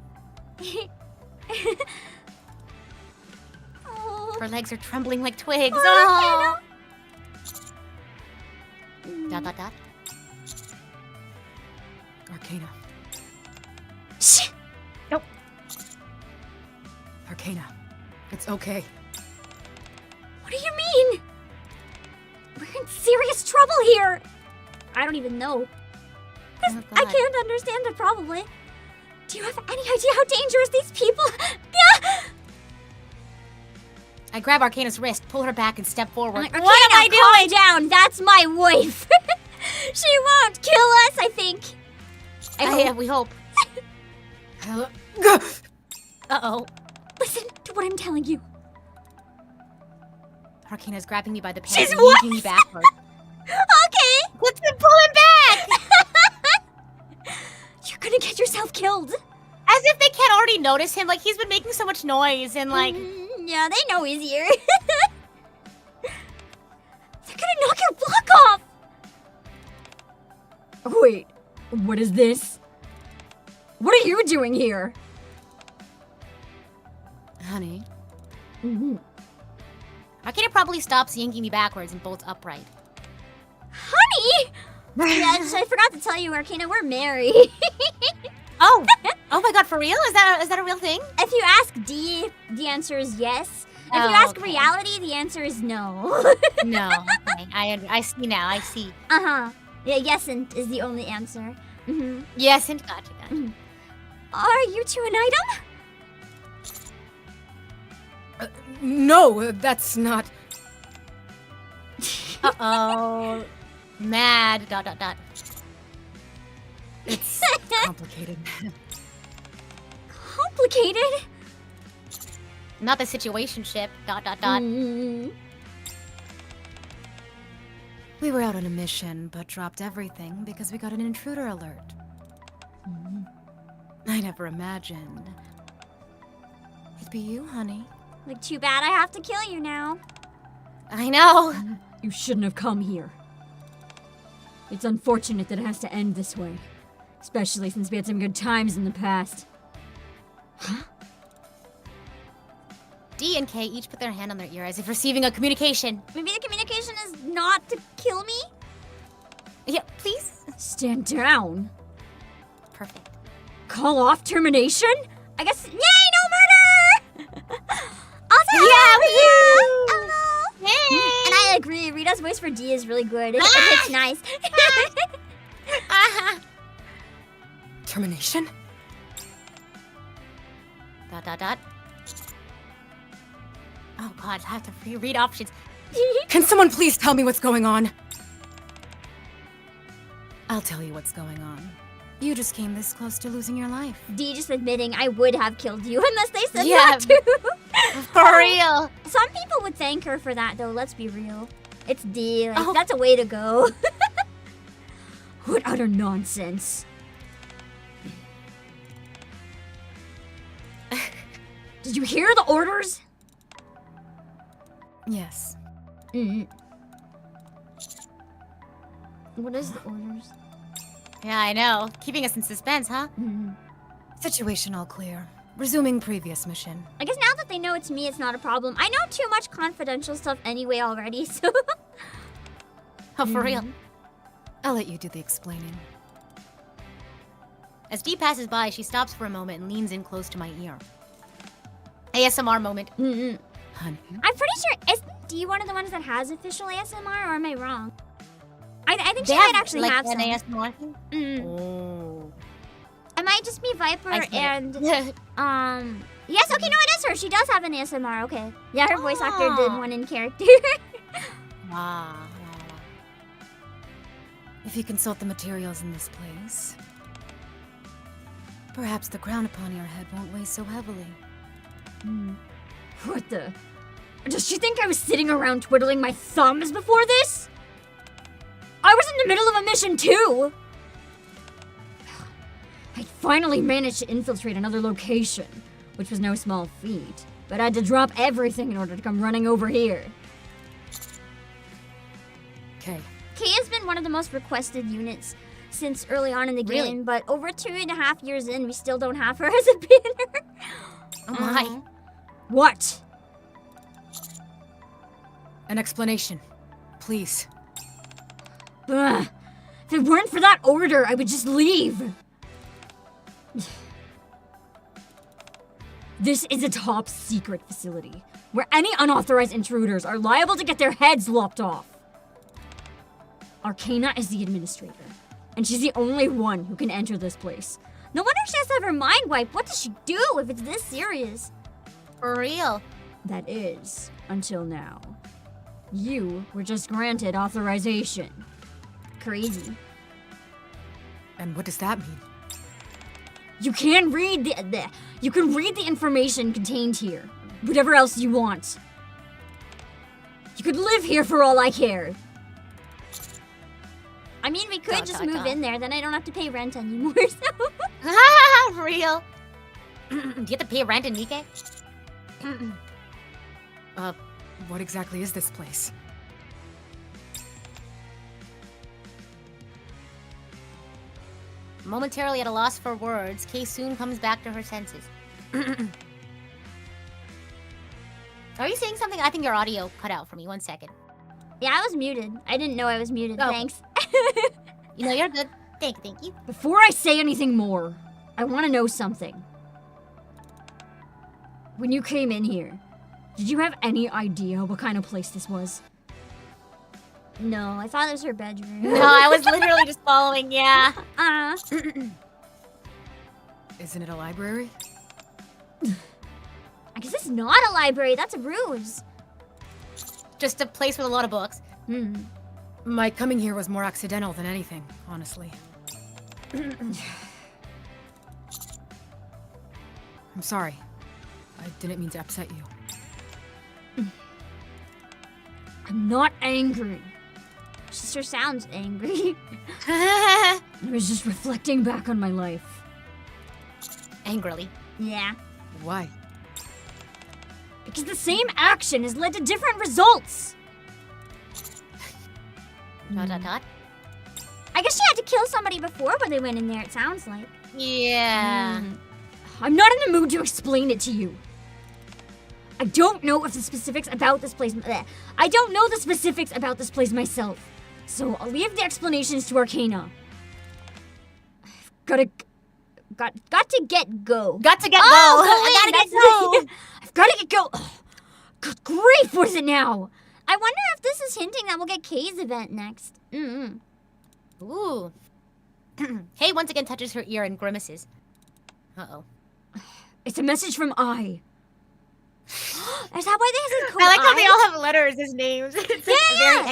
Oh. Her legs are trembling like twigs. Oh, Oh. ... Arcana. Shh. Nope. Arcana. It's okay. What do you mean? We're in serious trouble here. I don't even know. Oh, I God. can't understand it, probably. Do you have any idea how dangerous these people? Yeah. I grab Arcana's wrist, pull her back, and step forward. I'm like, What am I Arcana, doing? calm down. That's my wife. She won't kill us, I think. Yeah, we hope. Hello. Uh-oh. Listen to what I'm telling you. Arcana's grabbing me by the pants She's and what? yanking me backwards. Okay. Let's pull him back! You're gonna get yourself killed. As if they can't already notice him. Like, he's been making so much noise and, like... Yeah, they know he's here. They're gonna knock your block off. Wait, what is this? What are you doing here? Honey. Mm-hmm. Arcana probably stops yanking me backwards and bolts upright. Honey! Yeah, I forgot to tell you, Arcana, we're married. Oh! Oh my God, for real? Is that a real thing? If you ask D, the answer is yes. If Oh, you ask okay. reality, the answer is no. No. Okay. I see now. I see. Uh-huh. Yeah, yesn't is the only answer. Mm-hmm. Yes, and gotcha. Are you two an item? No, that's not. Uh-oh. Mad. ... It's complicated. Complicated? Not the situationship. ... Mm. We were out on a mission, but dropped everything because we got an intruder alert. I never imagined it'd be you, honey. Like, too bad I have to kill you now. I know. You shouldn't have come here. It's unfortunate that it has to end this way. Especially since we had some good times in the past. D and K each put their hand on their ear as if receiving a communication. Maybe the communication is not to kill me? Yeah, please. Stand down. Perfect. Call off termination? I guess, yay, no murder! Hello. Hey. And I agree, Rita's voice for D is really good. It's nice. Termination? Dot. Oh god, I have to read options. Can someone please tell me what's going on? I'll tell you what's going on. You just came this close to losing your life. D just admitting I would have killed you unless they said Yeah. not to. For real. Some people would thank her for that, though. Let's be real. It's D. Like, Oh. that's a way to go. What utter nonsense. Did you hear the orders? Yes. What is the orders? Yeah, I know. Keeping us in suspense, huh? Situation all clear. Resuming previous mission. I guess now that they know it's me, it's not a problem. I know too much confidential stuff anyway already, so... Oh, for real. I'll let you do the explaining. As Dee passes by, she stops for a moment and leans in close to my ear. ASMR moment. Honey. I'm pretty sure, isn't D one of the ones that has official ASMR, or am I wrong? I think They she might have, actually like, have an some. ASMR thing? Mm. It might just be Viper I see and... it. Yes, okay, no, it is her. She does have an ASMR, okay. Yeah, her voice actor did one in character. Wow. If you consult the materials in this place, perhaps the crown upon your head won't weigh so heavily. What the? Does she think I was sitting around twiddling my thumbs before this? I was in the middle of a mission too! I finally managed to infiltrate another location, which was no small feat, but I had to drop everything in order to come running over here. Okay. K has been one of the most requested units since early on in the Really? game, but over 2.5 years in, we still don't have her as a banner. Oh my. What? An explanation. Please. Ugh. If it weren't for that order, I would just leave. This is a top secret facility, where any unauthorized intruders are liable to get their heads lopped off. Arcana is the administrator, and she's the only one who can enter this place. No wonder she has to have her mind wiped. What does she do if it's this serious? For real. That is, until now. You were just granted authorization. Crazy. And what does that mean? You can read you can read the information contained here. Whatever else you want. You could live here for all I care. I mean, we could Dot, just dot, move dot. in there, then I don't have to pay rent anymore, so... For real. Do you have to pay rent in NIKKE? What exactly is this place? Momentarily at a loss for words, Kay soon comes back to her senses. Are you saying something? I think your audio cut out for me. 1 second. Yeah, I was muted. I didn't know I was muted, Oh. thanks. You know, you're good. Thank you. Before I say anything more, I want to know something. When you came in here, did you have any idea what kind of place this was? No, I thought it was her bedroom. No, I was literally just following, yeah. Isn't it a library? I guess it's not a library, that's a ruse. Just a place with a lot of books. My coming here was more accidental than anything, honestly. I'm sorry. I didn't mean to upset you. I'm not angry. She sure sounds angry. I was just reflecting back on my life. Angrily. Yeah. Why? Because the same action has led to different results. Dot, dot, dot. I guess she had to kill somebody before when they went in there, it sounds like. Yeah. I'm not in the mood to explain it to you. I don't know if the specifics about this place. I don't know the specifics about this place myself, so I'll leave the explanations to Arcana. I've got to get go. Got to get Oh, go. go in, I gotta that's get go. I've got to get go. Good grief, what is it now? I wonder if this is hinting that we'll get Kay's event next. Ooh. Kay once again touches her ear and grimaces. Uh-oh. It's a message from I. Is that why they have code I like how I? they all have letters as names. It's like very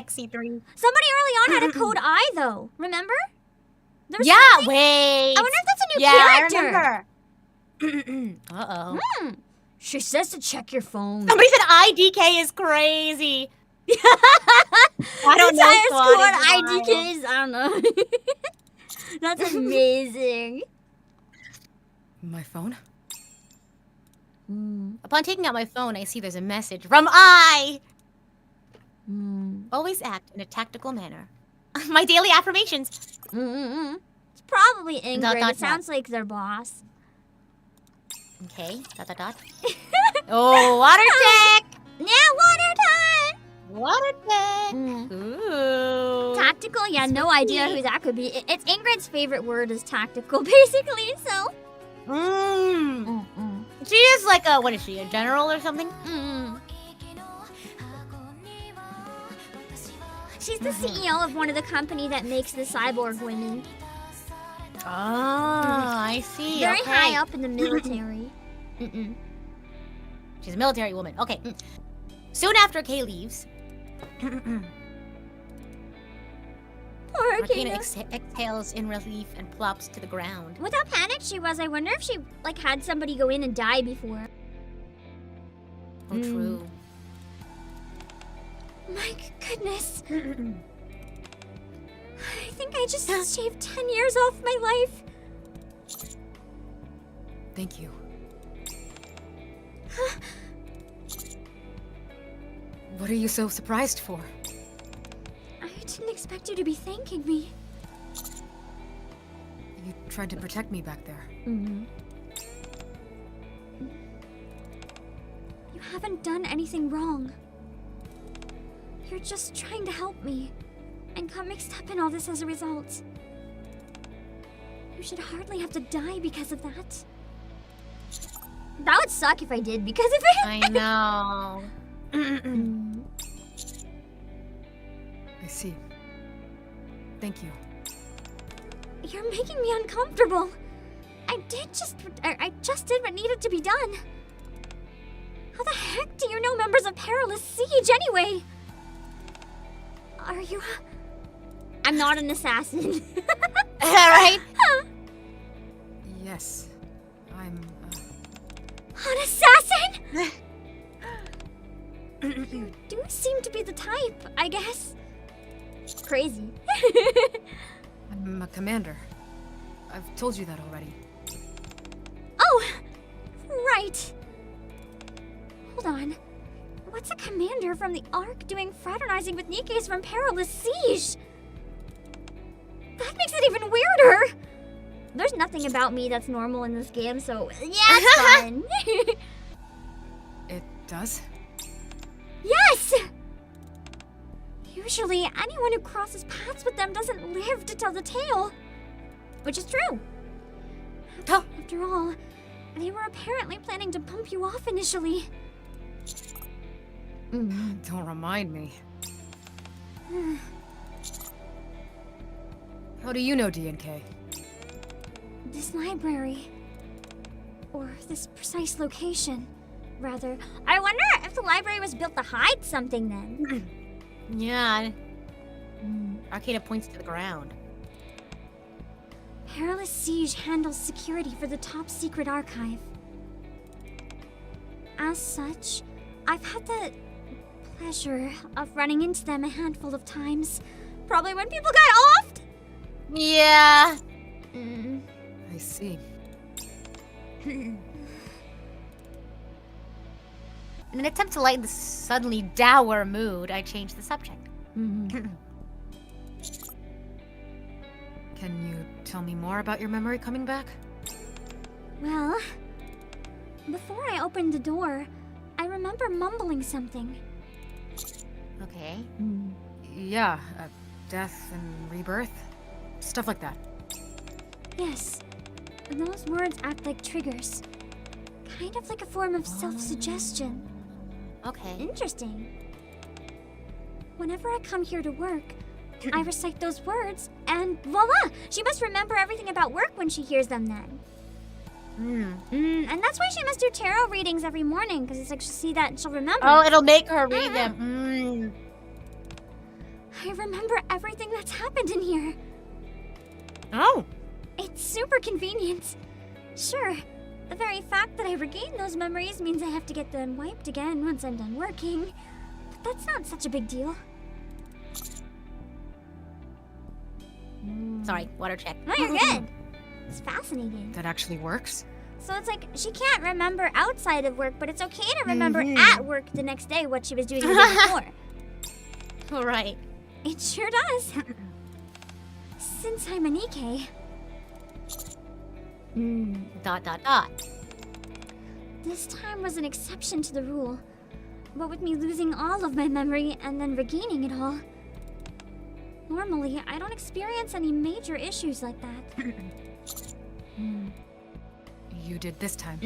XC3. Somebody early on had a code I, though. Remember? There was Yeah, something- wait. I wonder if that's a new Yeah, character. I remember. Uh-oh. She says to check your phone. Somebody said IDK is crazy. I don't know. Entire squad IDKs. I don't know. That's amazing. My phone? Upon taking out my phone, I see there's a message from I. Always act in a tactical manner. My daily affirmations. It's probably Ingrid. Dot, dot, It sounds like their boss. Okay. ... Oh, water tech. Yeah, water time! Water tech. Ooh. Tactical? Yeah, no idea who that could be. It's Ingrid's favorite word is tactical, basically, so. She is like a, what is she, a general or something? She's the CEO of one of the company that makes the cyborg women. Oh, I see. Very okay. high up in the military. She's a military woman. Okay. Soon after Kay leaves, Poor Arcana Arcana. exhales in relief and plops to the ground. With how panicked she was, I wonder if she like had somebody go in and die before. Oh, true. My goodness. I think I just shaved 10 years off my life. Thank you. What are you so surprised for? I didn't expect you to be thanking me. You tried to protect me back there. You haven't done anything wrong. You're just trying to help me, and got mixed up in all this as a result. You should hardly have to die because of that. That would suck if I did because of it. I know. I see. Thank you. You're making me uncomfortable. I just did what needed to be done. How the heck do you know members of Perilous Siege anyway? Are you? I'm not an assassin. Right? Yes. I'm, An assassin? You do seem to be the type, I guess. Crazy. I'm a commander. I've told you that already. Oh, right. Hold on. What's a commander from the Ark doing fraternizing with NIKKEs from Perilous Siege? That makes it even weirder. There's nothing about me that's normal in this game, so yeah, it's fun. It does? Yes! Usually, anyone who crosses paths with them doesn't live to tell the tale. Which is true. After all, they were apparently planning to bump you off initially. Don't remind me. How do you know DNK? This library. Or this precise location, rather. I wonder if the library was built to hide something then. Yeah. Arcana points to the ground. Perilous Siege handles security for the top secret archive. As such, I've had the pleasure of running into them a handful of times. Probably when people got offed. Yeah. I see. In an attempt to lighten the suddenly dour mood, I changed the subject. Can you tell me more about your memory coming back? Well, before I opened the door, I remember mumbling something. Okay. Yeah, death and rebirth. Stuff like that. Yes, and those words act like triggers. Kind of like a form of self-suggestion. Okay. Interesting. Whenever I come here to work, I recite those words, and voila! She must remember everything about work when she hears them then. And that's why she must do tarot readings every morning, because it's like she'll see that and she'll remember. Oh, it'll make her read them. I remember everything that's happened in here. Oh. It's super convenient. Sure, the very fact that I regain those memories means I have to get them wiped again once I'm done working. But that's not such a big deal. Sorry, water check. Oh, you're good. It's fascinating. That actually works? So it's like she can't remember outside of work, but it's okay to remember at work the next day what she was doing the day before. All right. It sure does. Since I'm a NIKKE. Dot. This time was an exception to the rule. What with me losing all of my memory and then regaining it all. Normally, I don't experience any major issues like that. You did this time.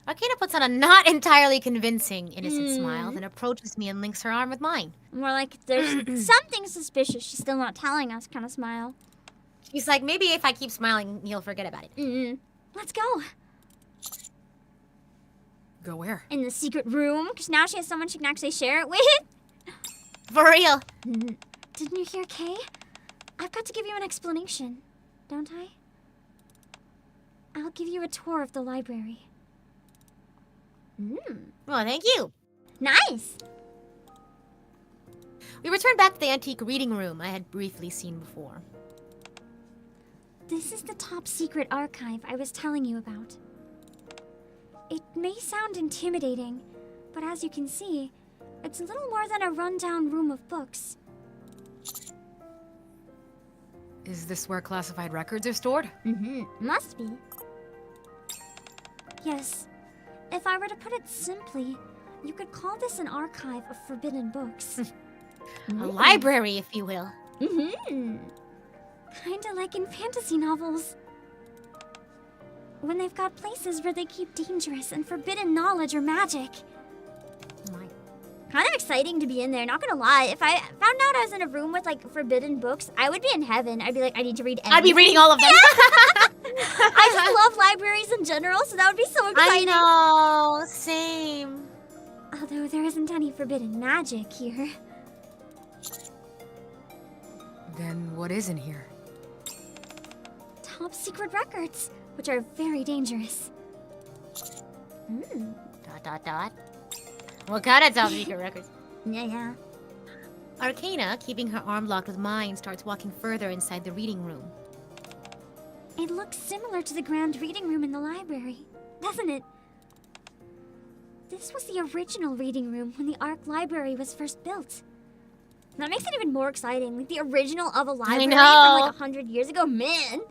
Arcana puts on a not entirely convincing innocent smile, then approaches me and links her arm with mine. More like there's something suspicious she's still not telling us kind of smile. She's like, maybe if I keep smiling, you'll forget about it. Let's go. Go where? In the secret room, because now she has someone she can actually share it with. For real. Didn't you hear, Kay? I've got to give you an explanation, don't I? I'll give you a tour of the library. Well, thank you. Nice! We returned back to the antique reading room I had briefly seen before. This is the top secret archive I was telling you about. It may sound intimidating, but as you can see, it's a little more than a rundown room of books. Is this where classified records are stored? Must be. Yes. If I were to put it simply, you could call this an archive of forbidden books. A library, if you will. Kinda like in fantasy novels. When they've got places where they keep dangerous and forbidden knowledge or magic. Kind of exciting to be in there, not gonna lie. If I found out I was in a room with, like, forbidden books, I would be in heaven. I'd be like, I need to read everything. I'd be reading all of them. I just love libraries in general, so that would be so exciting. I know, same. Although there isn't any forbidden magic here. Then what is in here? Top secret records, which are very dangerous. Dot. What kind of top secret records? Yeah. Arcana, keeping her arm locked with mine, starts walking further inside the reading room. It looks similar to the grand reading room in the library, doesn't it? This was the original reading room when the Arc Library was first built. That makes it even more exciting, like the original of a library from like 100 years ago. Man!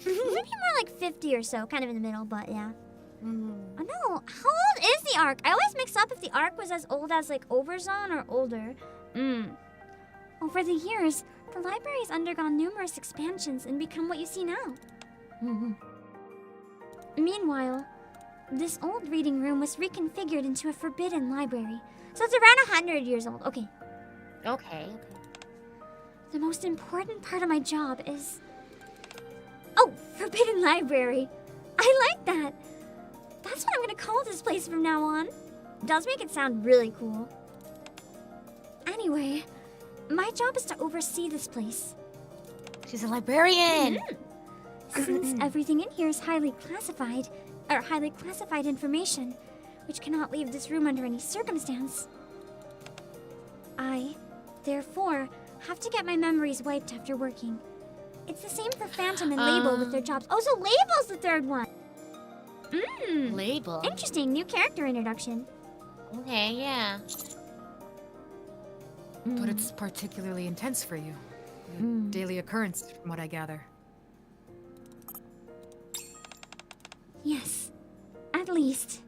Maybe more like 50 or so, kind of in the middle, but yeah. Oh no, how old is the Arc? I always mix up if the Arc was as old as like Overzone or older. Over the years, the library's undergone numerous expansions and become what you see now. Meanwhile, this old reading room was reconfigured into a forbidden library. So it's around 100 years old. Okay. The most important part of my job is... Oh, forbidden library. I like that. That's what I'm gonna call this place from now on. It does make it sound really cool. Anyway, my job is to oversee this place. She's a librarian. Since everything in here is highly classified information, which cannot leave this room under any circumstance, I, therefore, have to get my memories wiped after working. It's the same for Phantom and Label with their jobs. Oh, so Label's the third one. Label. Interesting, new character introduction. Okay, yeah. But it's particularly intense for you. A daily occurrence, from what I gather. Yes, at least.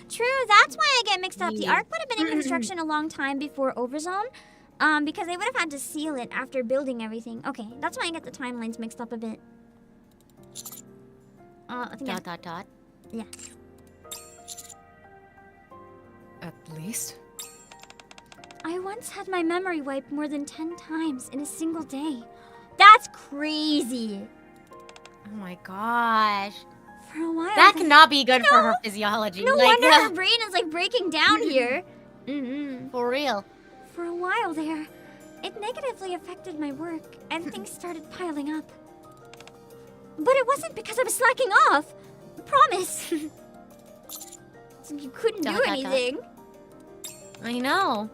True, that's why I get mixed up. The Ark would have been in construction a long time before Overzone, because they would have had to seal it after building everything. Okay, that's why I get the timelines mixed up a bit. I think Dot dot dot. yeah. At least. I once had my memory wiped more than 10 times in a single day. That's crazy. Oh my gosh. For a while. That cannot be good for her physiology. No like, wonder her brain is like breaking down here. For real. For a while there, it negatively affected my work and things started piling up. But it wasn't because I was slacking off. Promise. So you couldn't do anything. I know.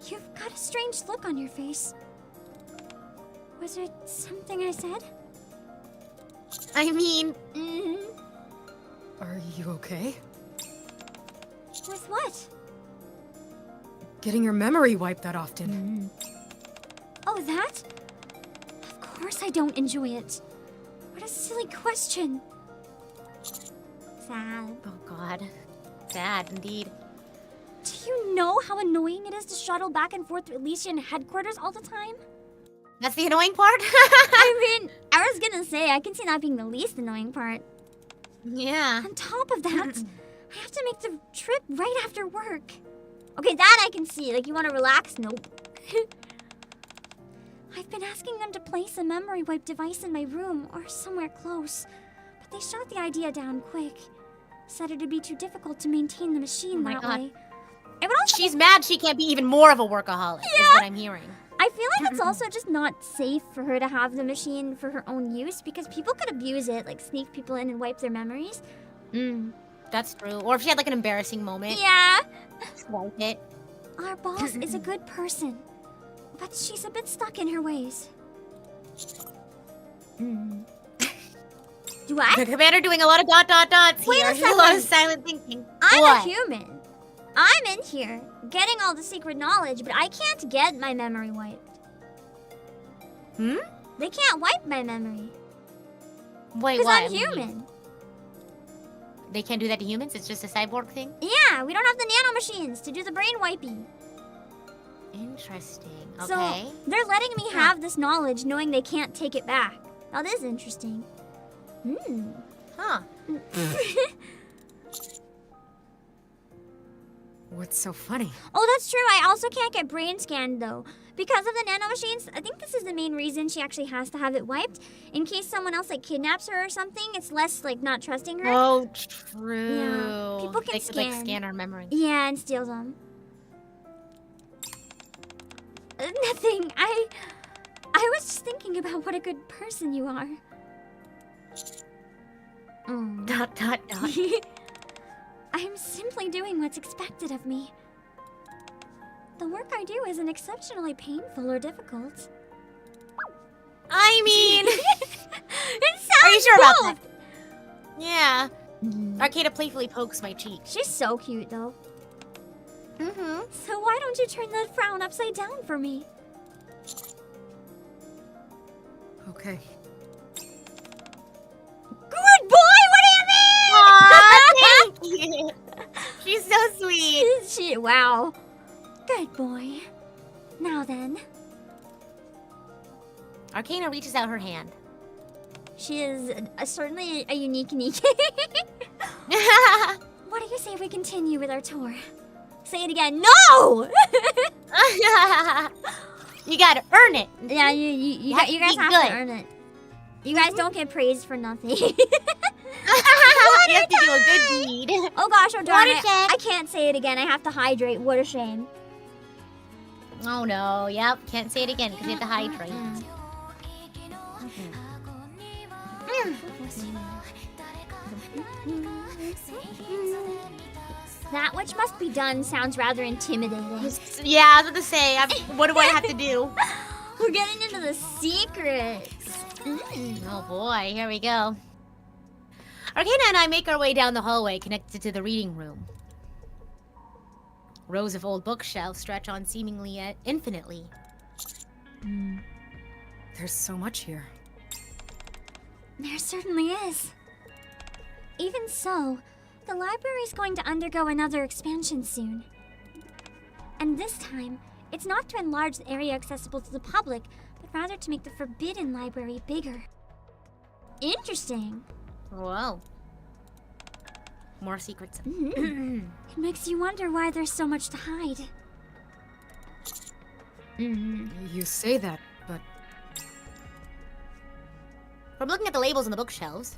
You've got a strange look on your face. Was it something I said? I mean, Are you okay? With what? Getting your memory wiped that often. Oh, that? Of course I don't enjoy it. What a silly question. Sad. oh god. Sad indeed. Do you know how annoying it is to shuttle back and forth to Elysian headquarters all the time? That's the annoying part? I mean, I was gonna say, I can see that being the least annoying part. Yeah. On top of that, I have to make the trip right after work. Okay, that I can see. Like, you want to relax? Nope. I've been asking them to place a memory wipe device in my room or somewhere close, but they shot the idea down quick. Said it'd be too difficult to maintain the machine my that God. way. It would also She's mad she can't be even more of a workaholic, is what I'm hearing. I feel like it's also just not safe for her to have the machine for her own use because people could abuse it, like sneak people in and wipe their memories. That's true. Or if she had like an embarrassing moment, Yeah. swipe it. Our boss is a good person, but she's a bit stuck in her ways. Do I? The commander doing a lot of dot dot dots Wait here. a A lot of second. silent thinking. I'm What? a human. I'm in here getting all the secret knowledge, but I can't get my memory wiped. They can't wipe my memory Wait, because what? I'm human. They can't do that to humans? It's just a cyborg thing? Yeah, we don't have the nano machines to do the brain wiping. Interesting. Okay. So they're letting me have this knowledge knowing they can't take it back. That is interesting. Huh. What's so funny? Oh, that's true. I also can't get brain scanned though. Because of the nano machines, I think this is the main reason she actually has to have it wiped. In case someone else like kidnaps her or something, it's less like not trusting her. Oh, true. Yeah. People can they could like scan. scan our memory. Yeah, and steal them. Nothing. I was just thinking about what a good person you are. Dot dot dot. I'm simply doing what's expected of me. The work I do isn't exceptionally painful or difficult. I mean, It sounds are you sure about both. that? Yeah. Arcana playfully pokes my cheek. She's so cute though. Mm-hmm. So why don't you turn that frown upside down for me? Okay. Good boy, what do you mean? Aw, thank you. She's so sweet. Wow. Good boy. Now then. Arcana reaches out her hand. She is certainly a unique Nikke. What do you say we continue with our tour? Say it again. No! You gotta earn it. Yeah, you have guys to be have good. to earn it. You guys don't get praised for nothing. You have to do a good deed. Oh gosh, oh darn What a it. shame. I can't say it again. I have to hydrate. What a shame. Oh no, yep, can't say it again because you have to hydrate. That which must be done sounds rather intimidating. Yeah, I was about to say, what do I have to do? We're getting into the secrets. Oh boy, here we go. Arcana and I make our way down the hallway connected to the reading room. Rows of old bookshelves stretch on seemingly infinitely. There's so much here. There certainly is. Even so, the library's going to undergo another expansion soon. And this time, it's not to enlarge the area accessible to the public, but rather to make the Forbidden Library bigger. Interesting. Whoa. More secrets. It makes you wonder why there's so much to hide. You say that, but From looking at the labels on the bookshelves,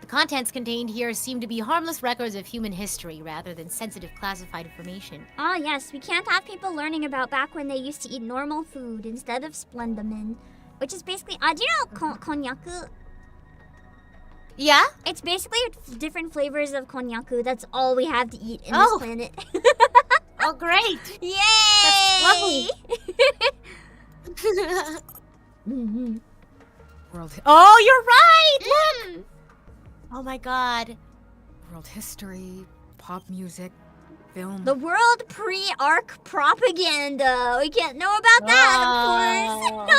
the contents contained here seem to be harmless records of human history rather than sensitive classified information. Oh yes, we can't have people learning about back when they used to eat normal food instead of Splendamin. Which is basically, do you know konnyaku? Yeah? It's basically different flavors of konnyaku. That's all we have to eat in Oh. this planet. Oh, great! Yay! That's lovely. world Oh, you're right! Look! Oh my god. world history, pop music, film. The world pre-arc propaganda. We can't know about that,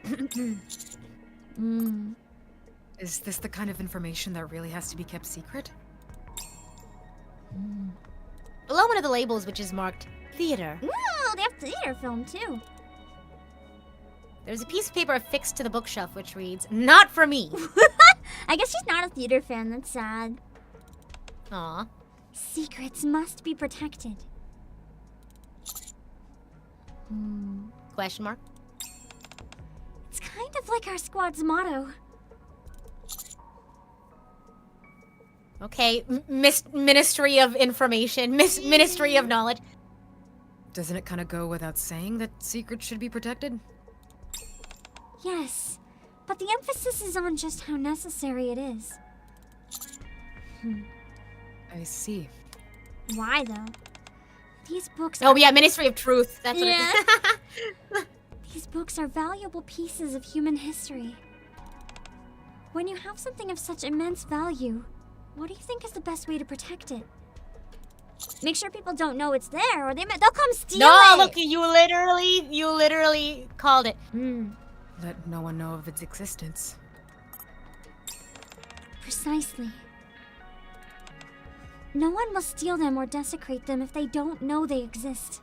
of course. Is this the kind of information that really has to be kept secret? Below one of the labels, which is marked theater, Ooh, they have theater film too. there's a piece of paper affixed to the bookshelf which reads, "Not for me." I guess she's not a theater fan. That's sad. Aw. Secrets must be protected. Question mark? It's kind of like our squad's motto. Okay, Ministry of Information, Ministry of Knowledge. Doesn't it kind of go without saying that secrets should be protected? Yes, but the emphasis is on just how necessary it is. I see. Why though? These books Oh yeah, Ministry of Truth. That's what Yeah. it is. These books are valuable pieces of human history. When you have something of such immense value, what do you think is the best way to protect it? Make sure people don't know it's there, or they'll come steal No, it. look, you literally called it. Let no one know of its existence. Precisely. No one will steal them or desecrate them if they don't know they exist.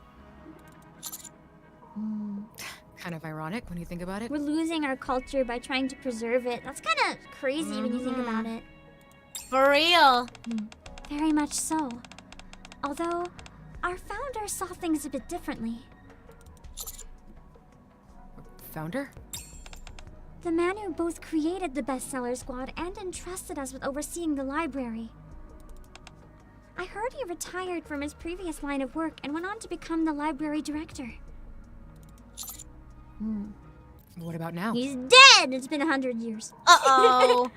Kind of ironic when you think about it. We're losing our culture by trying to preserve it. That's kind of crazy when you think about it. For real. Very much so. Although, our founder saw things a bit differently. Founder? The man who both created the bestseller squad and entrusted us with overseeing the library. I heard he retired from his previous line of work and went on to become the library director. What about now? He's dead! It's been 100 years. Uh-oh.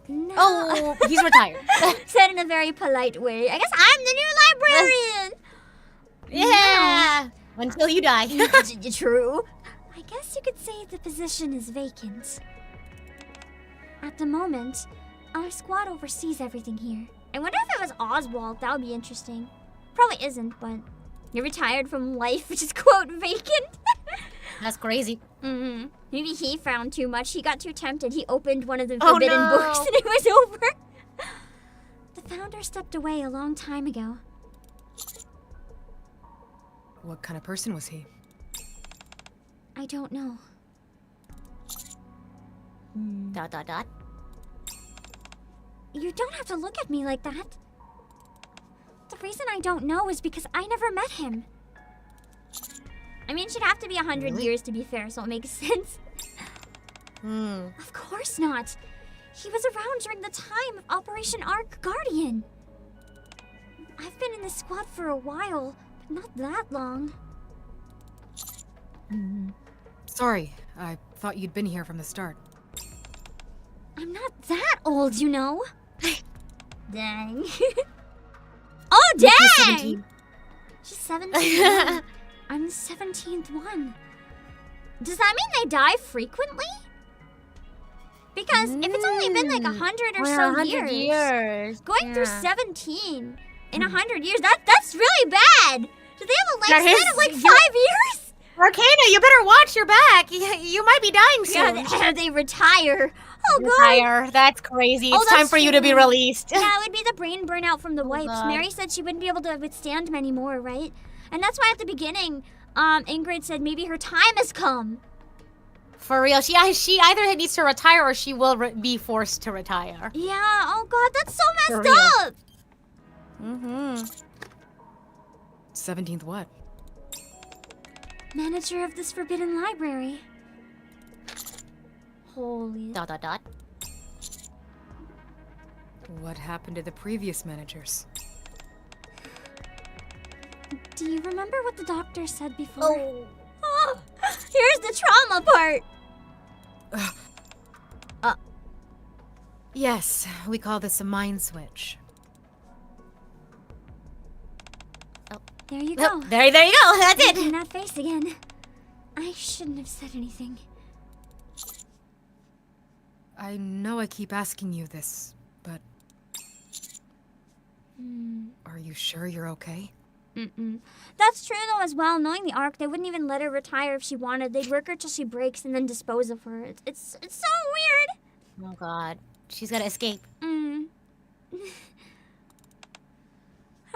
No. Oh, he's retired. Said in a very polite way. I guess I'm the new librarian! Yeah. Until you die. True. I guess you could say the position is vacant. At the moment, our squad oversees everything here. I wonder if it was Oswald. That would be interesting. Probably isn't, but you're retired from life, which is quote vacant. That's crazy. Maybe he found too much. He got too tempted. He opened one of the Oh, forbidden no. books and it was over. The founder stepped away a long time ago. What kind of person was he? I don't know. Dot, dot, dot. You don't have to look at me like that. The reason I don't know is because I never met him. I mean, she'd have to be 100 Really? years to be fair, so it makes sense. Of course not. He was around during the time of Operation Arc Guardian. I've been in this squad for a while, but not that long. Sorry, I thought you'd been here from the start. I'm not that old, you know. Dang. Oh, dang! Nikki's 17. She's 17. I'm the 17th one. Does that mean they die frequently? Because if it's only been like 100 or so 100 years. going through Yeah. 17 in 100 years, that's really bad. Do they have a That lifespan is- of like you- 5 years? Arcana, you better watch your back. You might be dying soon. Yeah, they retire. Oh, God. Retire. That's crazy. Oh, It's time that's for you to be true. released. Yeah, it would be the brain burnout from the wipes. God. Mary said she wouldn't be able to withstand many more, right? And that's why at the beginning, Ingrid said maybe her time has come. For real, she either needs to retire or she will be forced to retire. Yeah, oh god, that's so For messed real. up! Mm-hmm. 17th what? Manager of this forbidden library. Holy... Dot. What happened to the previous managers? Do you remember what the doctor said before? Oh, here's the trauma part! Yes, we call this a mind switch. There you Oh, go. there you go. That's Making it. that face again. I shouldn't have said anything. I know I keep asking you this, but... Are you sure you're okay? That's true though as well. Knowing the Arc, they wouldn't even let her retire if she wanted. They'd work her till she breaks and then dispose of her. It's so weird. Oh god, she's gotta escape.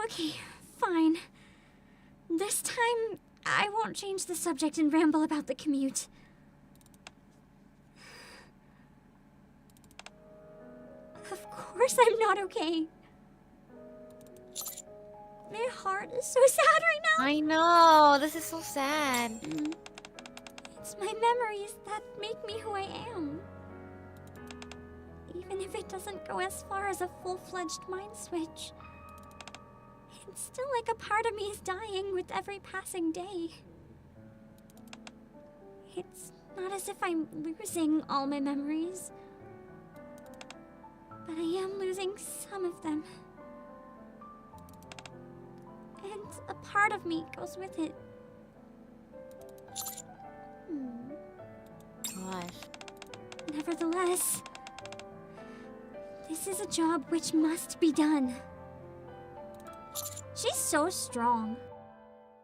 Okay, fine. This time, I won't change the subject and ramble about the commute. Of course I'm not okay. My heart is so sad right now. I know, this is so sad. It's my memories that make me who I am. Even if it doesn't go as far as a full-fledged mind switch. It's still like a part of me is dying with every passing day. It's not as if I'm losing all my memories. But I am losing some of them. And a part of me goes with it. Gosh. Nevertheless, this is a job which must be done. She's so strong.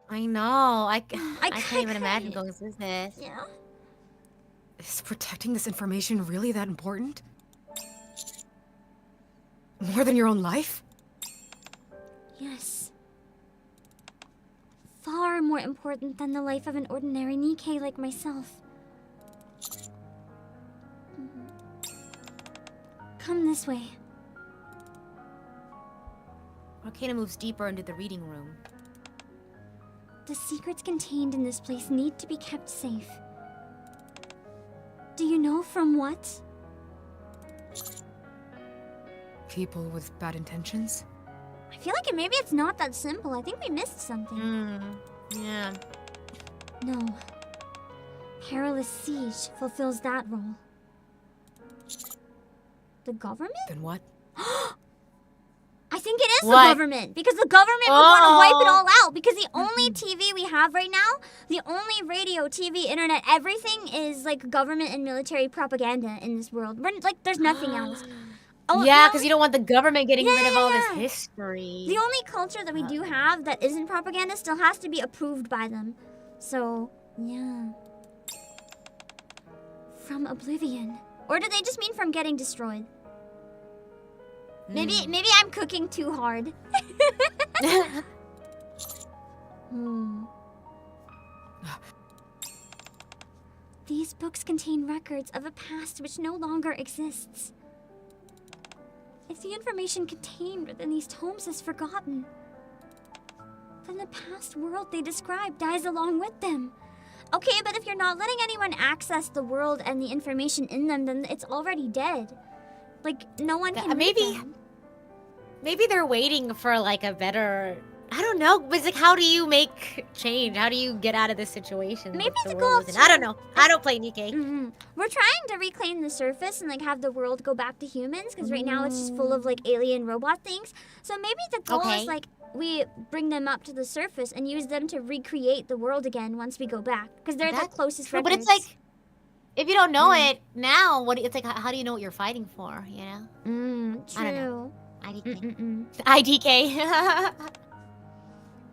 I know. I can't even can't. imagine going through this. Yeah? Is protecting this information really that important? More than your own life? Yes. Far more important than the life of an ordinary NIKKE like myself. Come this way. Arcana moves deeper into the reading room. The secrets contained in this place need to be kept safe. Do you know from what? People with bad intentions? I feel like maybe it's not that simple. I think we missed something. Yeah. No. Perilous Siege fulfills that role. The government? Then what? I think it is What? the government. Because the government would want to wipe it Oh. all out. Because the only TV we have right now, the only radio, TV, internet, everything is like government and military propaganda in this world. Like, there's nothing else. Oh, Yeah, no? because you don't want the government getting rid of all this Yeah. history. The only culture that we do have that isn't propaganda still has to be approved by them. So, yeah. From oblivion. Or do they just mean from getting destroyed? Maybe I'm cooking too hard. These books contain records of a past which no longer exists. If the information contained within these tomes is forgotten, then the past world they describe dies along with them. Okay, but if you're not letting anyone access the world and the information in them, then it's already dead. Like, no one can read maybe- them. Maybe they're waiting for like a better. I don't know. But it's like, how do you make change? How do you get out of this situation? Maybe that the world goal was in? to- I don't know. I don't play NIKKE. We're trying to reclaim the surface and like have the world go back to humans, because right now it's just full of like alien robot things. So maybe the goal Okay. is like we bring them up to the surface and use them to recreate the world again once we go back, because they're the That's closest true, records. but it's like, if you don't know it now, it's like, how do you know what you're fighting for? You know? True. I don't know. IDK. Mm-mm-mm. IDK.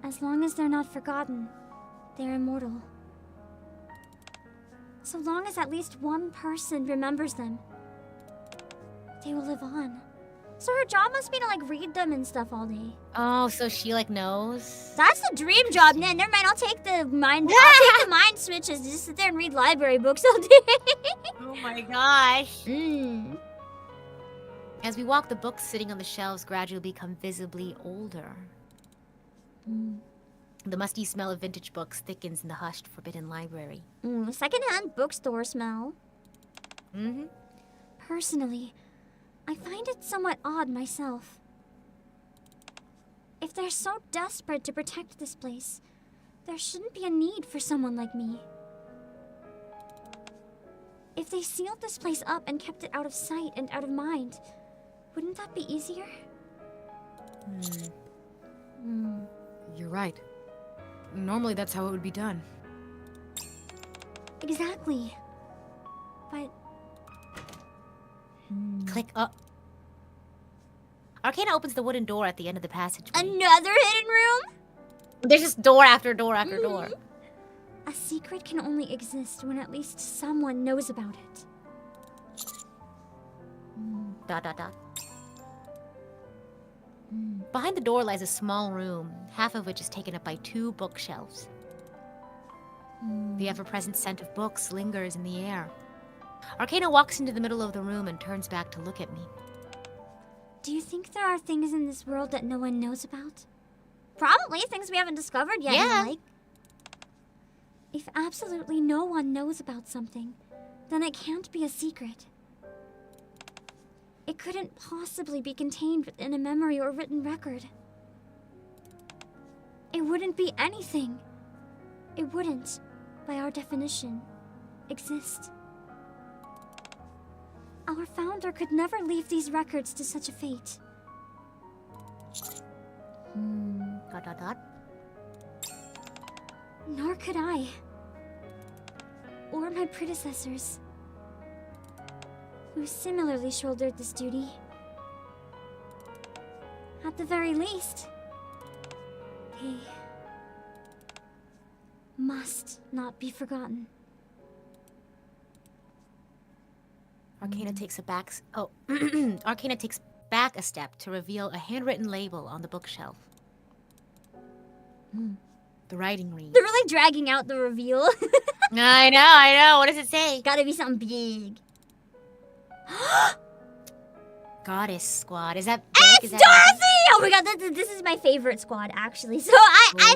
As long as they're not forgotten, they're immortal. So long as at least one person remembers them, they will live on. So her job must be to like read them and stuff all day. Oh, so she like knows? That's the dream job. Nah, never mind. I'll take the mind. I'll take the mind switches. Just sit there and read library books all day. Oh my gosh. Mm. As we walk, the books sitting on the shelves gradually become visibly older. The musty smell of vintage books thickens in the hushed, forbidden library. Secondhand bookstore smell. Mm-hmm. Personally, I find it somewhat odd myself. If they're so desperate to protect this place, there shouldn't be a need for someone like me. If they sealed this place up and kept it out of sight and out of mind, wouldn't that be easier? You're right. Normally that's how it would be done. Exactly. But Click up. Arcana opens the wooden door at the end of the passage. another hidden room? There's just door after door after door. A secret can only exist when at least someone knows about it. Dot dot dot. Behind the door lies a small room, half of which is taken up by 2 bookshelves. The ever-present scent of books lingers in the air. Arcana walks into the middle of the room and turns back to look at me. Do you think there are things in this world that no one knows about? Probably things we haven't discovered yet. Yeah. Like, if absolutely no one knows about something, then it can't be a secret. It couldn't possibly be contained within a memory or written record. It wouldn't be anything. It wouldn't, by our definition, exist. Our founder could never leave these records to such a fate. Dot dot dot. Nor could I. Or my predecessors, who similarly shouldered this duty. At the very least, they must not be forgotten. Arcana takes Arcana takes back a step to reveal a handwritten label on the bookshelf. The writing reads. They're really dragging out the reveal. I know. What does it say? Gotta be something big. Goddess Squad. Is that big? It's Is that Dorothy! Oh my god, this is my favorite squad actually. So I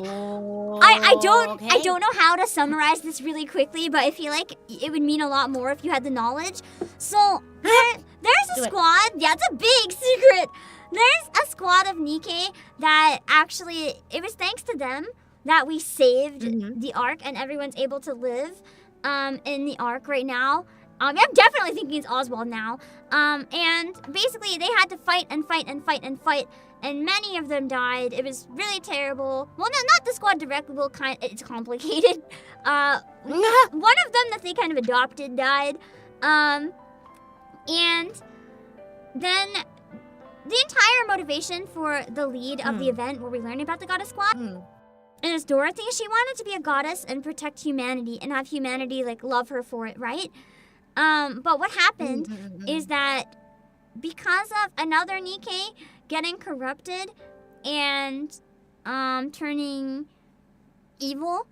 don't know how to summarize this really quickly, but I feel like it would mean a lot more if you had the knowledge. So there's a squad. Yeah, it's a big secret. There's a squad of NIKKE that actually, it was thanks to them that we saved the Ark and everyone's able to live in the Ark right now. I'm definitely thinking it's Oswald now. And basically they had to fight and fight and fight and fight, and many of them died. It was really terrible. Well, no, not the squad directly. Well, it's complicated. One of them that they kind of adopted died. And then the entire motivation for the lead of the event where we learn about the Goddess Squad is Dorothy. She wanted to be a goddess and protect humanity and have humanity like love her for it, right? But what happened is that because of another NIKKE getting corrupted and turning evil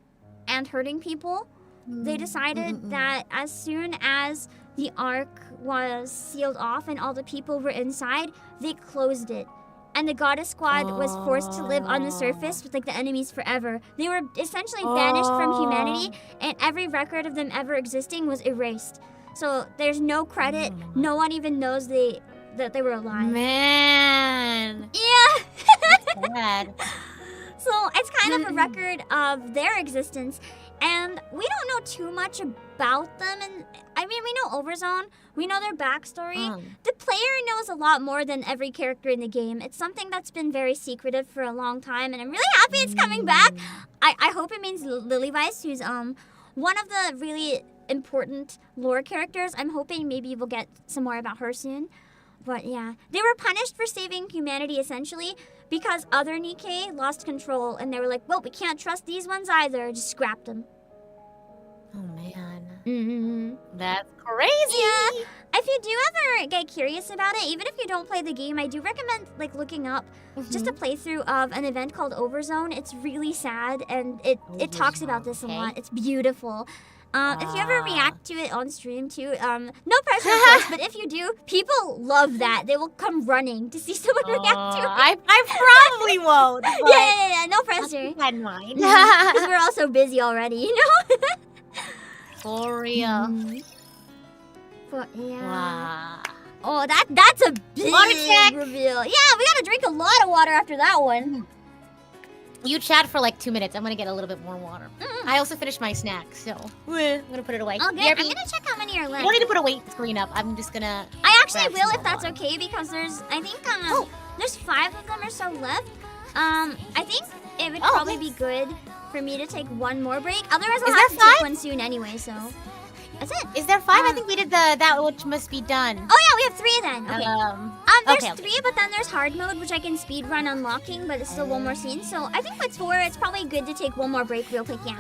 and hurting people, they decided that as soon as the Ark was sealed off and all the people were inside, they closed it. And the Goddess Squad was forced to live on the surface with like the enemies forever. They were essentially banished from humanity, and every record of them ever existing was erased. So there's no credit. No one even knows that they were alive. Man. Yeah. Sad. So it's kind of a record of their existence, and we don't know too much about them. And I mean, we know Overzone, we know their backstory. The player knows a lot more than every character in the game. It's something that's been very secretive for a long time, and I'm really happy it's coming back. I hope it means Lilyvice, who's one of the really important lore characters. I'm hoping maybe we'll get some more about her soon. But yeah, they were punished for saving humanity essentially because other NIKKE lost control, and they were like, well, we can't trust these ones either. Just scrapped them. Oh man, Mm-hmm. that's crazy. Yeah. If you do ever get curious about it, even if you don't play the game, I do recommend like looking up just a playthrough of an event called Overzone. It's really sad, and it talks about this a Okay. lot. It's beautiful. If you ever react to it on stream too, no pressure of course, but if you do, people love that. They will come running to see someone react to it. I probably won't. But Yeah, no pressure. I mind. Because we're all so busy already, you know? For real. Mhm. But yeah. Wow. Oh, that's a big Water check. reveal. Yeah, we gotta drink a lot of water after that one. You chat for like 2 minutes. I'm gonna get a little bit more water. I also finished my snack, so I'm gonna put it away. Okay, BRB, I'm gonna check how many are you left. don't need to put a weight screen up. I'm just gonna. I actually grab will some if more that's water. okay because I think there's 5 of them or so left. I think it would probably be good for me to take one more break. Otherwise, I'll Is have there to take 5? one soon anyway. So that's it. Is there 5? I think we did that which must be done. Oh yeah, we have 3 then. Okay. There's okay. 3, but then there's hard mode, which I can speed run unlocking, but it's still one more scene. So I think with 4, it's probably good to take one more break real quick. Yeah.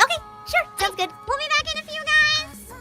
Okay, sure. Sounds good. We'll be back in a few, guys.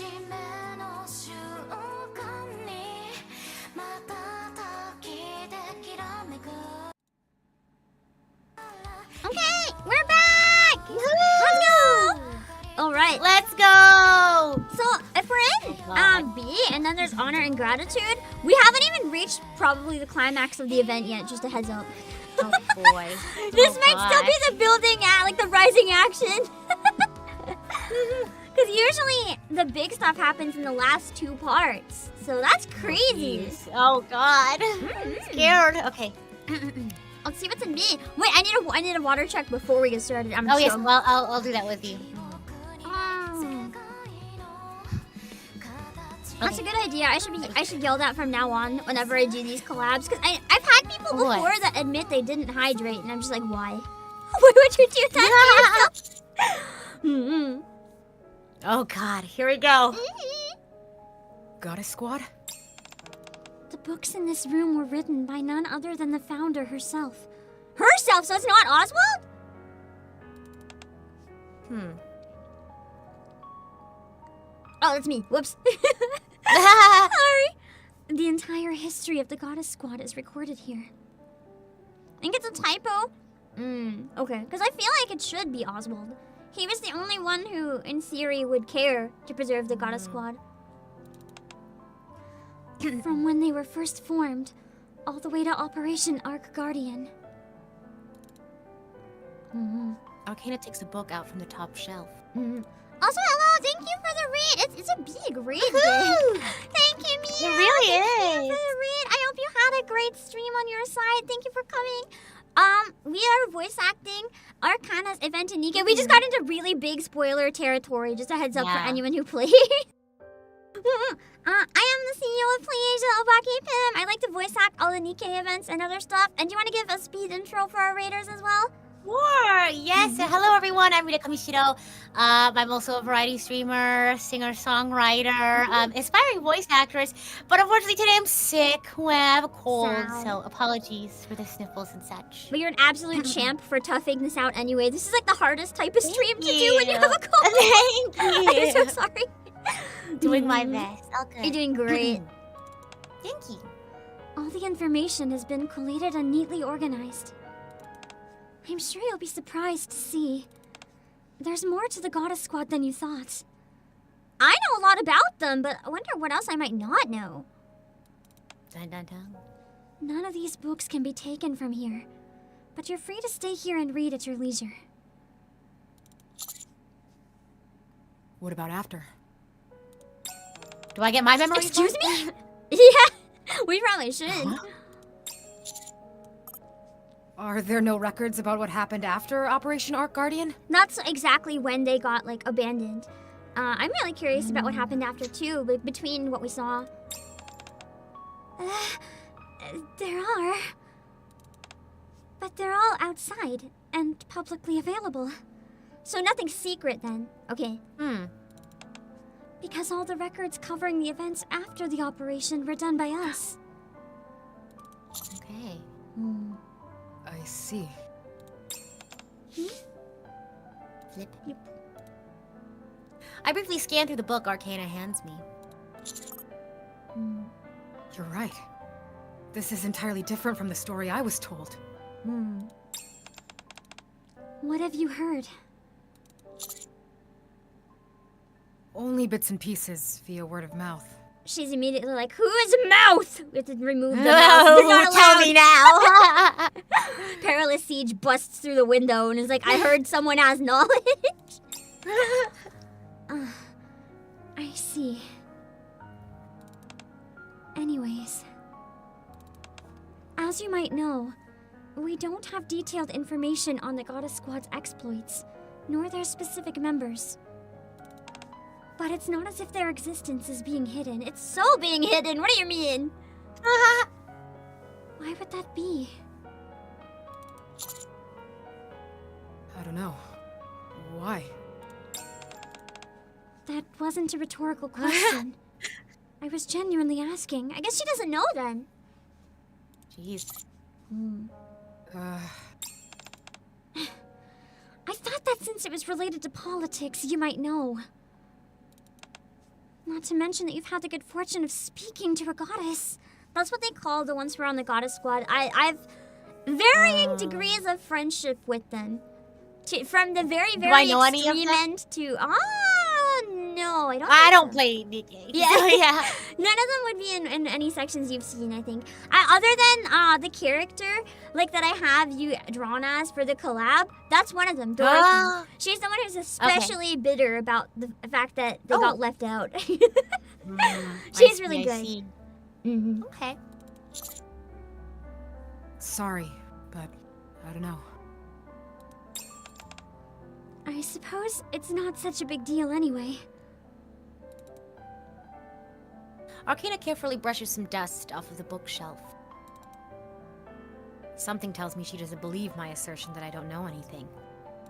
Okay, we're back! Let's go! Alright, Let's go! so if we're in B and then there's honor and gratitude, we haven't even reached probably the climax of the event yet, just a heads up. Oh boy. This might still be the building like the rising action. Because usually the big stuff happens in the last 2 parts. So that's crazy. Jeez. Oh god. Scared. Okay. Let's see what's in B. Wait, I need a water check before we get started. I'm Oh yes, so- well I'll do that with you. Oh. That's a good idea. I should yell that from now on whenever I do these collabs. Because I've had people What? before that admit they didn't hydrate, and I'm just like, why? Why would you do that to yourself? Mm-hmm. Oh god, here we go. Goddess Squad? The books in this room were written by none other than the founder herself. Herself? So it's not Oswald? Oh, that's me. Whoops. Sorry. The entire history of the Goddess Squad is recorded here. I think it's a typo. Okay. Because I feel like it should be Oswald. He was the only one who, in theory, would care to preserve the Goddess Squad. From when they were first formed, all the way to Operation Arc Guardian. Arcana takes a book out from the top shelf. Also, hello, thank you for the read. It's a big read day. Thank you, Mia. It really Thank you is. for the read. I hope you had a great stream on your side. Thank you for coming. We are voice acting Arcana's event in NIKKE. We just got into really big spoiler territory. Just a heads up for Yeah. anyone who played. I am the CEO of Playasia, Obake Pim. I like to voice act all the NIKKE events and other stuff. And do you want to give a speed intro for our raiders as well? Sure. Yes. Hello, everyone. I'm Rita Kamishiro. I'm also a variety streamer, singer-songwriter, aspiring voice actress. But unfortunately, today I'm sick. Well, I have a cold, Sad. so apologies for the sniffles and such. But you're an absolute champ for toughing this out anyway. This is like the hardest type of stream to do when you you. have a cold. Thank you. I'm so sorry. Doing my best. All good. You're doing great. Thank you. All the information has been collated and neatly organized. I'm sure you'll be surprised to see there's more to the Goddess Squad than you thought. I know a lot about them, but I wonder what else I might not know. Dun dun dun. None of these books can be taken from here, but you're free to stay here and read at your leisure. What about after? Do I get my memory? Excuse back? me? Yeah, we probably should. Are there no records about what happened after Operation Arc Guardian? That's exactly when they got, like, abandoned. I'm really curious about what happened after, too, but between what we saw. There are. But they're all outside and publicly available. So nothing's secret, then. Okay. Because all the records covering the events after the operation were done by us. Okay. I see. Flip. I briefly scanned through the book Arcana hands me. You're right. This is entirely different from the story I was told. What have you heard? Only bits and pieces via word of mouth. She's immediately like, whose mouth? We have to remove the mouth. No, You're not tell allowed. me now. Perilous Siege busts through the window and is like, I heard someone has knowledge. I see. Anyways, as you might know, we don't have detailed information on the Goddess Squad's exploits, nor their specific members. But it's not as if their existence is being hidden. It's so being hidden. What do you mean? Why would that be? I don't know. Why? That wasn't a rhetorical question. I was genuinely asking. I guess she doesn't know then. Jeez. I thought that since it was related to politics, you might know. Not to mention that you've had the good fortune of speaking to a goddess. That's what they call the ones who are on the goddess squad. I've varying degrees of friendship with them. From the very, I very know any of extreme them? end to no, I don't. I think don't so. play NIKKE. Yeah. So, yeah. None of them would be in any sections you've seen, I think. Other than the character like that I have you drawn as for the collab, that's one of them, Dorothy. Ah. She's the one who's especially bitter about the fact that they Oh. got left out. I She's see, really I good. see. Mm-hmm. Okay. Sorry, but I don't know. I suppose it's not such a big deal anyway. Arcana carefully brushes some dust off of the bookshelf. Something tells me she doesn't believe my assertion that I don't know anything.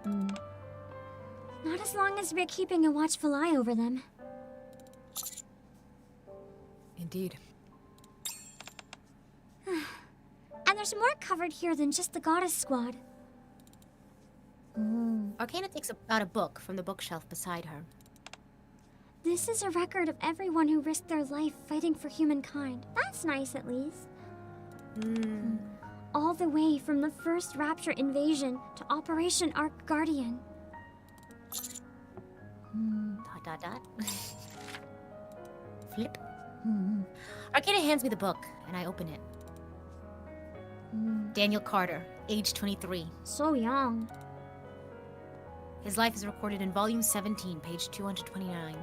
Not as long as we're keeping a watchful eye over them. Indeed. And there's more covered here than just the goddess squad. Arcana takes out a book from the bookshelf beside her. This is a record of everyone who risked their life fighting for humankind. That's nice, at least. All the way from the first Rapture invasion to Operation Arc Guardian. Dot dot dot. Flip. Arcana hands me the book, and I open it. Daniel Carter, age 23. So young. His life is recorded in volume 17, page 229.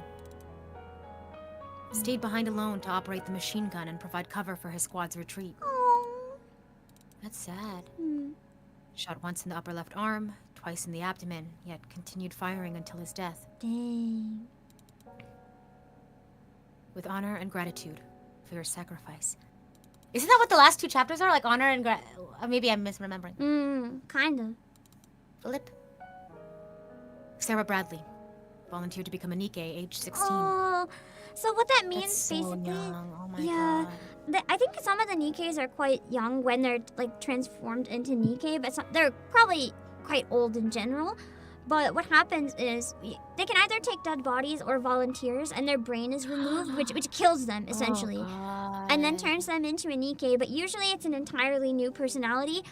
Stayed behind alone to operate the machine gun and provide cover for his squad's retreat. Oh. That's sad. Shot once in the upper left arm, twice in the abdomen, yet continued firing until his death. Dang. With honor and gratitude for your sacrifice. Isn't that what the last two chapters are? Like honor and maybe I'm misremembering. Kind of. Flip. Sarah Bradley. Volunteered to become a NIKKE, age 16. Oh, so what that means That's so basically? young. Oh my Yeah. god. I think some of the NIKKEs are quite young when they're like transformed into NIKKE, but they're probably quite old in general. But what happens is they can either take dead bodies or volunteers, and their brain is removed, which kills them essentially, Oh, and then God. turns them into a NIKKE. But usually it's an entirely new personality,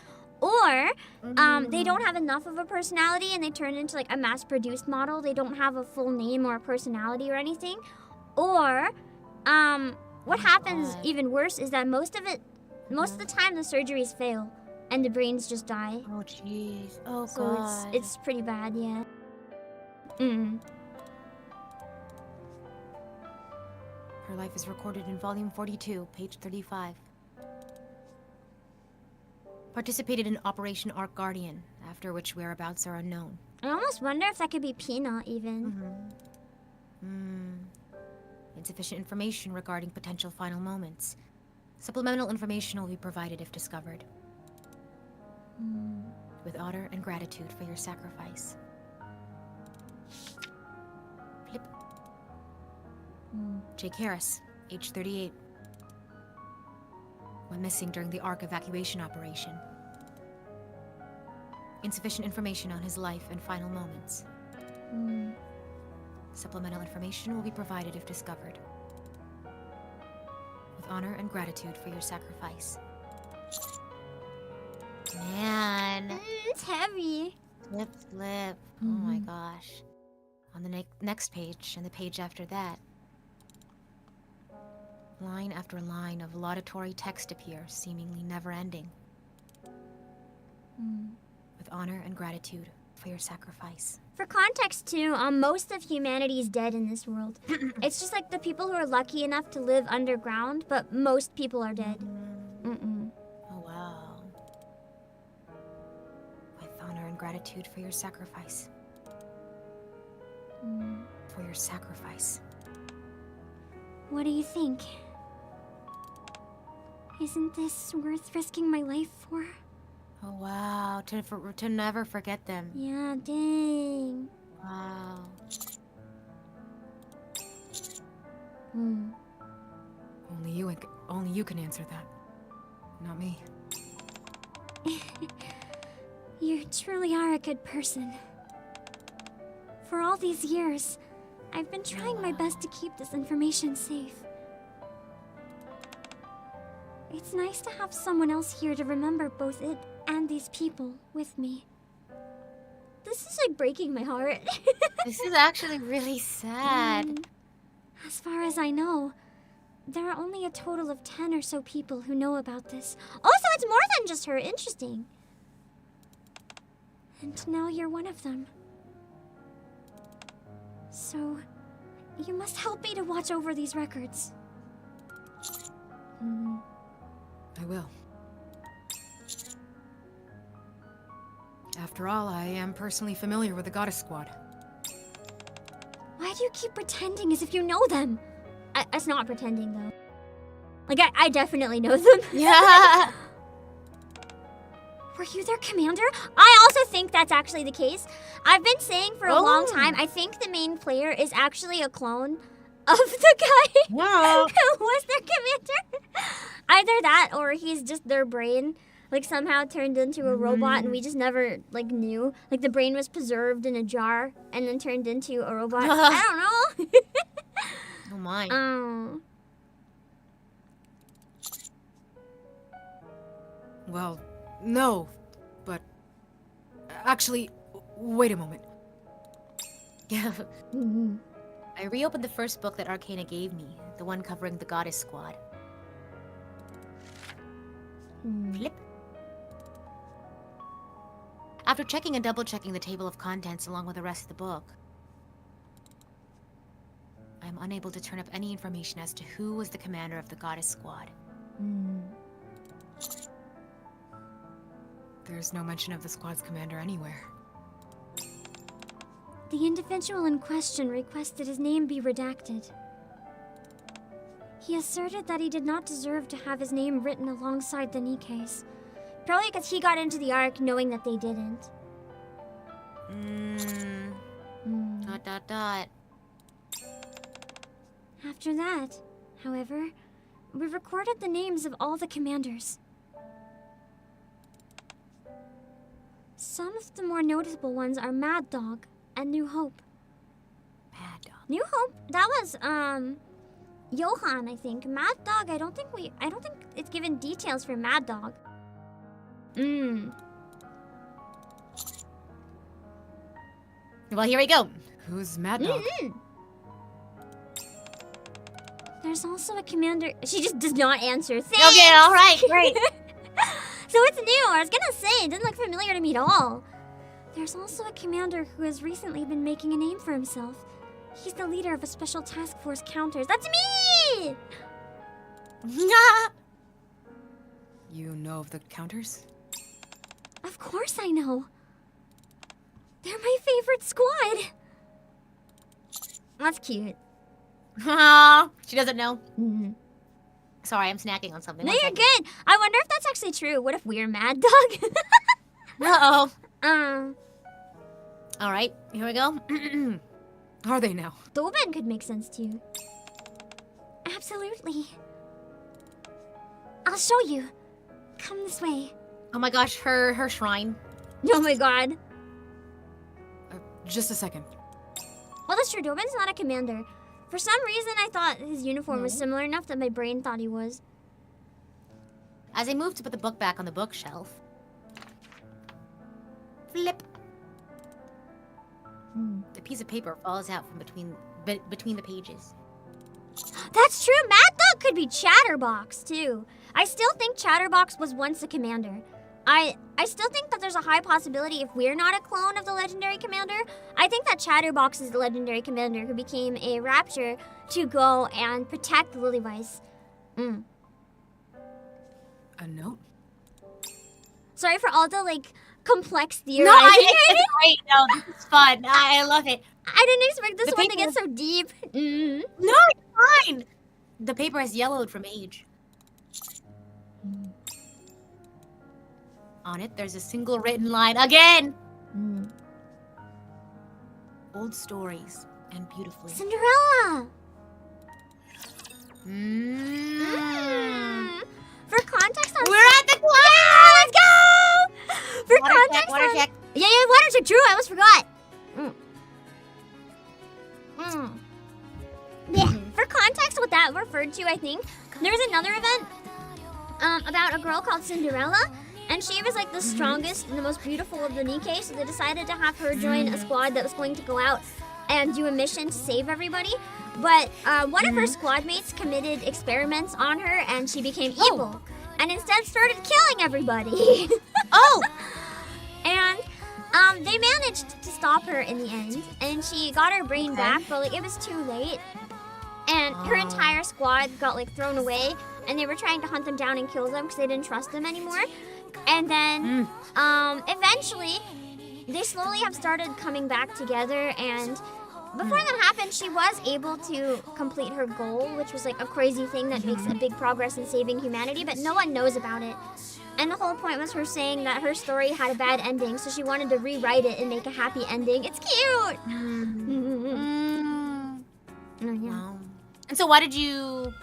or they don't have enough of a personality and they turn into like a mass-produced model. They don't have a full name or a personality or anything, or what happens God. even worse is that most of the time the surgeries fail and the brains just die. Oh jeez. Oh So god. it's pretty bad, yeah. Her life is recorded in volume 42, page 35. Participated in Operation Arc Guardian, after which whereabouts are unknown. I almost wonder if that could be Peanut even. Insufficient information regarding potential final moments. Supplemental information will be provided if discovered. With honor and gratitude for your sacrifice. Flip. Jake Harris, age 38. Went missing during the Ark evacuation operation. Insufficient information on his life and final moments. Supplemental information will be provided if discovered. With honor and gratitude for your sacrifice. Man. It's heavy. Flip, flip. Oh my gosh. On the next page and the page after that, line after line of laudatory text appears, seemingly never ending. With honor and gratitude for your sacrifice. For context too, most of humanity is dead in this world. It's just like the people who are lucky enough to live underground, but most people are dead. Oh wow. With honor and gratitude for your sacrifice. For your sacrifice. What do you think? Isn't this worth risking my life for? Oh wow, to never forget them. Yeah, dang. Wow. Only you can answer that. Not me. You truly are a good person. For all these years, I've been trying my best to keep this information safe. It's nice to have someone else here to remember both it and these people with me. This is like breaking my heart. This is actually really sad. As far as I know, there are only a total of 10 or so people who know about this. Also, it's more than just her. Interesting. And now you're one of them. So, you must help me to watch over these records. I will. After all, I am personally familiar with the Goddess Squad. Why do you keep pretending as if you know them? It's not pretending, though. Like, I definitely know them. Yeah. Were you their commander? I also think that's actually the case. I've been saying for a long time, I think the main player is actually a clone of the guy Wow. who was their commander. Either that or he's just their brain, like somehow turned into a robot and we just never like knew. Like the brain was preserved in a jar and then turned into a robot. I don't know. Oh my. Well, no, but actually, wait a moment. Yeah. I reopened the first book that Arcana gave me, the one covering the Goddess Squad. Flip. After checking and double-checking the table of contents along with the rest of the book, I am unable to turn up any information as to who was the commander of the Goddess Squad. There's no mention of the squad's commander anywhere. The individual in question requested his name be redacted. He asserted that he did not deserve to have his name written alongside the NIKKE's. Probably because he got into the Ark knowing that they didn't. Dot, dot. After that, however, we recorded the names of all the commanders. Some of the more notable ones are Mad Dog and New Hope. Mad Dog. New Hope? That was, Johan, I think. Mad Dog, I don't think it's given details for Mad Dog. Well, here we go. Who's Mad Dog? There's also a commander. She just does not answer. Thanks. Okay, all right, great. So it's new. I was gonna say, it didn't look familiar to me at all. There's also a commander who has recently been making a name for himself. He's the leader of a special task force counters. That's me! You know of the counters? Of course I know. They're my favorite squad. That's cute. She doesn't know. Sorry, I'm snacking on something. No, One you're second. good. I wonder if that's actually true. What if we're Mad Dog? Uh-oh. All right, here we go. Are they now? Doben could make sense too. Absolutely. I'll show you. Come this way. Oh my gosh, her shrine. Oh my god. Just a second. Well, that's true. Doben's not a commander. For some reason, I thought his uniform was similar enough that my brain thought he was. As I move to put the book back on the bookshelf, flip. The piece of paper falls out from between the pages. That's true. Mad Dog could be Chatterbox too. I still think Chatterbox was once a commander. I still think that there's a high possibility if we're not a clone of the legendary commander, I think that Chatterbox is the legendary commander who became a rapture to go and protect the Lilyweiss. A note? Sorry for all the like complex theories. No, it's great. No, this is fun. I love it. I didn't expect this The one to paper- get so deep. No, it's fine. The paper has yellowed from age. On it, there's a single written line again. Old stories and beautifully. Cinderella! For context on... We're at the club. Let's go! For context Water on... check. Yeah, water check. True, I almost forgot. that's what that referred to, I think. There's another event about a girl called Cinderella, and she was like the strongest and the most beautiful of the NIKKE, so they decided to have her join a squad that was going to go out and do a mission to save everybody. But one of her squad mates committed experiments on her, and she became evil, and instead started killing everybody. And they managed to stop her in the end, and she got her brain back, but like it was too late. And her entire squad got like thrown away, and they were trying to hunt them down and kill them because they didn't trust them anymore. And then eventually, they slowly have started coming back together, and before that happened, she was able to complete her goal, which was like a crazy thing that makes a big progress in saving humanity, but no one knows about it. And the whole point was her saying that her story had a bad ending, so she wanted to rewrite it and make a happy ending. It's cute! Wow. And so why did you...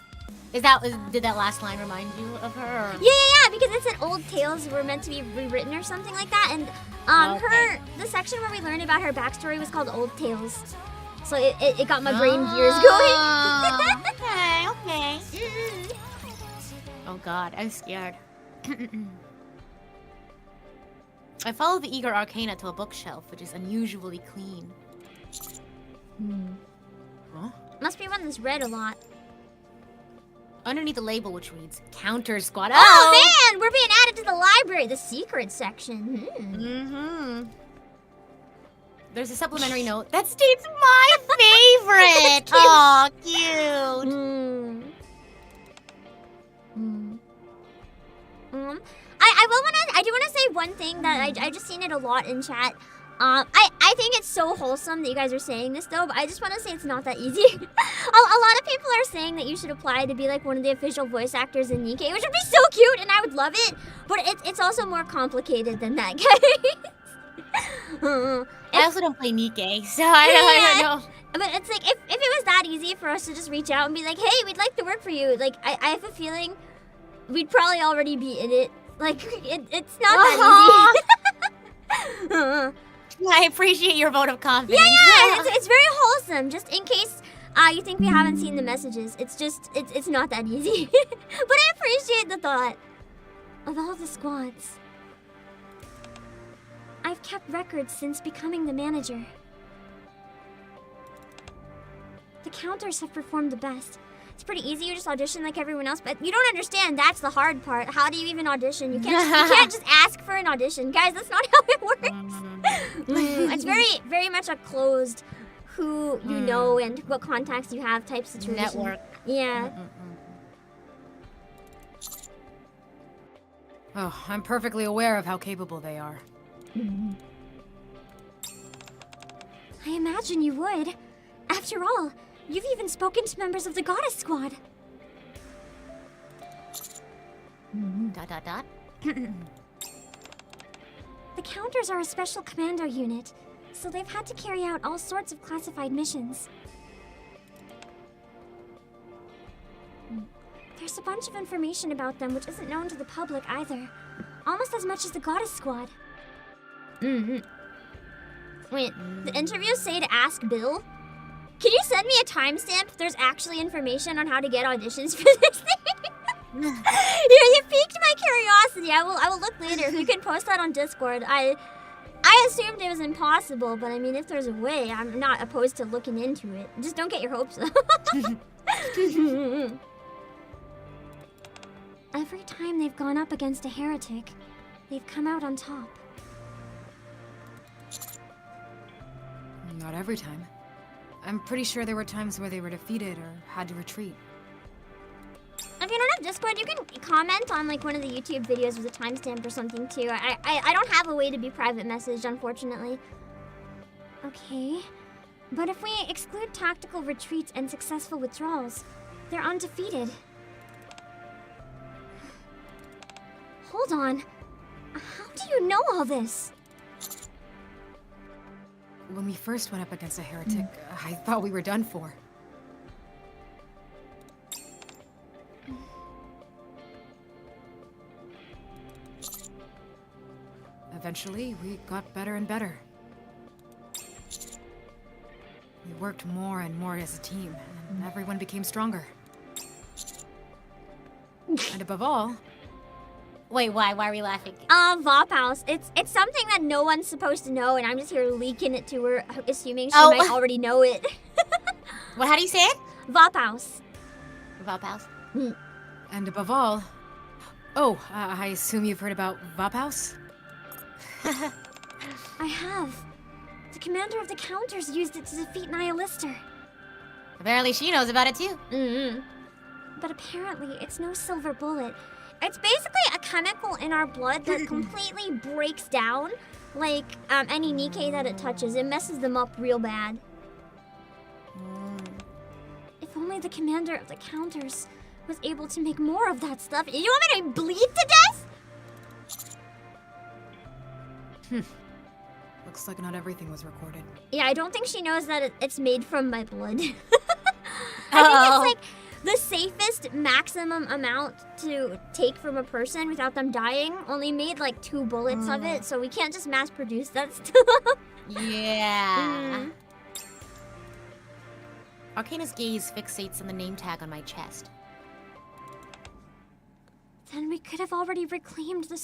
did that last line remind you of her? Or? Yeah, because it said old tales were meant to be rewritten or something like that, and the section where we learned about her backstory was called Old Tales. So it got my brain gears going. Okay. Oh god, I'm scared. I followed the eager Arcana to a bookshelf, which is unusually clean. Huh? Must be one that's read a lot. Underneath the label, which reads Counter Squad. Oh man, we're being added to the library, the secret section. There's a supplementary note that states my favorite. Oh, cute. I do want to say one thing that I just seen it a lot in chat. I think it's so wholesome that you guys are saying this though, but I just want to say it's not that easy. a lot of people are saying that you should apply to be like one of the official voice actors in NIKKE, which would be so cute and I would love it, but it's also more complicated than that, guys. I also don't play NIKKE, so I don't know. But it's like, if it was that easy for us to just reach out and be like, hey, we'd like to work for you, like, I have a feeling we'd probably already be in it. Like, it's not that easy. I appreciate your vote of confidence. Yeah, it's very wholesome, just in case you think we haven't seen the messages. It's just, it's not that easy. But I appreciate the thought. Of all the squads, I've kept records since becoming the manager. The counters have performed the best. It's pretty easy, you just audition like everyone else, but you don't understand, that's the hard part. How do you even audition? You can't just ask for an audition. Guys, that's not how it works. It's very, very much a closed who you know and what contacts you have type situation. Network. Yeah. Oh, I'm perfectly aware of how capable they are. I imagine you would. After all, you've even spoken to members of the Goddess Squad. The Counters are a special commando unit, so they've had to carry out all sorts of classified missions. There's a bunch of information about them which isn't known to the public either. Almost as much as the Goddess Squad. Wait, the interviews say to ask Bill? Can you send me a timestamp if there's actually information on how to get auditions for this thing? You piqued my curiosity. I will look later. If you can post that on Discord. I assumed it was impossible, but I mean, if there's a way, I'm not opposed to looking into it. Just don't get your hopes up. Every time they've gone up against a heretic, they've come out on top. Not every time. I'm pretty sure there were times where they were defeated or had to retreat. If you don't have Discord, you can comment on like one of the YouTube videos with a timestamp or something too. I don't have a way to be private messaged, unfortunately. Okay, but if we exclude tactical retreats and successful withdrawals, they're undefeated. Hold on. How do you know all this? When we first went up against a heretic, I thought we were done for. Eventually, we got better and better. We worked more and more as a team, and everyone became stronger. And above all, Wait, why? Why are we laughing? Vophouse. It's something that no one's supposed to know, and I'm just here leaking it to her, assuming she Oh. might already know it. What? How do you say it? Vophouse. Vophouse. and above all... Oh, I assume you've heard about Vophouse? I have. The commander of the counters used it to defeat Nihilister. Apparently she knows about it too. But apparently, it's no silver bullet. It's basically a chemical in our blood that completely breaks down, like any NIKKE that it touches. It messes them up real bad. If only the commander of the counters was able to make more of that stuff. You want me to bleed to death? Looks like not everything was recorded. Yeah, I don't think she knows that it's made from my blood. I think it's like the safest maximum amount to take from a person without them dying. Only made like 2 bullets of it, so we can't just mass produce that stuff. Yeah. Arcana's gaze fixates on the name tag on my chest. Then we could have already reclaimed the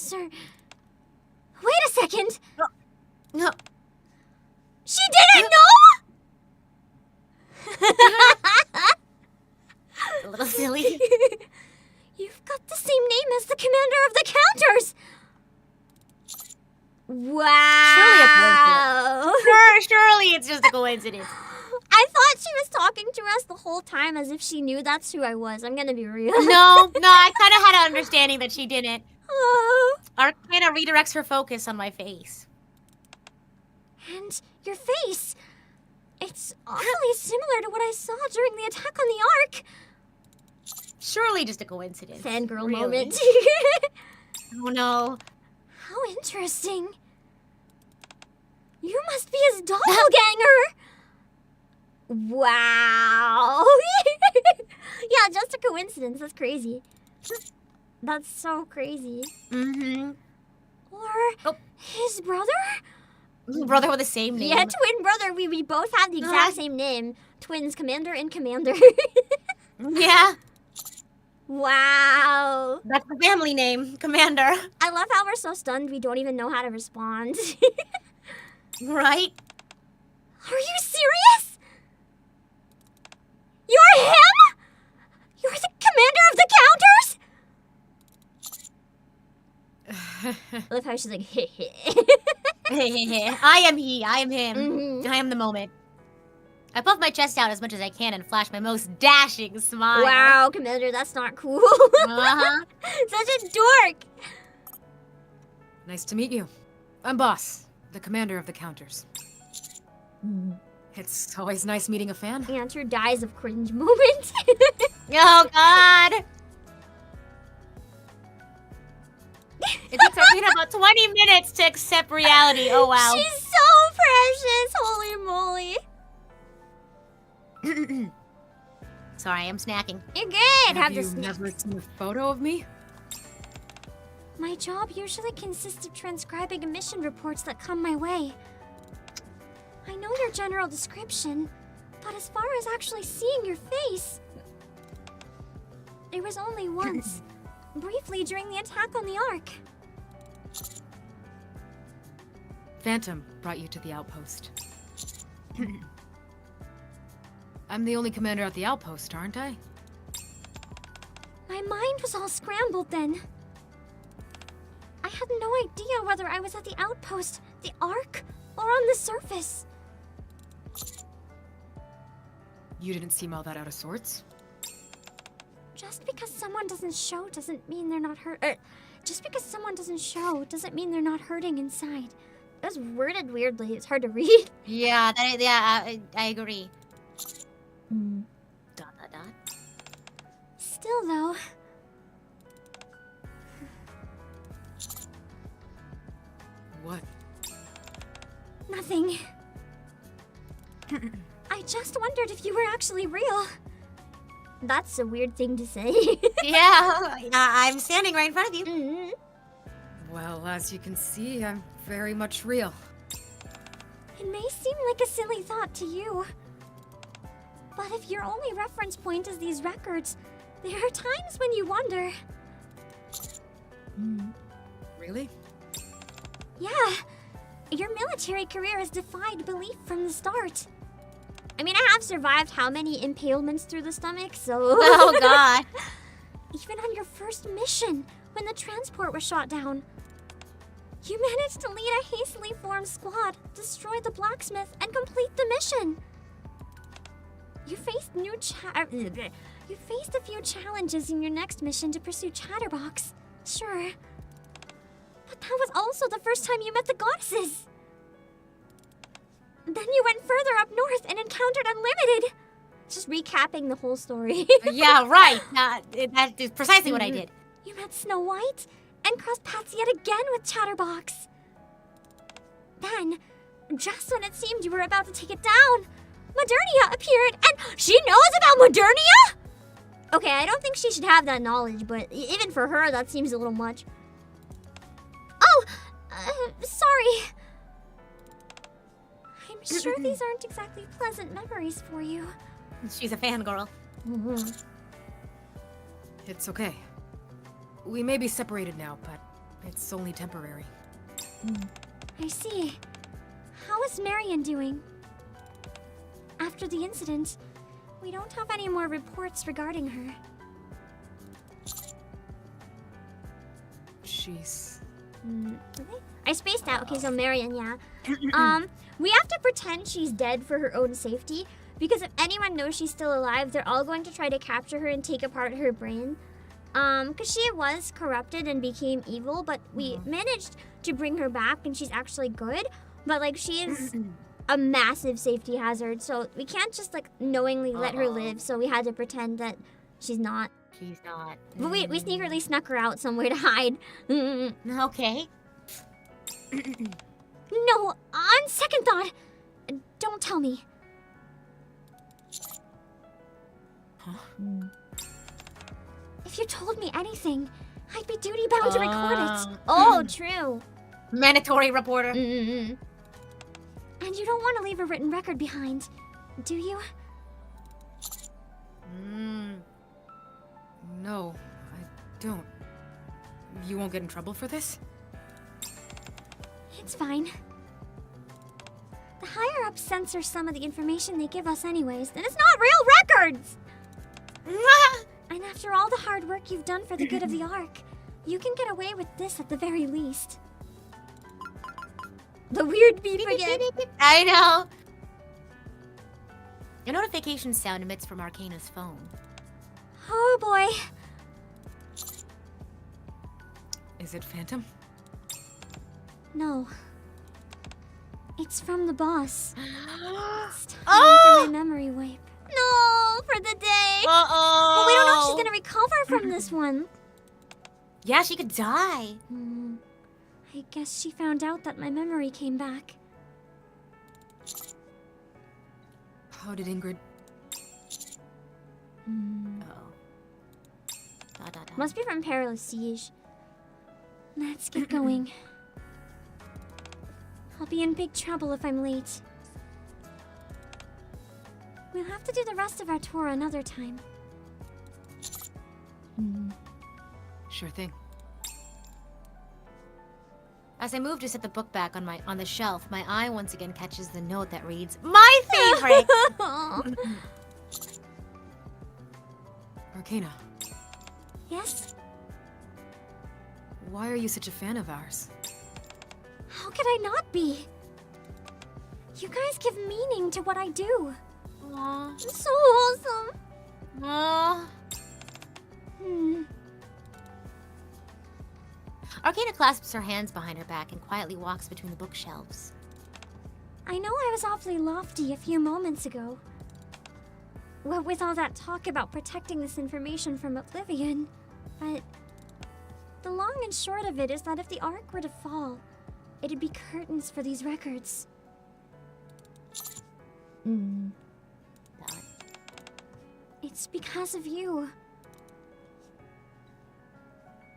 Wait a second! No. She didn't know? A little silly. You've got the same name as the commander of the counters! Wow! Surely it's just a coincidence. I thought she was talking to us the whole time as if she knew that's who I was. I'm gonna be real. No, I kind of had an understanding that she didn't. Oh. Arcana redirects her focus on my face. And your face. It's oddly similar to what I saw during the attack on the Ark. Surely just a coincidence. Fangirl Really? moment. Oh no. How interesting. You must be his doppelganger. Wow. Yeah, just a coincidence. That's crazy. That's so crazy. Mm-hmm. Or his brother? Brother with the same name. Yeah, twin brother. We both have the exact same name. Twins, commander and commander. Yeah. Wow. That's the family name, Commander. I love how we're so stunned we don't even know how to respond. Right? Are you serious? You're him? You're the commander of the counters? I love how she's like, heh I am he. I am him. Mhm. I am the moment. I puff my chest out as much as I can and flash my most dashing smile. Wow, commander, that's not cool. Uh-huh. Such a dork. Nice to meet you. I'm Boss, the commander of the counters. It's always nice meeting a fan. Answer dies of cringe moment. Oh, God. It takes Arcana about 20 minutes to accept reality. Oh, wow. She's so precious. Holy moly. Sorry, I'm snacking. You're good. Have this you never seen a photo of me? My job usually consists of transcribing mission reports that come my way. I know your general description, but as far as actually seeing your face, it was only once, briefly during the attack on the Ark. Phantom brought you to the outpost. I'm the only commander at the outpost, aren't I? My mind was all scrambled then. I had no idea whether I was at the outpost, the Ark, or on the surface. You didn't seem all that out of sorts. Just because someone doesn't show doesn't mean they're not hurt. Just because someone doesn't show doesn't mean they're not hurting inside. That was worded weirdly. It's hard to read. Yeah, I agree. Dot, dot, dot. Still, though. What? Nothing. I just wondered if you were actually real. That's a weird thing to say. Yeah, I'm standing right in front of you. Mhm. Well, as you can see, I'm very much real. It may seem like a silly thought to you. But if your only reference point is these records, there are times when you wonder, Really? Yeah. Your military career has defied belief from the start. I mean, I have survived how many impalements through the stomach, so... Oh god. Even on your first mission, when the transport was shot down, you managed to lead a hastily formed squad, destroy the blacksmith, and complete the mission. You faced You faced a few challenges in your next mission to pursue Chatterbox, sure. But that was also the first time you met the goddesses. Then you went further up north and encountered Unlimited. Just recapping the whole story. Yeah, right. That is precisely what I did. You met Snow White and crossed paths yet again with Chatterbox. Then, just when it seemed you were about to take it down, Modernia appeared and she knows about Modernia? Okay, I don't think she should have that knowledge, but even for her, that seems a little much. Oh, sorry. I'm sure these aren't exactly pleasant memories for you. She's a fangirl. It's okay. We may be separated now, but it's only temporary. I see. How is Marion doing? After the incident, we don't have any more reports regarding her. She's... I spaced out. Okay, so Marion, yeah. We have to pretend she's dead for her own safety, because if anyone knows she's still alive, they're all going to try to capture her and take apart her brain. Because she was corrupted and became evil, but we managed to bring her back, and she's actually good. But, like, she is a massive safety hazard, so we can't just, like, knowingly let her live, so we had to pretend that she's not. She's not. But we secretly snuck her out somewhere to hide. Okay. No, on second thought, don't tell me. Huh? If you told me anything, I'd be duty-bound to record it. Oh, True. Mandatory reporter. And you don't want to leave a written record behind, do you? No, I don't. You won't get in trouble for this? It's fine. The higher-ups censor some of the information they give us anyways, and it's not real records! And after all the hard work you've done for the good of the Ark, you can get away with this at the very least. The weird beep again. I know. A notification sound emits from Arcana's phone. Oh boy. Is it Phantom? No. It's from the boss. It's time for my memory wipe. No, for the day. Uh-oh. But we don't know if she's gonna recover from this one. Yeah, she could die. I guess she found out that my memory came back. How did Ingrid... Must be from Perilous Siege. Let's get going. I'll be in big trouble if I'm late. We'll have to do the rest of our tour another time. Sure thing. As I move to set the book back on the shelf, my eye once again catches the note that reads, "My favorite." Arcana, Yes? why are you such a fan of ours? How could I not be? You guys give meaning to what I do. Aww. It's so wholesome. Aww. Hmm. Arcana clasps her hands behind her back and quietly walks between the bookshelves. I know I was awfully lofty a few moments ago. What with all that talk about protecting this information from oblivion, but the long and short of it is that if the Ark were to fall, it'd be curtains for these records. It's because of you.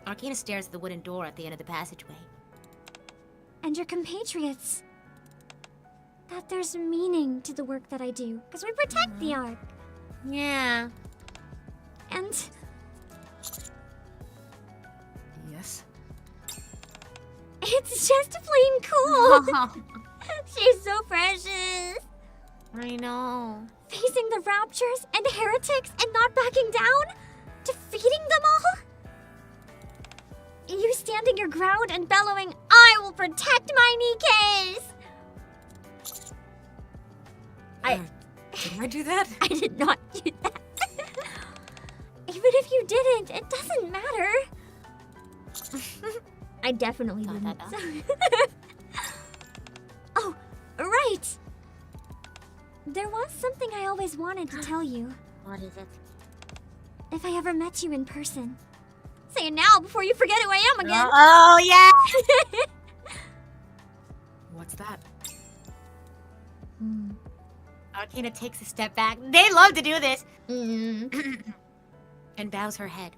Arcana stares at the wooden door at the end of the passageway. And your compatriots. That there's meaning to the work that I do, because we protect the Ark. Yeah. And Yes? just plain cool. She's so precious. I know. Facing the raptures and heretics and not backing down? Defeating them all? You standing your ground and bellowing, I will protect my NIKKEs! Did I do that? I did not do that. Even if you didn't, it doesn't matter. I definitely didn't. Oh, right. There was something I always wanted to tell you. What is it? If I ever met you in person. Say it now before you forget who I am again. Oh, yeah! What's that? Arcana takes a step back. They love to do this. Mm. And bows her head.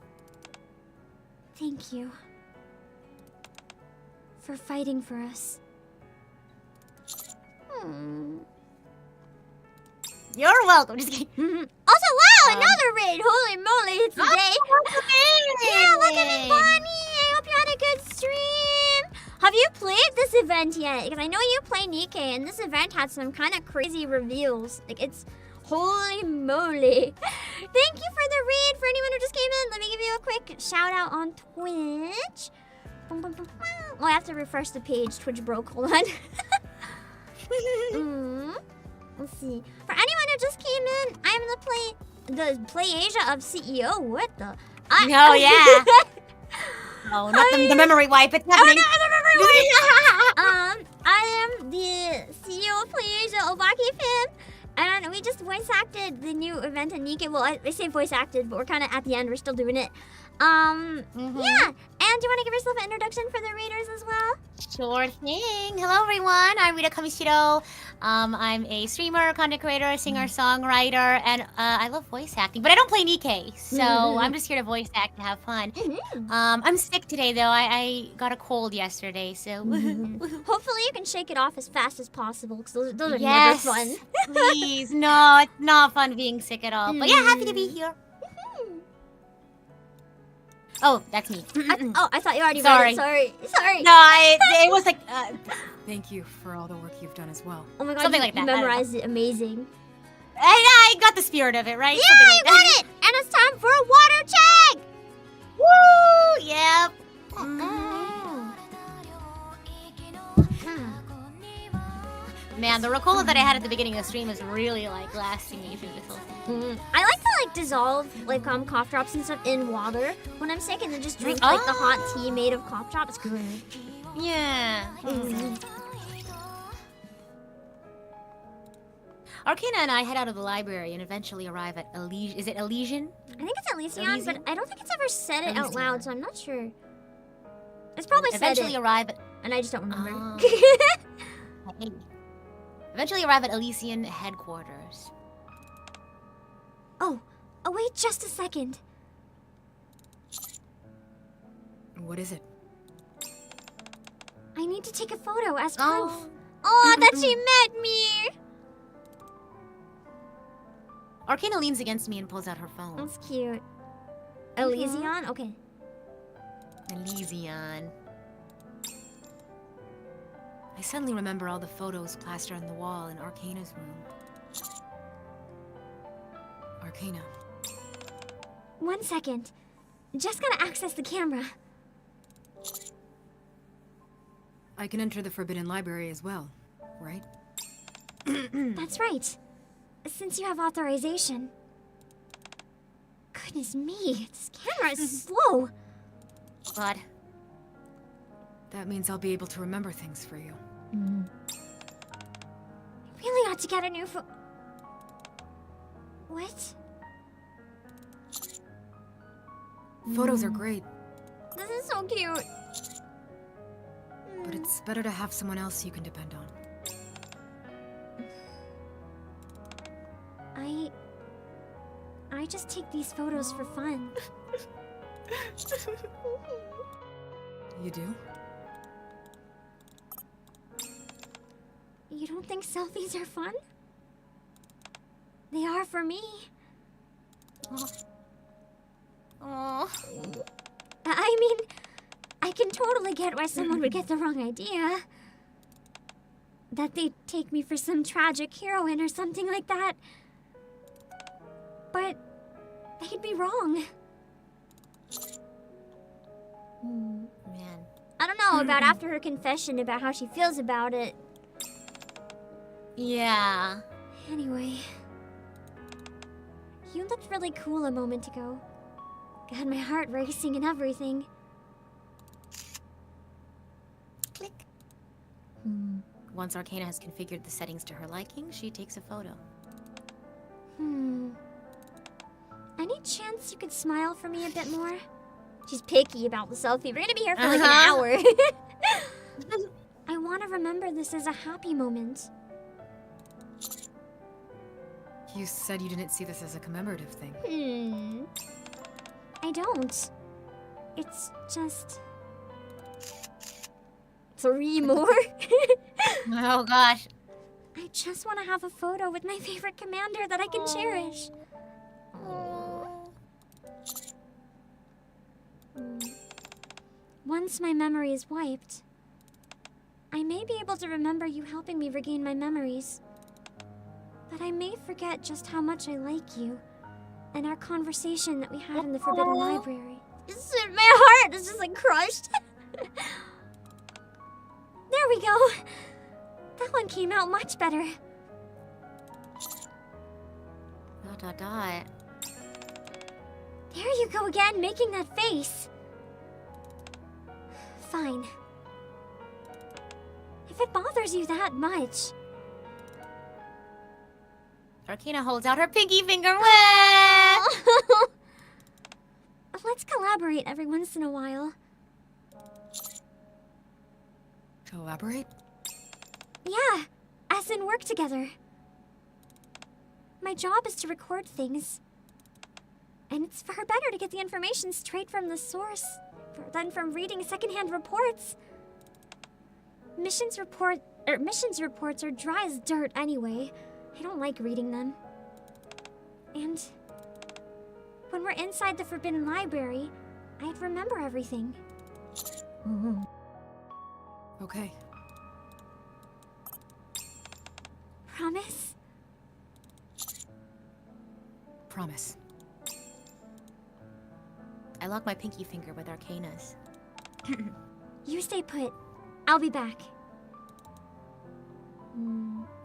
Thank you. For fighting for us. You're welcome. Just kidding. Also, wow, another raid! Holy moly, it's a day! Yeah, look at me, Bonnie! I hope you had a good stream! Have you played this event yet? Because I know you play NIKKE, and this event had some kind of crazy reveals. Like, it's... Holy moly! Thank you for the raid for anyone who just came in. Let me give you a quick shout out on Twitch. Oh, I have to refresh the page. Twitch broke. Hold on. Let's see. For anyone who just came in, I'm the Playasia of CEO. What the? Oh, yeah. Oh, not the memory wipe. It's happening. I am the CEO of Playasia, Obake fan. And we just voice acted the new event in NIKKE. Well, I say voice acted, but we're kind of at the end. We're still doing it. Yeah. And do you want to give yourself an introduction for the readers as well? Sure thing. Hello, everyone. I'm Rita Kamishiro. I'm a streamer, content creator, singer, songwriter, and I love voice acting. But I don't play NIKKE, so I'm just here to voice act and have fun. I'm sick today, though. I got a cold yesterday, so... Hopefully you can shake it off as fast as possible, because those are Yes, never fun. please. No, it's not fun being sick at all. But yeah, happy to be here. Oh, that's me. I thought you already Sorry. read it. Sorry. No, it was like... Thank you for all the work you've done as well. Oh my god, Something you like that, I don't memorized it. Amazing. I got the spirit of it, right? Yeah, Something you like got it! And it's time for a water check! Woo! Yep. Man, the Ricola that I had at the beginning of the stream is really like lasting me through this whole thing. I like to like dissolve like cough drops and stuff in water when I'm sick, and then just drink like the hot tea made of cough drops. It's good. Yeah. Arcana and I head out of the library and eventually arrive at Elysian. Is it Elysian? I think it's Elysian, but I don't think it's ever said it out Elysian. loud, so I'm not sure. It's probably said Eventually it, arrive at... and I just don't remember. Hey. Eventually arrive at Elysian headquarters. Oh, wait just a second. What is it? I need to take a photo as proof. Oh, that she met me! Arcana leans against me and pulls out her phone. That's cute. Elysian? Okay. Elysian. I suddenly remember all the photos plastered on the wall in Arcana's room. Arcana. 1 second. Just gotta access the camera. I can enter the Forbidden Library as well, right? That's right. Since you have authorization. Goodness me, this camera is slow. God. That means I'll be able to remember things for you. I really ought to get a new What? Photos are great, This is so cute. but it's better to have someone else you can depend on. I just take these photos for fun. You do? You don't think selfies are fun? They are for me. Oh. I mean, I can totally get why someone would get the wrong idea. That they'd take me for some tragic heroine or something like that. But they'd be wrong. Man. I don't know about after her confession about how she feels about it. Yeah. Anyway. You looked really cool a moment ago. Got my heart racing and everything. Click. Once Arcana has configured the settings to her liking, she takes a photo. Any chance you could smile for me a bit more? She's picky about the selfie. We're gonna be here for like an hour. I want to remember this as a happy moment. You said you didn't see this as a commemorative thing. I don't. It's just... 3 more? Oh gosh. I just want to have a photo with my favorite commander that I can cherish. Once my memory is wiped, I may be able to remember you helping me regain my memories. But I may forget just how much I like you and our conversation that we had in the Forbidden Library. My heart is just like crushed. There we go. That one came out much better. ... There you go again, making that face. Fine. If it bothers you that much... Arcana holds out her pinky finger. Let's collaborate every once in a while. Collaborate? Yeah, as in work together. My job is to record things. And it's far better to get the information straight from the source than from reading secondhand reports. Missions reports are dry as dirt anyway. I don't like reading them. And when we're inside the Forbidden Library, I'd remember everything. Okay. Promise? Promise. I lock my pinky finger with Arcana's. You stay put. I'll be back.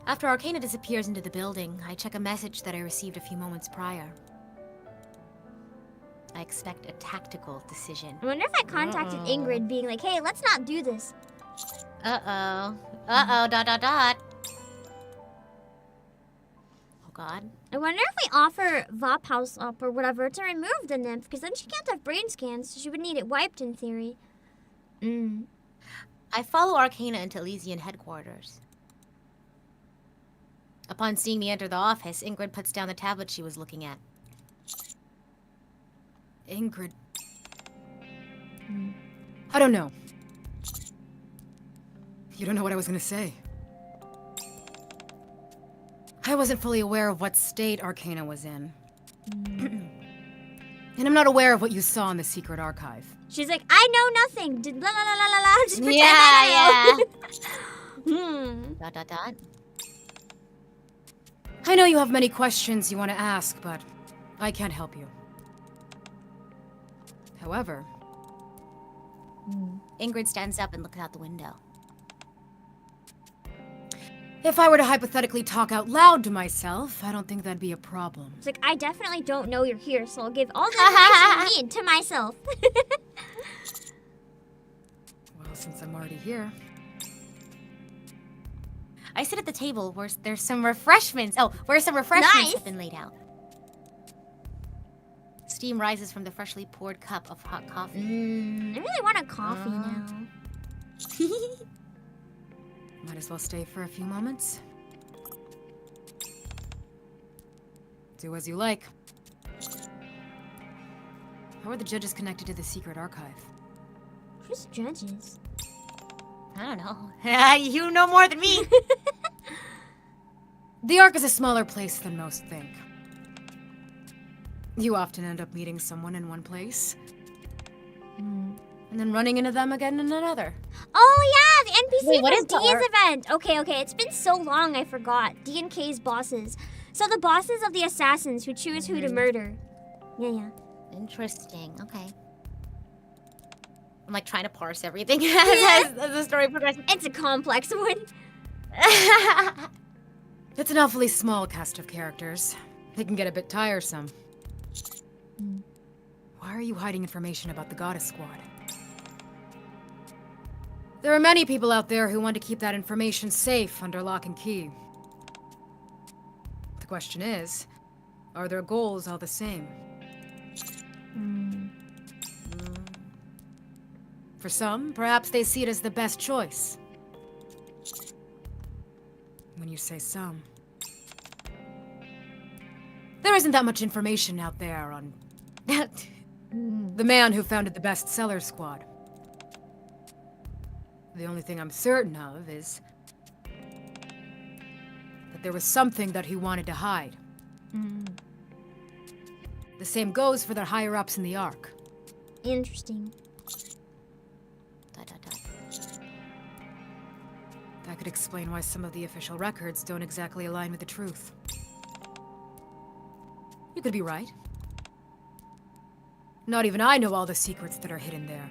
After Arcana disappears into the building, I check a message that I received a few moments prior. I expect a tactical decision. I wonder if I contacted Ingrid being like, hey, let's not do this. Oh god. I wonder if we offer Vop House up or whatever to remove the nymph, because then she can't have brain scans, so she would need it wiped in theory. I follow Arcana into Elysian headquarters. Upon seeing me enter the office, Ingrid puts down the tablet she was looking at. Ingrid. I don't know. You don't know what I was gonna say. I wasn't fully aware of what state Arcana was in. And I'm not aware of what you saw in the secret archive. She's like, I know nothing. Did la la la la la. Just pretend I don't know. I know you have many questions you want to ask, but I can't help you. However... Ingrid stands up and looks out the window. If I were to hypothetically talk out loud to myself, I don't think that'd be a problem. It's like, I definitely don't know you're here, so I'll give all the information you need to myself. Well, since I'm already here... I sit at the table where there's some refreshments. Oh, where some refreshments have been laid out. Steam rises from the freshly poured cup of hot coffee. I really want a coffee now. Might as well stay for a few moments. Do as you like. How are the judges connected to the secret archive? Who's judges? I don't know. You know more than me. The Ark is a smaller place than most think. You often end up meeting someone in one place. and then running into them again in another. Oh yeah, the NPC Wait, what from is the D's art? event. Okay, it's been so long I forgot. D and K's bosses. So the bosses of the assassins who choose who to murder. Yeah. Interesting. Okay. I'm like trying to parse everything as the story progresses. It's a complex one. It's an awfully small cast of characters. They can get a bit tiresome. Why are you hiding information about the Goddess Squad? There are many people out there who want to keep that information safe under lock and key. The question is, are their goals all the same? For some, perhaps they see it as the best choice. When you say some, there isn't that much information out there on the man who founded the bestseller squad. The only thing I'm certain of is that there was something that he wanted to hide. The same goes for the higher-ups in the Ark. Interesting. That could explain why some of the official records don't exactly align with the truth. You could be right. Not even I know all the secrets that are hidden there.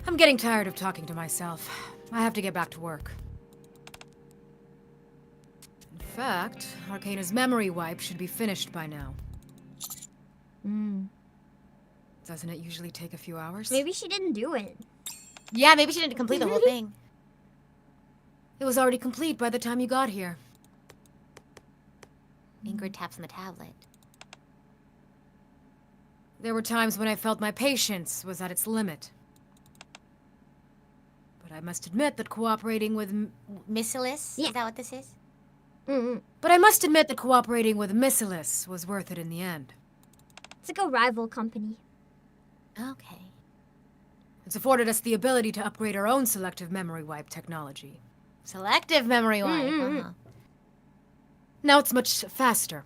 I'm getting tired of talking to myself. I have to get back to work. In fact, Arcana's memory wipe should be finished by now. Doesn't it usually take a few hours? Maybe she didn't do it. Yeah, maybe she didn't complete the whole thing. It was already complete by the time you got here. Ingrid taps on the tablet. There were times when I felt my patience was at its limit. But I must admit that cooperating with Missilis? Yeah. Is that what this is? Missilis was worth it in the end. It's like a rival company. Okay. It's afforded us the ability to upgrade our own selective memory wipe technology. Selective memory wipe. Now it's much faster,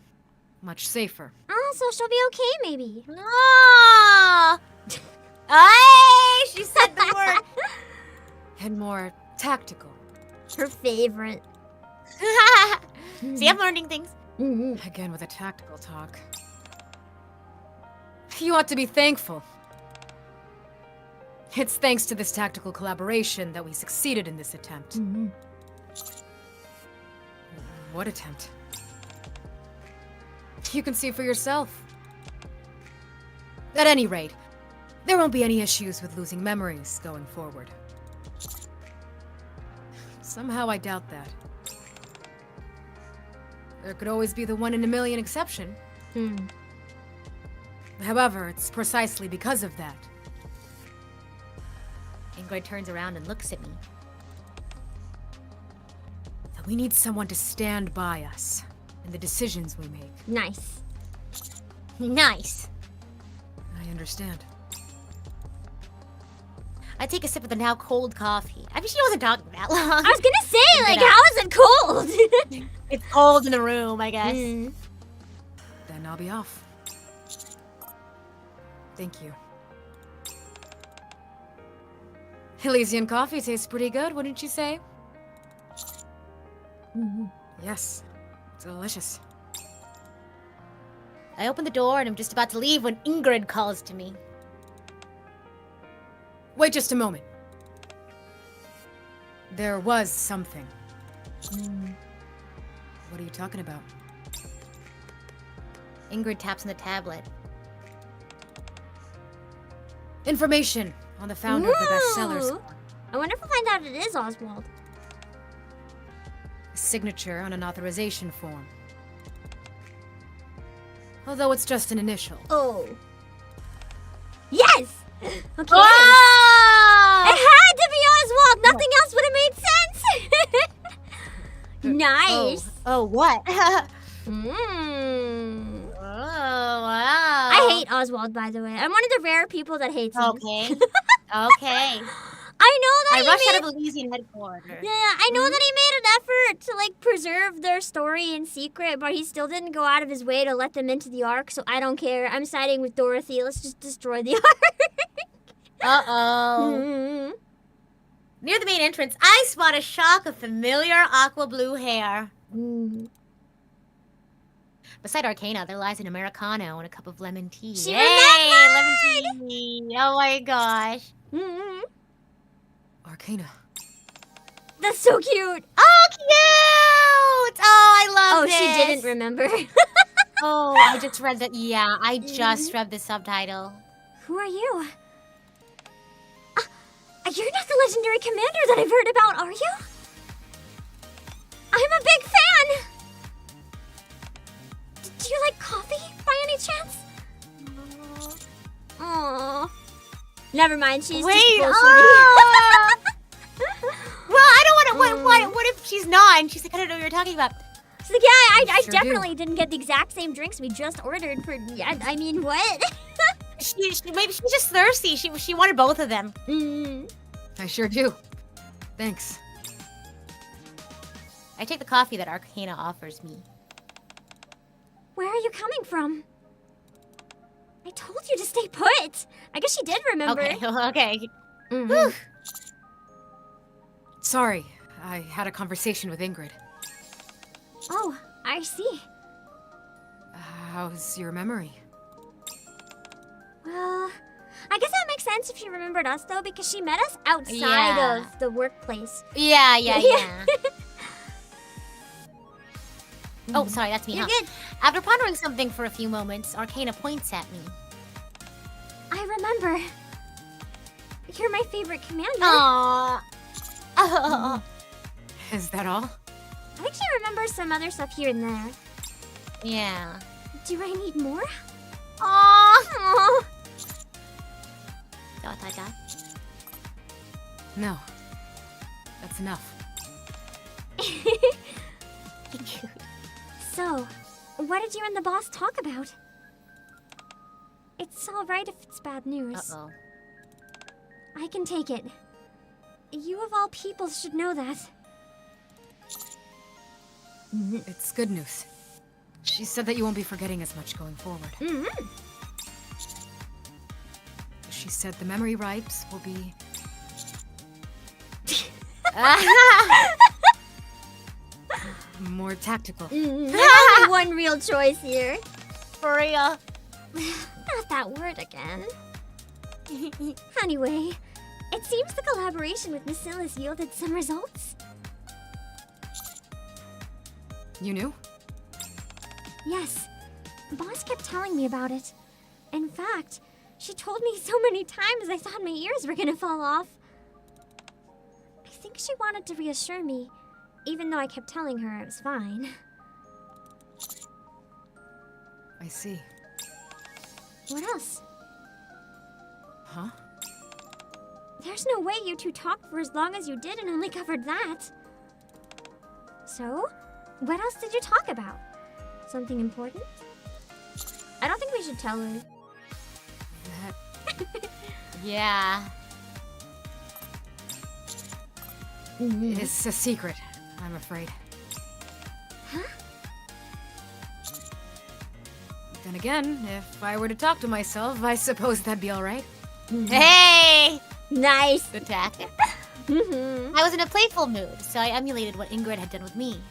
much safer. Oh, so she'll be okay, maybe. Ah! Ay! She said the word. And more tactical. Her favorite. See, I'm learning things. Again with a tactical talk. You ought to be thankful. It's thanks to this tactical collaboration that we succeeded in this attempt. What attempt? You can see for yourself. At any rate, there won't be any issues with losing memories going forward. Somehow I doubt that. There could always be the 1 in a million exception. However, it's precisely because of that. Ingrid turns around and looks at me. That we need someone to stand by us in the decisions we make. Nice. Nice. I understand. I take a sip of the now cold coffee. I mean, she wasn't talking that long. I was gonna say, like, Get how is it cold? It's cold in the room, I guess. Then I'll be off. Thank you. Elysian coffee tastes pretty good, wouldn't you say? Yes. Delicious. I open the door and I'm just about to leave when Ingrid calls to me. Wait just a moment. There was something. What are you talking about? Ingrid taps on the tablet. Information on the founder of the bestseller Ooh. squad. I wonder if we'll find out it is Oswald. A signature on an authorization form. Although it's just an initial. Oh. Yes! Okay. Oh! It had to be Oswald! Nothing else would have made sense! Nice. Oh, what? Mm. Oh, wow. I hate Oswald, by the way. I'm one of the rare people that hates him. Okay. Okay. I that I he rushed made... out of Elysian headquarters. Yeah, I know that he made an effort to, like, preserve their story in secret, but he still didn't go out of his way to let them into the Ark, so I don't care. I'm siding with Dorothy. Let's just destroy the Ark. Uh-oh. Near the main entrance, I spot a shock of familiar aqua blue hair. Beside Arcana, there lies an Americano and a cup of lemon tea. She Hey, lemon tea! Oh my gosh. Arcana. That's so cute. Oh, cute! Oh, I love Oh, this. she didn't remember. Oh, I just read that. Yeah, I just read the subtitle. Who are you? You're not the legendary commander that I've heard about, are you? I'm a big fan. Do you like coffee, by any chance? Aww. Never mind, she's Wait, just bullshitting. oh! Well, I don't want to. What if she's not? And she's like, I don't know what you're talking about. She's like, yeah, I Sure definitely didn't get the exact same drinks we just ordered for. Yeah, I mean, what? Maybe she's just thirsty. She wanted both of them. I sure do. Thanks. I take the coffee that Arcana offers me. Where are you coming from? I told you to stay put. I guess she did remember. Okay. Mhm. Sorry, I had a conversation with Ingrid. Oh, I see. How's your memory? Well, I guess that makes sense if she remembered us, though, because she met us outside Yeah. of the workplace. Yeah. Oh, sorry, that's me, You're huh? good. After pondering something for a few moments, Arcana points at me. I remember. You're my favorite commander. Aww. Oh. Is that all? I think she remembers some other stuff here and there. Yeah. Do I need more? Aww. Aw. Dot, dot, dot. No. That's enough. So, what did you and the boss talk about? It's alright if it's bad news. Uh-oh. I can take it. You of all people should know that. It's good news. She said that you won't be forgetting as much going forward. She said the memory ripes will be... more tactical. There's only one real choice here. For real. Not that word again. Anyway, it seems the collaboration with Miss Sill has yielded some results. You knew? Yes, Boss kept telling me about it. In fact, she told me so many times I thought my ears were gonna fall off. I think she wanted to reassure me, even though I kept telling her it was fine. I see. What else? Huh? There's no way you two talked for as long as you did and only covered that. So, what else did you talk about? Something important? I don't think we should tell her. That Yeah. is a secret, I'm afraid. Huh? Then again, if I were to talk to myself, I suppose that'd be alright. Hey! Nice. Good tactic. Mhm. I was in a playful mood, so I emulated what Ingrid had done with me.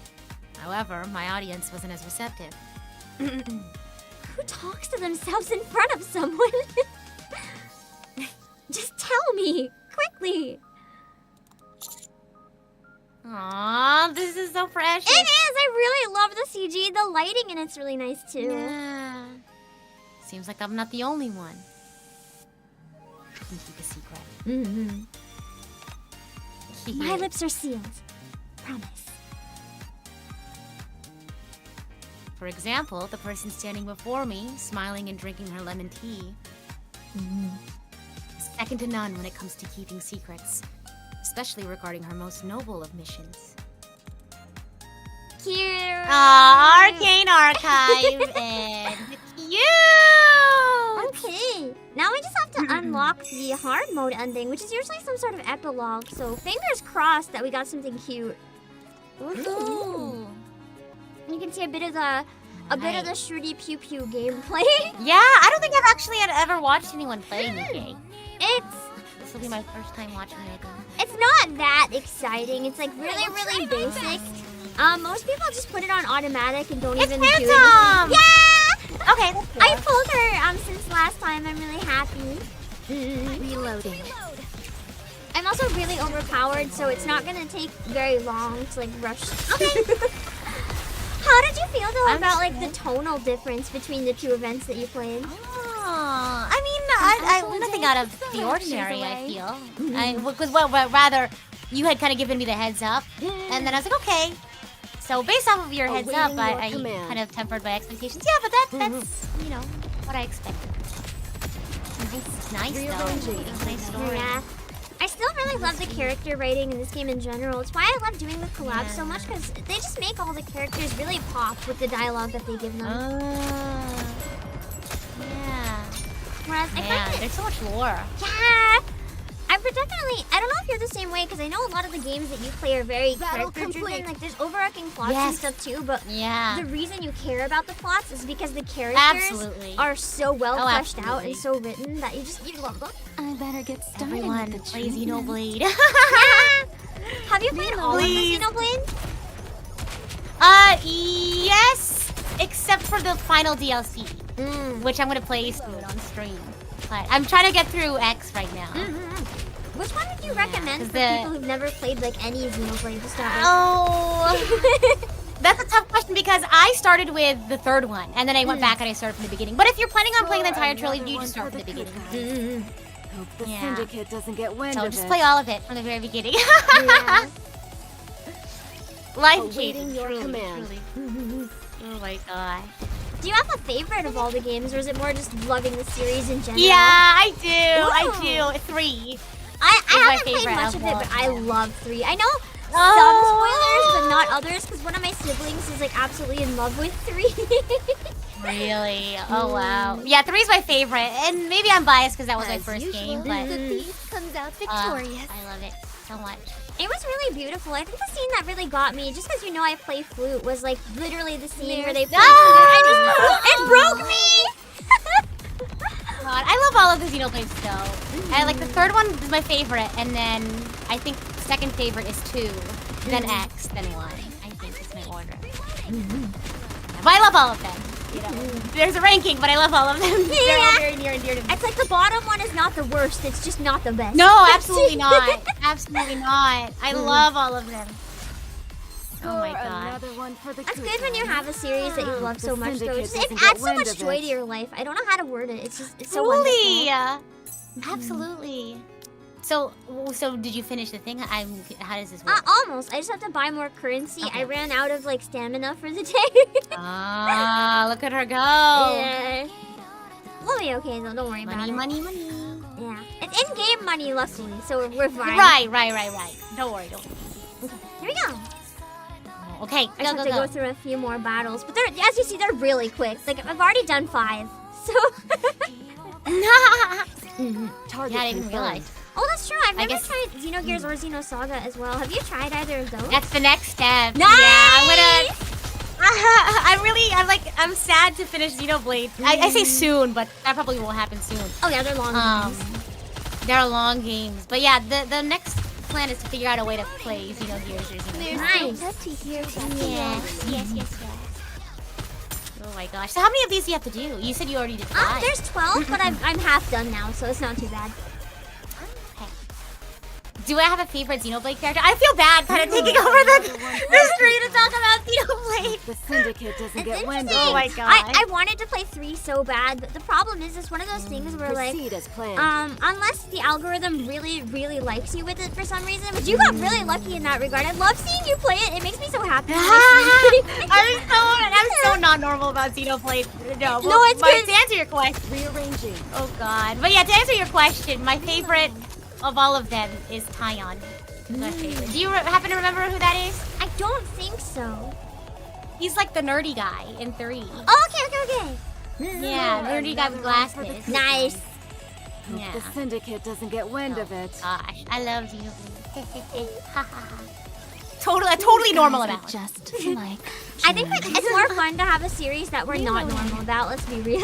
However, my audience wasn't as receptive. Who talks to themselves in front of someone? Just tell me, quickly. Aww, this is so precious. It is. I really love the CG. The lighting in it's really nice too. Yeah. Seems like I'm not the only one. I can keep a secret. Mm-hmm. My lips are sealed. Promise. For example, the person standing before me, smiling and drinking her lemon tea, is second to none when it comes to keeping secrets, especially regarding her most noble of missions. Cute. Arcane Archive and you. Okay. Now we just have to unlock unlock the hard mode ending, which is usually some sort of epilogue. So fingers crossed that we got something cute. Ooh. You can see a bit of the Shruti Pew Pew gameplay. Yeah, I don't think I've actually ever watched anyone play NIKKE. This will be my first time watching it. It's not that exciting. It's like really basic. Most people just put it on automatic and don't even do anything. Phantom! Yeah! Okay, that's cool. I pulled her since last time. I'm really happy. Reloading. I'm also really overpowered, so it's not gonna take very long to like rush. Okay. How did you feel though about like the tonal difference between the two events that you played? I mean, nothing out of the ordinary, I feel. Because, rather, you had kind of given me the heads up, and then I was like, okay. So based off of your heads up, I kind of tempered my expectations. Yeah, but that's, you know, what I expected. Nice though. Nice story. Yeah. I still really love the character writing in this game in general. It's why I love doing the collab so much, because they just make all the characters really pop with the dialogue that they give them. Yeah. Whereas I find it, there's so much lore. yeah, I don't know if you're the same way, because I know a lot of the games that you play are very character-driven. Like, there's overarching plots and stuff too, but Yeah. the reason you care about the plots is because the characters Absolutely. are so well fleshed out absolutely. and so written that you love them. I better get started. Everyone with the plays treatment. Xenoblade. Have you played all of the Xenoblade? Yes, except for the final DLC, which I'm gonna play soon on stream. But I'm trying to get through X right now. Which one would you recommend 'cause for the- people who've never played like any Xenoblade to start with? Oh, that's a tough question because I started with the third one, and then I went back and I started from the beginning. But if you're planning on playing the entire trilogy, you just start from the beginning. Hope the Yeah. syndicate doesn't get wind So of just it. play all of it from the very beginning. Yeah. Life Awaiting changing, your truly, command. truly. Oh my god. Do you have a favorite of all the games, or is it more just loving the series in general? Yeah, I do. Ooh. I do. 3. I my haven't played favorite much of of it, all but I time. love 3. I know Oh. some spoilers, but not others, because one of my siblings is like absolutely in love with 3. Really? Oh wow. Yeah, 3 is my favorite, and maybe I'm biased because that was my As first usual, game, but the thief comes out victorious. I love it so much. It was really beautiful. I think the scene that really got me, just because you know I play flute, was like literally the scene where they play flute. It broke me! God, I love all of the Xenoblade still. I like the third one is my favorite, and then I think second favorite is 2, then X, then 1. I think is my order. But I love all of them. You know, there's a ranking, but I love all of them. They're all very near and dear to me. It's like the bottom one is not the worst, it's just not the best. No, absolutely not. Absolutely not. I love all of them. Oh my god. Another one for the That's good when you have a series that you love so much, though. syndicate It doesn't adds get so wind much of joy it. to your life. I don't know how to word it. It's so Truly. wonderful. Absolutely. So did you finish the thing? How does this work? Almost. I just have to buy more currency. Okay. I ran out of like stamina for the day. Ah, look at her go. Yeah. We'll be okay though. Don't worry about Money, it. money, money. Yeah. It's in-game money, luckily, so we're fine. Right. Don't worry. Here we go. Okay, I just have to go through a few more battles, but they're, as you see, they're really quick. Like I've already done 5, so. Target Yeah, I didn't confirmed. realize. Oh, that's true. I've I never guess- tried Xenogears or Xenosaga as well. Have you tried either of those? That's the next step. Nice! Yeah, I'm gonna. I'm sad to finish Xenoblade. I say soon, but that probably won't happen soon. Oh yeah, they're long games. They're long games, but yeah, the next plan is to figure out a way to play Xenogears or Xenogears. Nice. Touchy here, Yes. Oh my gosh. So how many of these do you have to do? You said you already did 5. There's 12, but I'm half done now, so it's not too bad. Okay. Do I have a favorite Xenoblade character? I feel bad kind of taking over the stream to talk about Xenoblade. The syndicate doesn't It's get wind interesting. of my it. god. I wanted to play 3 so bad, but the problem is it's one of those things where like Proceed as planned. unless the algorithm really, really likes you with it for some reason, which you got really lucky in that regard. I love seeing you play it. It makes me so happy. I'm so not normal about Xenoblade. No, No, it's but good. to answer your question. Rearranging. Oh god. But yeah, to answer your question, my favorite of all of them is Taion. My favorite. Do you happen to remember who that is? I don't think so. He's like the nerdy guy in 3. Oh, okay. Yeah, nerdy guy with glasses. Nice. hope Yeah. the Syndicate doesn't get wind of it. Gosh, I love Xenoblade. Totally normal amount. Just like I think that it's more fun to have a series that we're not normal about, let's be real.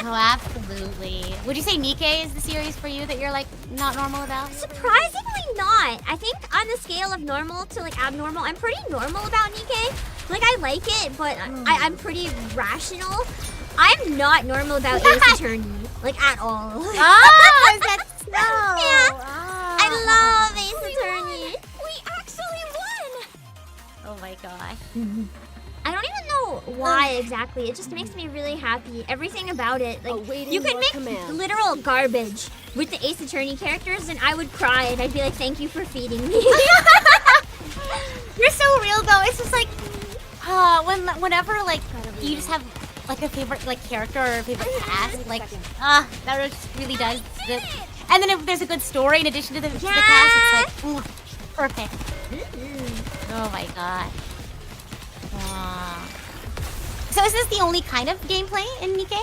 Oh, absolutely. Would you say NIKKE is the series for you that you're like not normal about? Surprisingly not. I think on the scale of normal to like abnormal, I'm pretty normal about NIKKE. Like I like it, but I'm pretty rational. I'm not normal about Ace Attorney, like at all. Oh, is that so? Yeah. Oh. I love Ace Attorney. we actually won. Oh my gosh. I don't even know why exactly. It just makes me really happy. Everything about it. Like Awaiting you could your make command. literal garbage with the Ace Attorney characters and I would cry and I'd be like, thank you for feeding me. You're so real though. It's just like whenever like you just have like a favorite like character or a favorite cast, like that just really does it. And then if there's a good story in addition to the cast, it's like perfect. Oh my god. So is this the only kind of gameplay in NIKKE?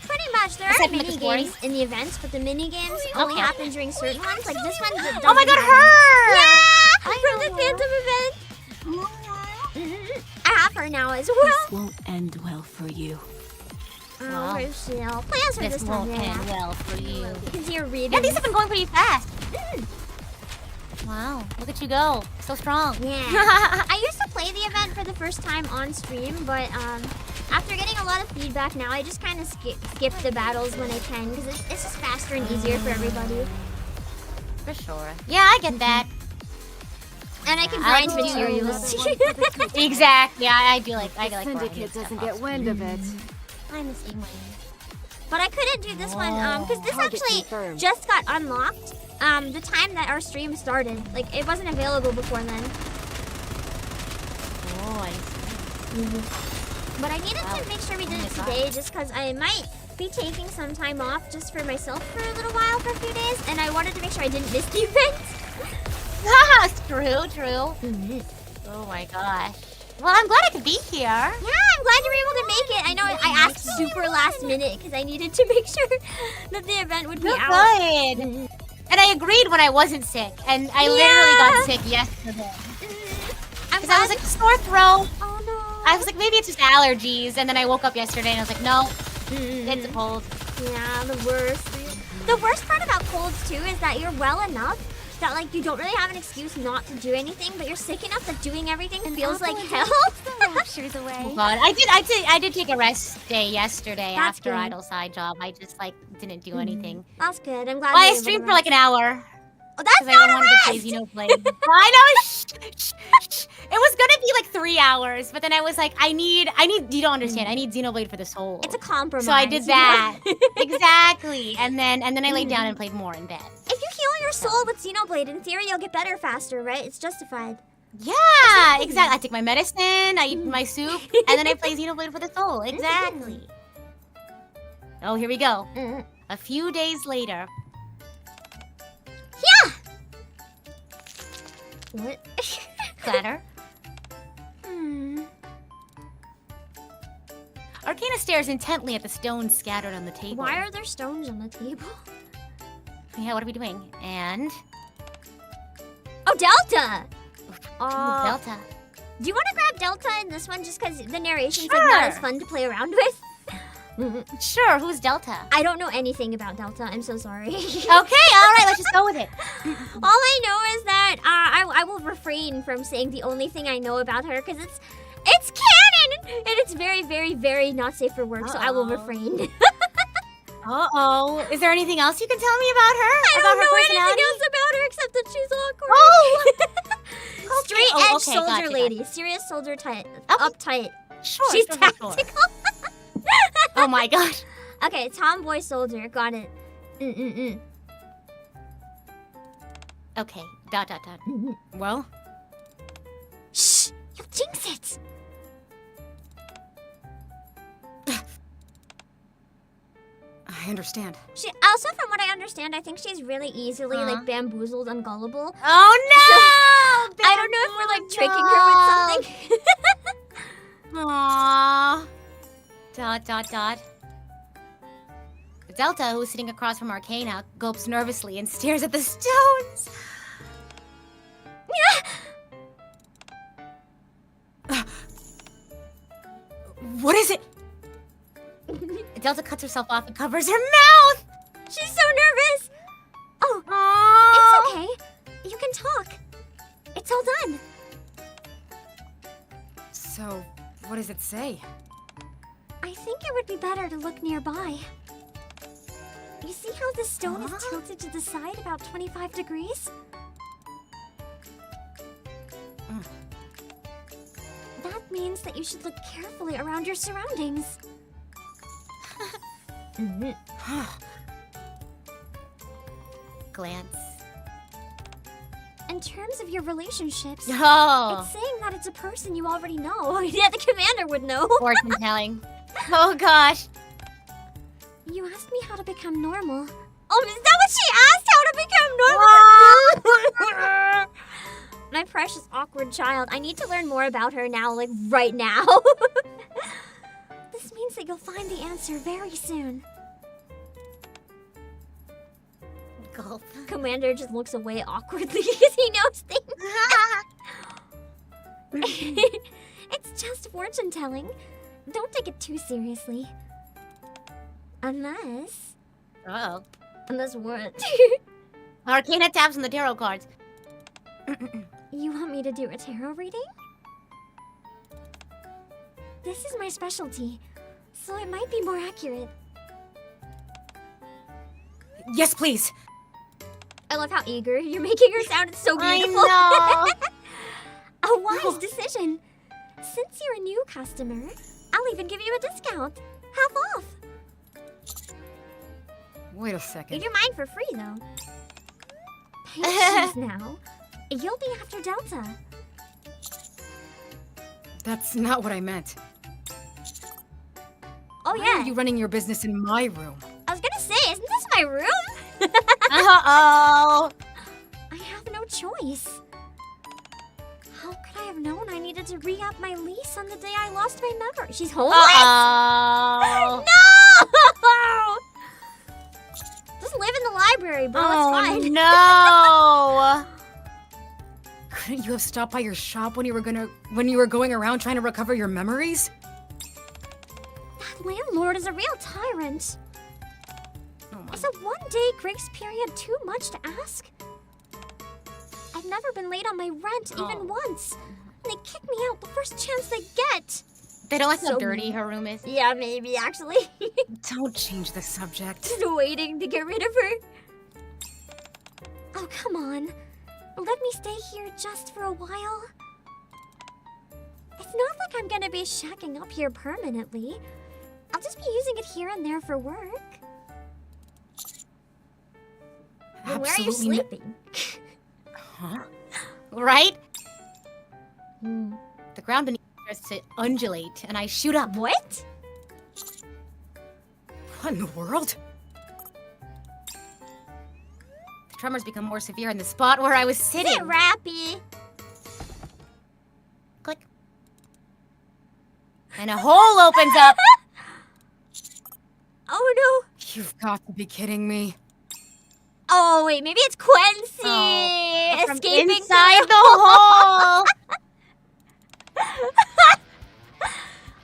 Pretty much. There are Aside from, like, mini the story? games in the events, but the mini games only Okay. happen during certain ones. Like this one doesn't. Oh my god, have her! them. Yeah, I from the know. Phantom event. I have her now as well. This won't end well for you. Oh, where's she? I'll play as her This this time. won't Yeah. end well for you. You can see her reading. Yeah, these have been going pretty fast. Wow, look at you go. So strong. Yeah. I used to play the event for the first time on stream, but after getting a lot of feedback now, I just kind of skip the battles when I can because it's just faster and easier for everybody. For sure. Yeah, I get that. And I can I like grind to do materials. Exactly. I do like The grinding Syndicate stuff doesn't off get wind of it. I'm the same way. But I couldn't do this one because this Target actually confirmed. just got unlocked the time that our stream started. Like, it wasn't available before then. Oh, I see. But I needed to make sure we did it today just because I might be taking some time off just for myself for a little while, for a few days. And I wanted to make sure I didn't miss the event. True. Oh my gosh. Well, I'm glad I could be here. Yeah, I'm glad you were able to make it. I know I asked super last minute because I needed to make sure that the event would be You're out. good. And I agreed when I wasn't sick, and I literally got sick yesterday. I'm Because I was like, sore throat. oh no. I was like, maybe it's just allergies, and then I woke up yesterday and I was like, no, it's a cold. Yeah, the worst. The worst part about colds too is that you're well enough that like you don't really have an excuse not to do anything, but you're sick enough that doing everything feels like hell. Raptures away. Oh god, I did take a rest day yesterday That's after good. Idle Side Job. I just like didn't do anything. That's good. I'm glad. Well, you I were able streamed to for like an hour. Oh, that's Because I not a wanted to play rest. Xenoblade. I know. Shh. It was gonna be like 3 hours, but then I was like, I need. You don't understand. I need Xenoblade for the soul. It's a compromise. So I did that. Exactly. And then I laid down and played more in bed. If you heal your soul with Xenoblade, in theory you'll get better faster, right? It's justified. Yeah, exactly. I take my medicine, I eat my soup, and then I play Xenoblade for the soul. Exactly. Oh, here we go. A few days later. Yeah. What? Clatter. Arcana stares intently at the stones scattered on the table. Why are there stones on the table? Yeah, what are we doing? And Oh, Delta. ooh, Delta. Do you want to grab Delta in this one just because the narration's like not as Sure. fun to play around with? Sure, who's Delta? I don't know anything about Delta. I'm so sorry. Okay, all right, let's just go with it. All I know is that I will refrain from saying the only thing I know about her because it's canon and it's very, very, very not safe for work. So I will Uh-oh. refrain. Uh-oh. Is there anything else you can tell me about her? I about don't her know personality? anything else about her except that she's awkward. Oh! Straight Oh, edge okay, soldier gotcha, lady, serious soldier type, Okay. uptight. Sure, She's sure. tactical. Oh my god. Okay, tomboy soldier, got it. Okay, dot. Well? Shh, you'll jinx it. I understand. She also, from what I understand, I think she's really easily like bamboozled and gullible. Oh no! I don't know if we're like tricking her with something. Aww. Dot. Delta, who's sitting across from Arcana, gulps nervously and stares at the stones. What is it? Delta cuts herself off and covers her mouth. She's so nervous. Oh, it's okay. You can talk. It's all done. So, what does it say? I think it would be better to look nearby. You see how the stone is tilted to the side about 25 degrees? That means that you should look carefully around your surroundings. Glance. In terms of your relationships, Oh, it's saying that it's a person you already know. Yeah, the commander would know. fortune telling. Oh gosh. You asked me how to become normal. Oh, is that what she asked? How to become normal? My precious awkward child. I need to learn more about her now, like right now. This means that you'll find the answer very soon. Gulp. Commander just looks away awkwardly because he knows things. It's just fortune telling. Don't take it too seriously. Unless Oh. what? Arcana taps on the tarot cards. You want me to do a tarot reading? This is my specialty, so it might be more accurate. Yes, please. I love how eager you're making her sound. It's so beautiful. I know. A wise decision. Since you're a new customer, I'll even give you a discount. Half off. Wait a You second. do mine for free, though. Patience now. You'll be after Delta. That's not what I meant. Oh, Why yeah. are you running your business in my room? I was gonna say, isn't this my room? Uh-oh. I have no choice. How could I have known I needed to re-up my lease on the day I lost my memory? She's homeless? Uh-oh. No! Just live in the library, bro. It's fine. No. Couldn't you have stopped by your shop when you were going around trying to recover your memories? That landlord is a real tyrant. Oh my. Is a one-day grace period too much to ask? I've never been late on my rent even once. They kick me out the first chance they get. They don't like how So dirty mean. her room is. Yeah, maybe, actually. Don't change the subject. Just waiting to get rid of her. Oh, come on. Let me stay here just for a while. It's not like I'm gonna be shacking up here permanently. I'll just be using it here and there for work. Then where are you Absolutely sleeping? Huh? Right? The ground beneath me starts to undulate, and I shoot up. What? What in the world? The tremors become more severe in the spot where I was Is sitting. it Rappy? Click. And a hole opens up. Oh no. You've got to be kidding me. Oh wait, maybe it's Quincy From escaping inside through- the hole.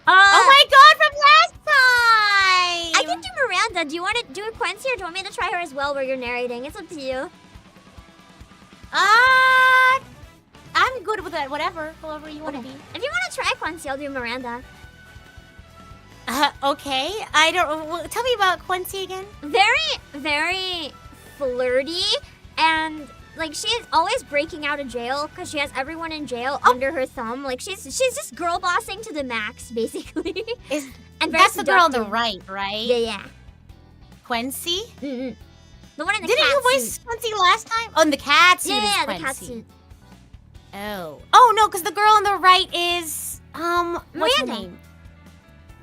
Oh my god, from last time! I can do Miranda. Do you want to do a Quincy or do you want me to try her as well where you're narrating? It's up to you. I'm good with that. Whatever you want to be. If you want to try Quincy, I'll do Miranda. Okay. I don't. Tell me about Quincy again. Very, very flirty, and like she's always breaking out of jail because she has everyone in jail under her thumb. Like she's just girl bossing to the max, basically. Is And very that's the girl on the seductive. right, right? Yeah. Quincy. Mm-mm. The one in the Didn't cat you voice suit. Quincy last time? Oh, in the cat suit. Yeah, is the cat Quincy. suit. Oh no, because the girl on the right is what's her Miranda. name?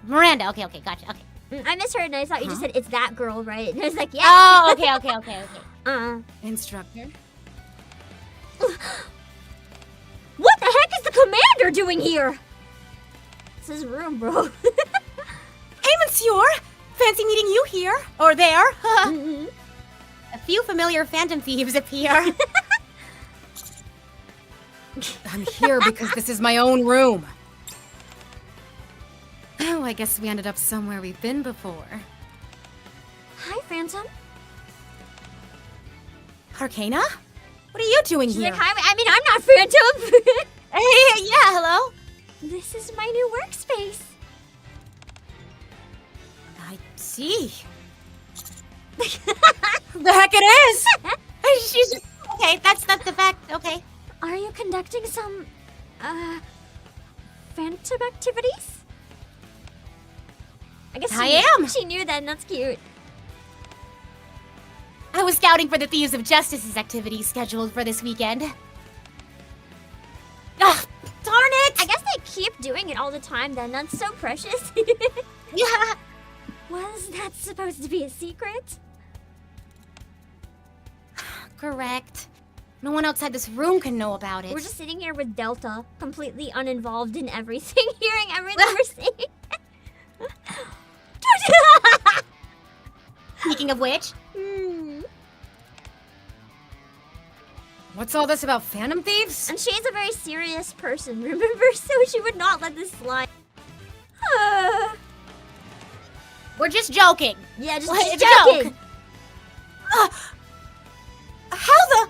Miranda. Okay, gotcha. Okay. I misheard and I thought you just said it's that girl, right? And I was like, yeah. Oh, okay. Instructor? What the heck is the commander doing here? It's his room, bro. Hey, monsieur! fancy meeting you here. Or there. Mm-hmm. A few familiar phantom thieves appear. I'm here because this is my own room. Oh, I guess we ended up somewhere we've been before. Hi, Phantom. Arcana? What are you doing She's here? like, hi, I mean, I'm not Phantom. Hey, yeah, hello. This is my new workspace. I see. The heck it is! She's okay. That's the fact. Okay. Are you conducting some, phantom activities? I guess I she, am. She knew that, and that's cute. I was scouting for the Thieves of Justice's activities scheduled for this weekend. Ugh, darn it! I guess they keep doing it all the time then. That's so precious. Yeah. Was that supposed to be a secret? Correct. No one outside this room can know about it. We're just sitting here with Delta, completely uninvolved in everything, hearing everything we're saying. Speaking of which, What's all this about phantom thieves? And she's a very serious person, remember? So she would not let this slide. we're just joking. Yeah, just What? It's a joking. joke. How the?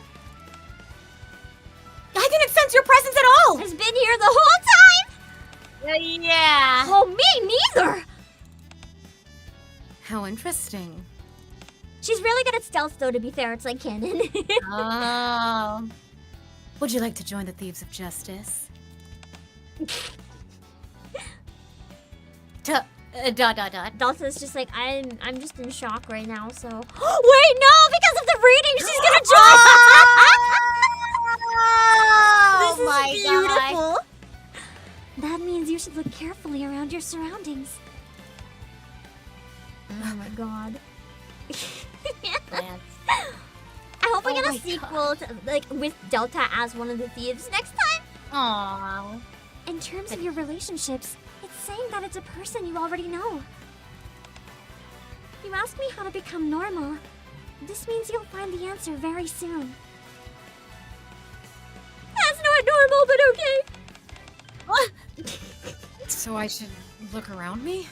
I didn't sense your presence at all. Has been here the whole time. Yeah. Oh, me neither. How interesting. She's really good at stealth, though. To be fair, it's like canon. Oh. Would you like to join the Thieves of Justice? Dot. Delta's just like, I'm just in shock right now. So wait, no, because of the reading, she's gonna join. Oh This is my beautiful. That means you should look carefully around your surroundings. Oh my god. God. I hope we Oh get a my sequel to, like, with Delta as one of the thieves next time. Aww. In terms of your relationships, it's saying that it's a person you already know. You asked me how to become normal. This means you'll find the answer very soon. That's not normal, but okay. So I should look around me?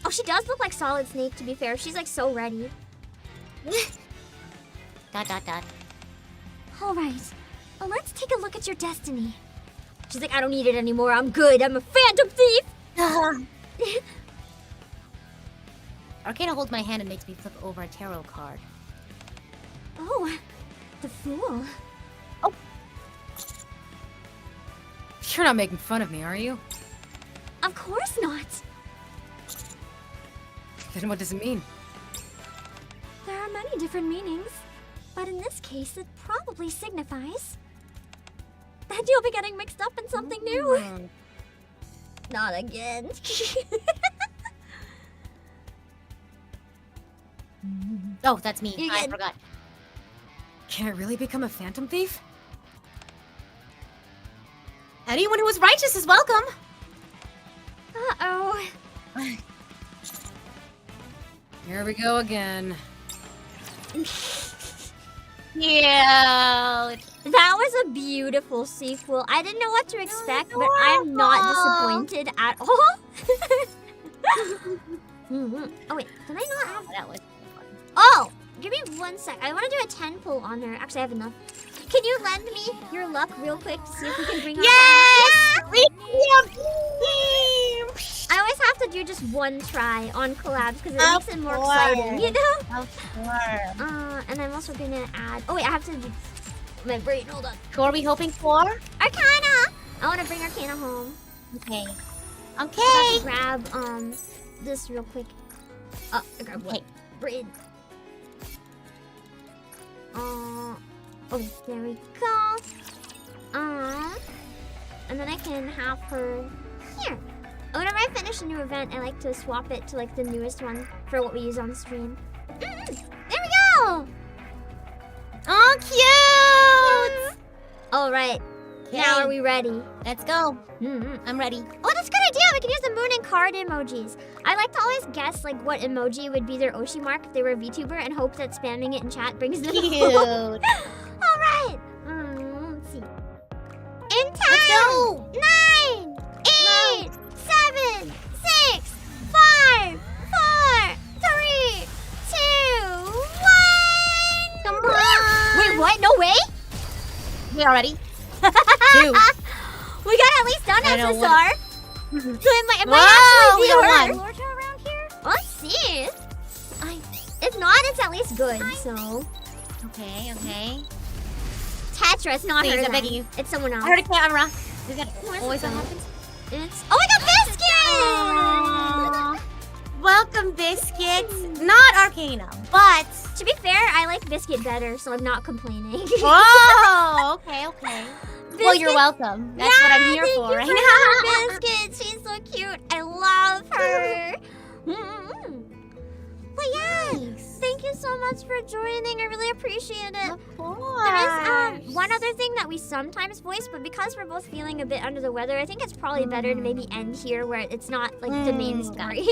Oh, she does look like Solid Snake, to be fair. She's like so ready. Dot. All right, let's take a look at your destiny. She's like, I don't need it anymore. I'm good. I'm a phantom thief. Arcana holds my hand and makes me flip over a tarot card. Oh, the Fool. You're not making fun of me, are you? Of course not. Then what does it mean? There are many different meanings, but in this case, it probably signifies that you'll be getting mixed up in something new. Not again. Oh, that's me. You I get- forgot. Can I really become a phantom thief? Anyone who is righteous is welcome. Uh-oh. Here we go again. Yeah. That was a beautiful sequel. I didn't know what to expect, but I'm not disappointed at all. Oh wait, did I not have? That was fun. Oh, give me 1 sec. I want to do a 10 pull on her. Actually, I have enough. Can you lend me your luck real quick to see if we can bring her? Yes! I always have to do just one try on collabs because it makes it more exciting, you know? Of course. And I'm also gonna add. Oh wait, I have to do my brain. Hold on. Who are we hoping for? Arcana. I want to bring Arcana home. Okay. I Okay. have to grab this real quick. I grabbed one. Okay. Braid. Oh, there we go. And then I can have her here. Whenever I finish a new event, I like to swap it to like the newest one for what we use on stream. There we go. Oh, cute. All right. Now are we ready? Let's go. Mm-hmm. I'm ready. Oh, that's a good idea. We can use the moon and card emojis. I like to always guess like what emoji would be their Oshi mark if they were a VTuber and hope that spamming it in chat brings them Cute. home. All right. Let's see. In 10, go. 9, 8, 7, 6, 5, 4, 3, 2, 1. Come on. Wait, what? No way? We already? 2. We got at least done I know, SSR. So it might Whoa, actually we be got her. one. Lorcha around here? Let's see. If not, it's at least good. So Okay, okay. Tetra, not Please, her. I'm then. begging you. It's someone else. I heard a camera. Is that Who is it always that on? happens? It's oh, I got Biscuit. Aw. Welcome, Biscuits. Not Arcana, but... To be fair, I like Biscuit better, so I'm not complaining. Whoa, okay, okay. Well, you're Biscuit- welcome. That's what I'm here thank for you right her, now. Biscuit. She's so cute. I love her. But yeah, thank you so much for joining. I really appreciate it. Of course. There is one other thing that we sometimes voice, but because we're both feeling a bit under the weather, I think it's probably better to maybe end here where it's not like the main story.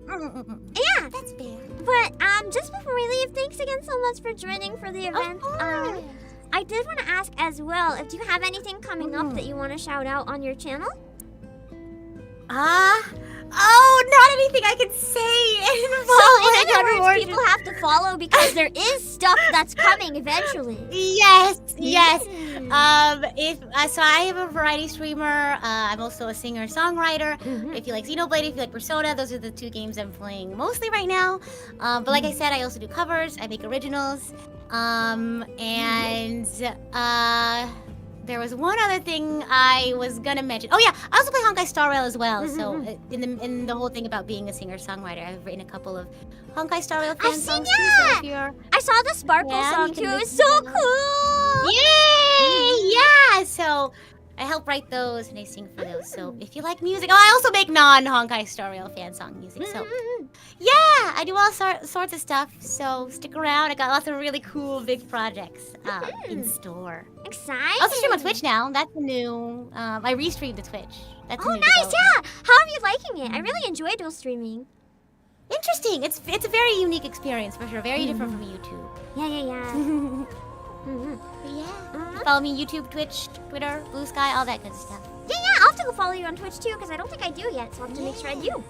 Yeah, That's fair. but just before we leave, thanks again so much for joining for the event. I did want to ask as well, if you have anything coming up that you want to shout out on your channel? Not anything I can say in So in other public, words, people have to follow because there is stuff that's coming eventually. Yes, yes. Mm. So I am a variety streamer. I'm also a singer-songwriter. If you like Xenoblade, if you like Persona, those are the 2 games I'm playing mostly right now. But like I said, I also do covers. I make originals. There was one other thing I was gonna mention. Oh yeah, I also play Honkai Star Rail as well. So in the whole thing about being a singer-songwriter, I've written a couple of Honkai Star Rail fan I've seen songs too. So that! if you're I saw the Sparkle Yeah, song you can too. It was listen so to cool. Yay! Yeah! So I help write those and I sing for those. So if you like music, I also make non-Honkai Star Rail fan song music. So yeah, I do all sorts of stuff. So stick around. I got lots of really cool big projects in store. Exciting. I also stream on Twitch now. That's a new. I restreamed to Twitch. That's a Oh, new nice. development. Yeah. How are you liking it? I really enjoy dual streaming. Interesting. It's a very unique experience for sure. Very different from YouTube. Yeah. But yeah. Follow me YouTube, Twitch, Twitter, Blue Sky, all that good stuff. Yeah. I'll have to go follow you on Twitch too because I don't think I do yet, so I'll have to make sure I do.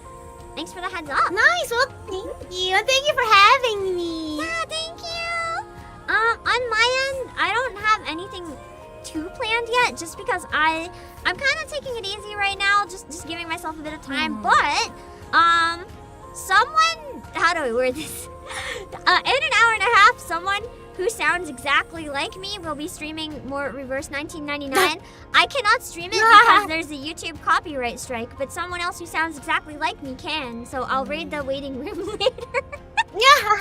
Thanks for the heads up. Nice. Well, thank you. And thank you for having me. Yeah, thank you. On my end, I don't have anything too planned yet, just because I'm kind of taking it easy right now, just giving myself a bit of time. But someone, how do I word this? In an hour and a half, someone who sounds exactly like me will be streaming more Reverse 1999. I cannot stream it because there's a YouTube copyright strike, but someone else who sounds exactly like me can. So I'll raid the waiting room later. Yeah.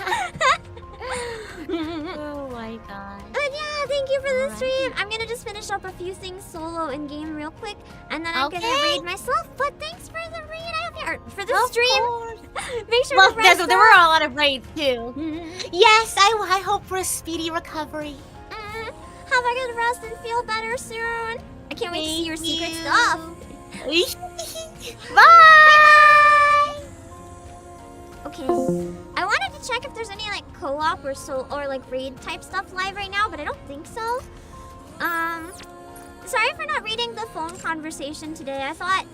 Oh my god. But yeah, thank you for the stream. I'm gonna just finish up a few things solo in game real quick, and then I'm gonna raid myself. But thanks for the raid. I hope you for the stream. Make sure Well, to rest there were up. a lot of raids too. Yes, I hope for a speedy recovery. Have a good rest and feel better soon. I can't wait to see your secret stuff. Bye. Okay. I wanted to check if there's any like co-op or like raid type stuff live right now, but I don't think so. Sorry for not reading the phone conversation today. I thought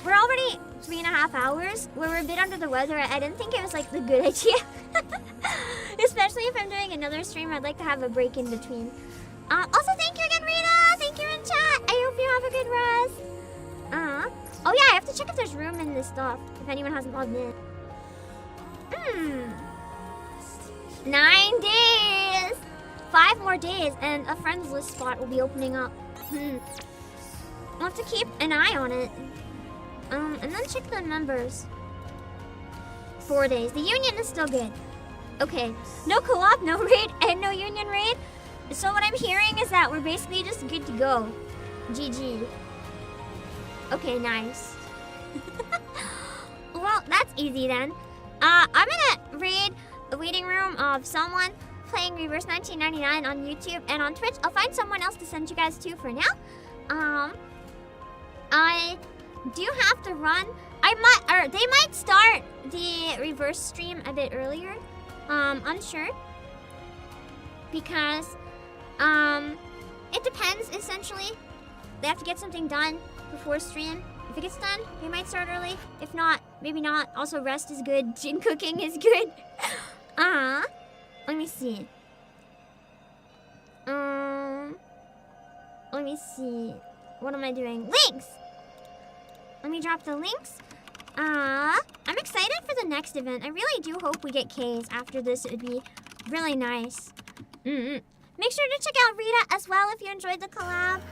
we're already 3.5 hours. We're a bit under the weather. I didn't think it was like the good idea. Especially if I'm doing another stream, I'd like to have a break in between. Also, thank you again, Rita. Thank you in chat. I hope you have a good rest. Oh yeah, I have to check if there's room in this stuff. If anyone hasn't logged in. 9 days. 5 more days, and a friends list spot will be opening up. I'll have to keep an eye on it. And then check the members. 4 days. The union is still good. Okay. No co-op, no raid, and no union raid. So what I'm hearing is that we're basically just good to go. GG. Okay, nice. Well, that's easy then. I'm gonna raid the waiting room of someone playing Reverse 1999 on YouTube and on Twitch. I'll find someone else to send you guys to for now. I do have to run. I they might start the reverse stream a bit earlier. Unsure. Because, it depends, essentially. They have to get something done before stream. If it gets done, they might start early. If not, maybe not. Also, rest is good. Gin cooking is good. Let me see. Let me see. What am I doing? Links! Let me drop the links. I'm excited for the next event. I really do hope we get Ks after this. It would be really nice. Make sure to check out Rita as well if you enjoyed the collab.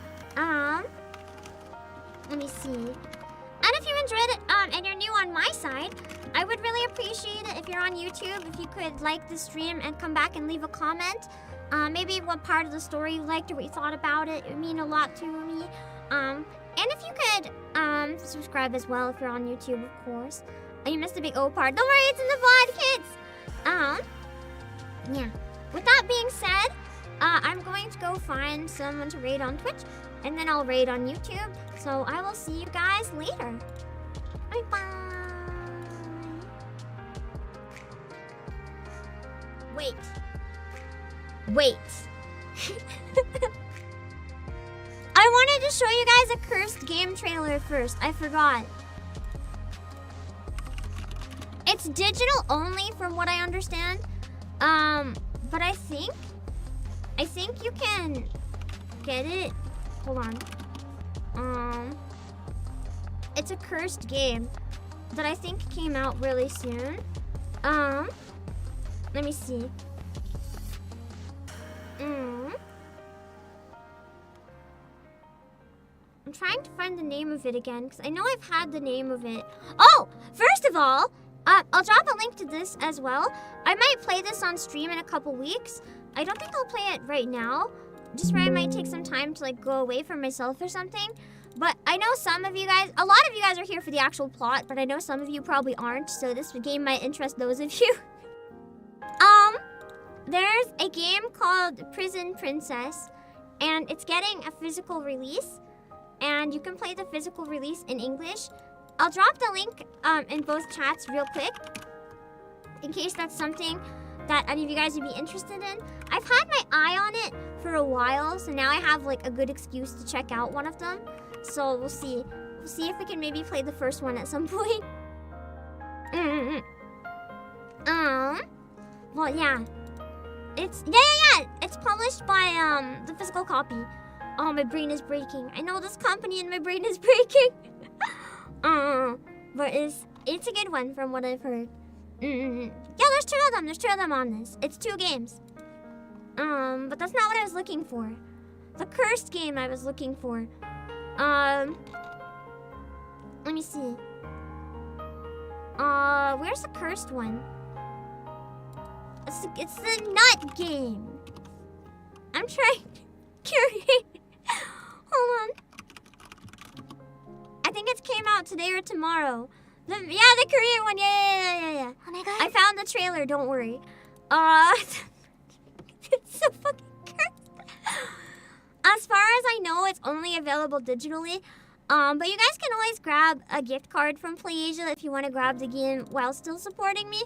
Let me see. And if you enjoyed it, and you're new on my side, I would really appreciate it if you're on YouTube, if you could like the stream and come back and leave a comment. Maybe what part of the story you liked or what you thought about it. It would mean a lot to me. And if you could, subscribe as well if you're on YouTube, of course. Oh, you missed the big O part. Don't worry, it's in the VOD, kids! Yeah. With that being said, I'm going to go find someone to raid on Twitch, and then I'll raid on YouTube. So I will see you guys later. Bye-bye. Wait. I wanted to show you guys a cursed game trailer first. I forgot. It's digital only from what I understand. But I think you can get it. Hold on. It's a cursed game that I think came out really soon. Let me see. I'm trying to find the name of it again because I know I've had the name of it. Oh, first of all, I'll drop a link to this as well. I might play this on stream in a couple weeks. I don't think I'll play it right now, just where I might take some time to like go away from myself or something. But I know some of you guys, a lot of you guys are here for the actual plot, but I know some of you probably aren't, so this game might interest those of you. There's a game called Prison Princess, and it's getting a physical release, and you can play the physical release in English. I'll drop the link in both chats real quick, in case that's something that any of you guys would be interested in. I've had my eye on it for a while, so now I have like a good excuse to check out one of them. So we'll see. We'll see if we can maybe play the first one at some point. Well, yeah. It's It's published by the physical copy. Oh, my brain is breaking. I know this company and my brain is breaking. But it's a good one from what I've heard. Yeah, there's two of them. There's two of them on this. It's 2 games. But that's not what I was looking for. The cursed game I was looking for. Let me see. Where's the cursed one? It's the nut game. I'm trying to curate. Hold on. I think it came out today or tomorrow. The Korean one. Yeah. Oh my god. I found the trailer. Don't worry. It's so fucking cursed. As far as I know, it's only available digitally. But you guys can always grab a gift card from Playasia if you want to grab the game while still supporting me.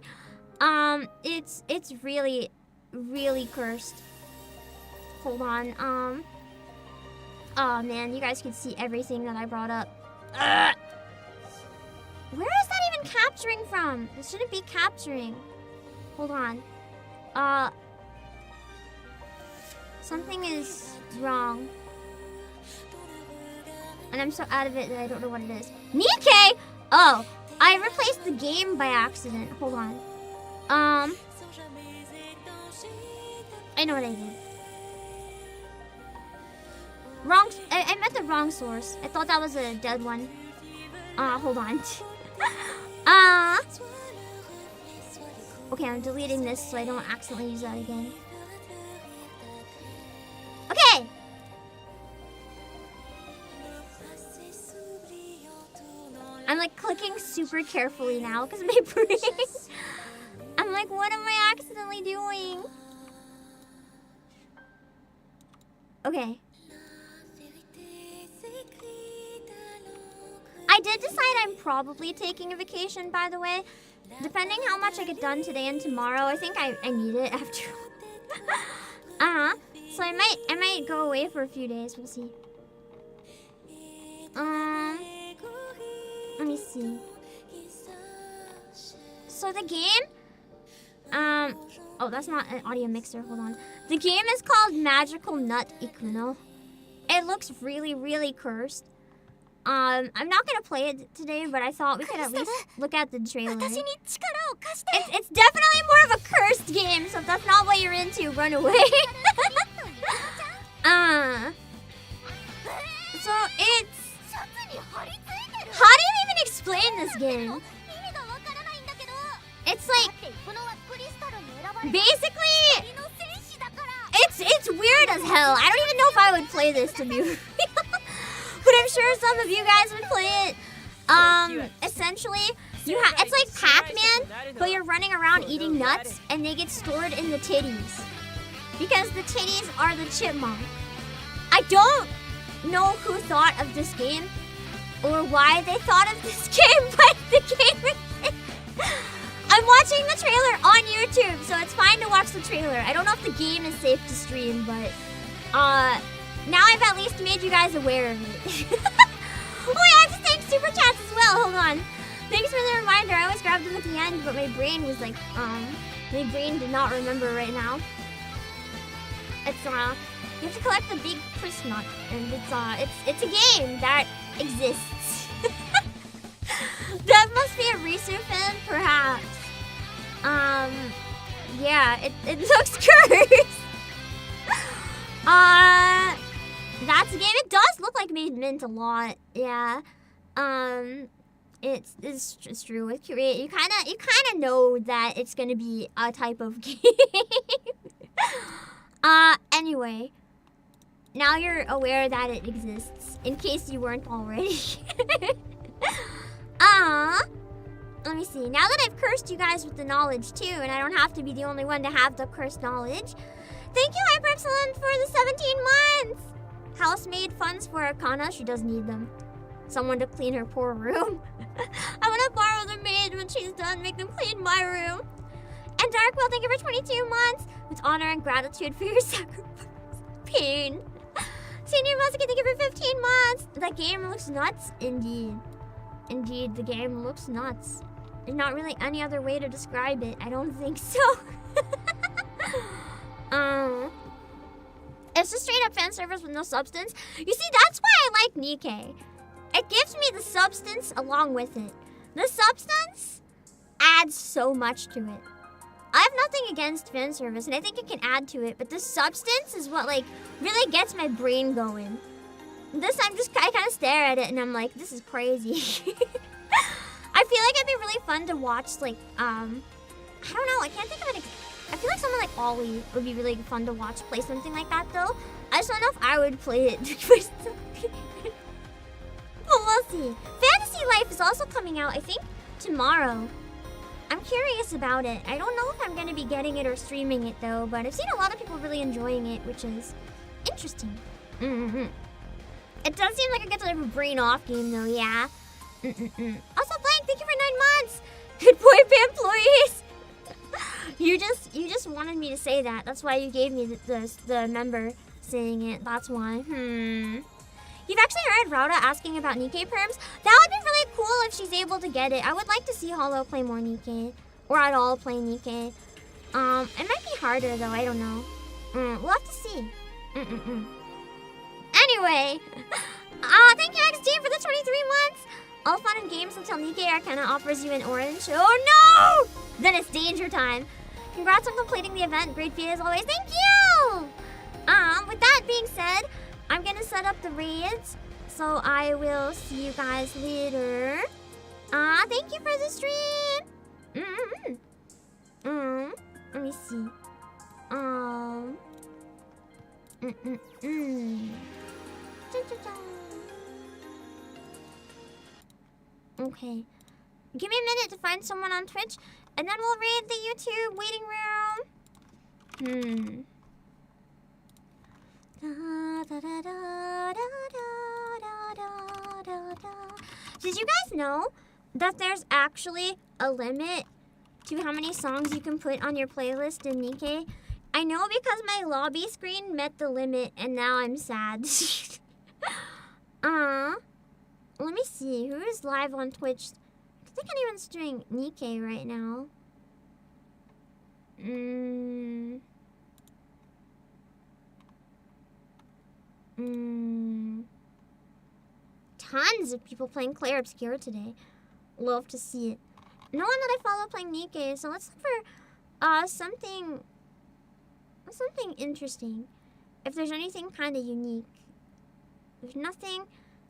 It's really, really cursed. Hold on. Oh man, you guys can see everything that I brought up. Where is that even capturing from? It shouldn't be capturing. Hold on. Something is wrong. And I'm so out of it that I don't know what it is. NIKKE! Oh, I replaced the game by accident. Hold on. I know what I did. I meant the wrong source. I thought that was a dead one. Hold on. Okay, I'm deleting this so I don't accidentally use that again. Okay! I'm like clicking super carefully now because my brain. I'm like, what am I accidentally doing? Okay. I I did decide I'm probably taking a vacation, by the way. Depending how much I get done today and tomorrow, I think I need it after. So I might go away for a few days. We'll see. Let me see. So the game, oh, that's not an audio mixer. Hold on. The game is called Magical Nut Ikuno. It looks really, really cursed. I'm not gonna play it today, but I thought we could at least look at the trailer. It's definitely more of a cursed game, so if that's not what you're into, run away. So it's... How do you even explain this game? It's like... Basically... It's weird as hell. I don't even know if I would play this, to be real. But I'm sure some of you guys would play it. Essentially, it's like Pac-Man, but you're running around eating nuts, and they get stored in the titties. Because the titties are the chipmunk. I don't know who thought of this game, or why they thought of this game, but the game exists. I'm watching the trailer on YouTube, so it's fine to watch the trailer. I don't know if the game is safe to stream, but now I've at least made you guys aware of it. Oh, I have to thank Super Chats as well. Hold on. Thanks for the reminder. I always grabbed them at the end, but my brain was like, my brain did not remember right now. It's you have to collect the big crisp nut, and it's a game that exists. That must be a Risu fan, perhaps. Yeah, it looks cursed. That's a game. It does look like Made Mint a lot. Yeah. It's true with Curate. You kind of know that it's gonna be a type of game. Anyway, now you're aware that it exists, in case you weren't already. Let me see. Now that I've cursed you guys with the knowledge too, and I don't have to be the only one to have the cursed knowledge. Thank you, Hyperepsilon, for the 17 months! Housemaid funds for Arcana. She does need them. Someone to clean her poor room. I want to borrow the maid when she's done. Make them clean my room. And Darkwell, thank you for 22 months. With honor and gratitude for your sacrifice. Pain. Senior Musket, thank you for 15 months. That game looks nuts. Indeed. Indeed, the game looks nuts. There's not really any other way to describe it. I don't think so. It's just straight up fan service with no substance. You see, that's why I like NIKKE. It gives me the substance along with it. The substance adds so much to it. I have nothing against fan service, and I think it can add to it, but the substance is what, like, really gets my brain going. This, I kind of stare at it, and I'm like, this is crazy. I feel like it'd be really fun to watch, like, I don't know, I can't think of it. I feel like someone like Ollie would be really fun to watch play something like that, though. I just don't know if I would play it. But we'll see. Fantasy Life is also coming out, I think, tomorrow. I'm curious about it. I don't know if I'm going to be getting it or streaming it, though, but I've seen a lot of people really enjoying it, which is interesting. It does seem like it gets a brain off game, though, yeah. Also, Blank, thank you for 9 months. Good boy, employees. You just wanted me to say that. That's why you gave me the number saying it. That's why. You've actually heard Rauda asking about NIKKE perms? That would be really cool if she's able to get it. I would like to see Hollow play more NIKKE. Or at all play NIKKE. It might be harder though, I don't know. We'll have to see. Anyway. Thank you XD for the 23 months. All fun and games until NIKKE Arcana offers you an orange. Oh no! Then it's danger time. Congrats on completing the event. Great video as always. Thank you! With that being said, I'm gonna set up the raids. So I will see you guys later. Thank you for the stream. Let me see. Okay. Give me a minute to find someone on Twitch, and then we'll raid the YouTube waiting room. Did you guys know that there's actually a limit to how many songs you can put on your playlist in NIKKE? I know because my lobby screen met the limit and now I'm sad. Let me see. Who is live on Twitch? I think anyone's doing NIKKE right now. Tons of people playing Claire Obscura today. Love to see it. No one that I follow playing NIKKE, so let's look for something interesting. If there's anything kind of unique. If there's nothing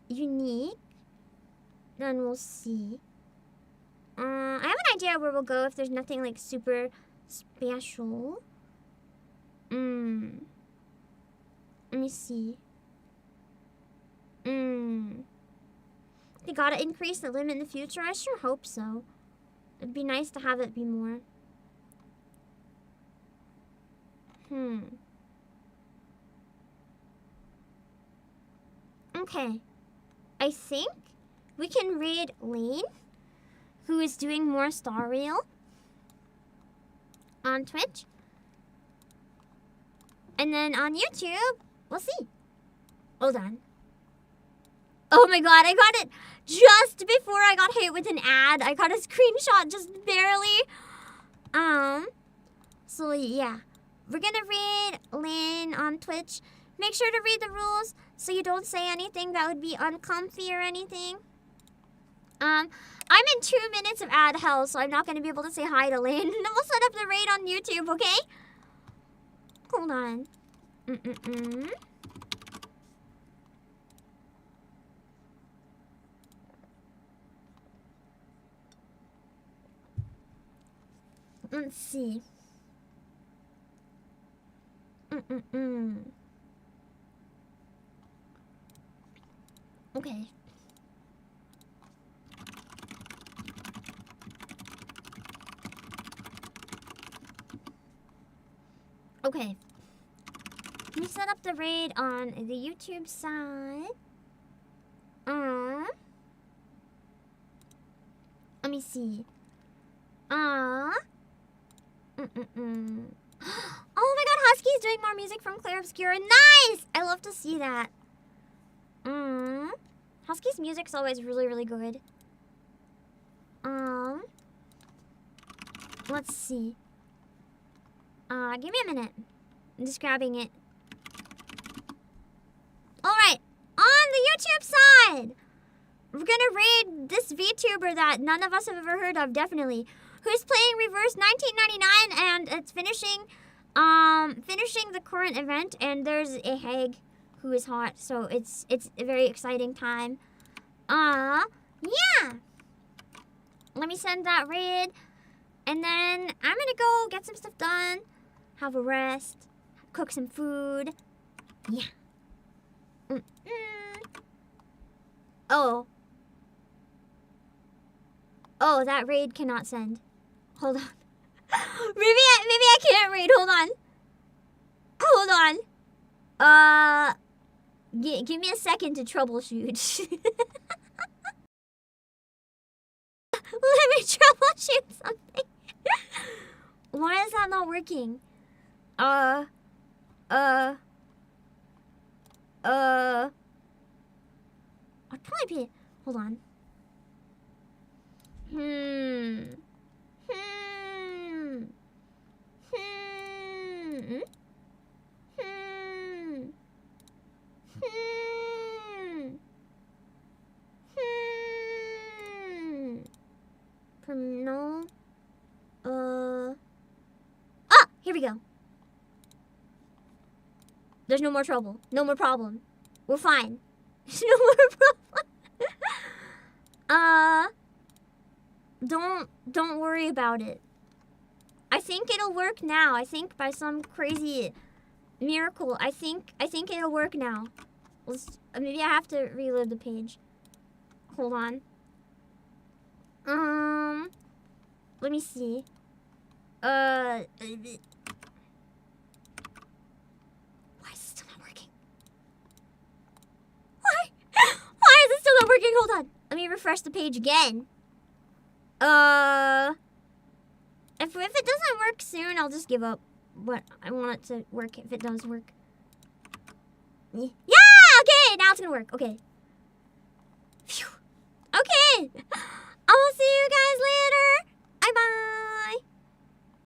unique, then we'll see. I have an idea where we'll go if there's nothing like super special. Let me see. They gotta increase the limit in the future? I sure hope so. It'd be nice to have it be more. Okay. I think we can raid Lane, who is doing more Star Rail on Twitch. And then on YouTube, we'll see. Hold on. Oh my god, I got it just before I got hit with an ad. I got a screenshot just barely. So yeah. We're gonna read Lynn on Twitch. Make sure to read the rules so you don't say anything that would be uncomfy or anything. I'm in 2 minutes of ad hell, so I'm not gonna be able to say hi to Lynn. Then we'll set up the raid on YouTube, okay? Hold on. Let's see. Okay. Okay. Let me set up the raid on the YouTube side. Let me see. Oh my god, Husky's doing more music from Claire Obscura. Nice! I love to see that. Husky's music's always really, really good. Let's see. Give me a minute. I'm just grabbing it. Alright, on the YouTube side, we're gonna raid this VTuber that none of us have ever heard of, definitely. Who's playing Reverse 1999, and it's finishing the current event, and there's a hag who is hot, so it's a very exciting time. Yeah. Let me send that raid, and then I'm gonna go get some stuff done, have a rest, cook some food. Yeah. Oh, that raid cannot send. Hold on. maybe I can't raid. Hold on. Give me a second to troubleshoot. Let me troubleshoot something. Why is that not working? I'll probably be. Hold on. No. Here we go. There's no more trouble. No more problem. We're fine. There's no more problem. Don't worry about it. I think it'll work now. I think by some crazy miracle, I think it'll work now. Maybe I have to reload the page. Hold on. Let me see. Why is it still not working? Why? Why is it still not working? Hold on. Let me refresh the page again. If it doesn't work soon, I'll just give up. But I want it to work if it does work. Yeah, okay, now it's gonna work. Okay.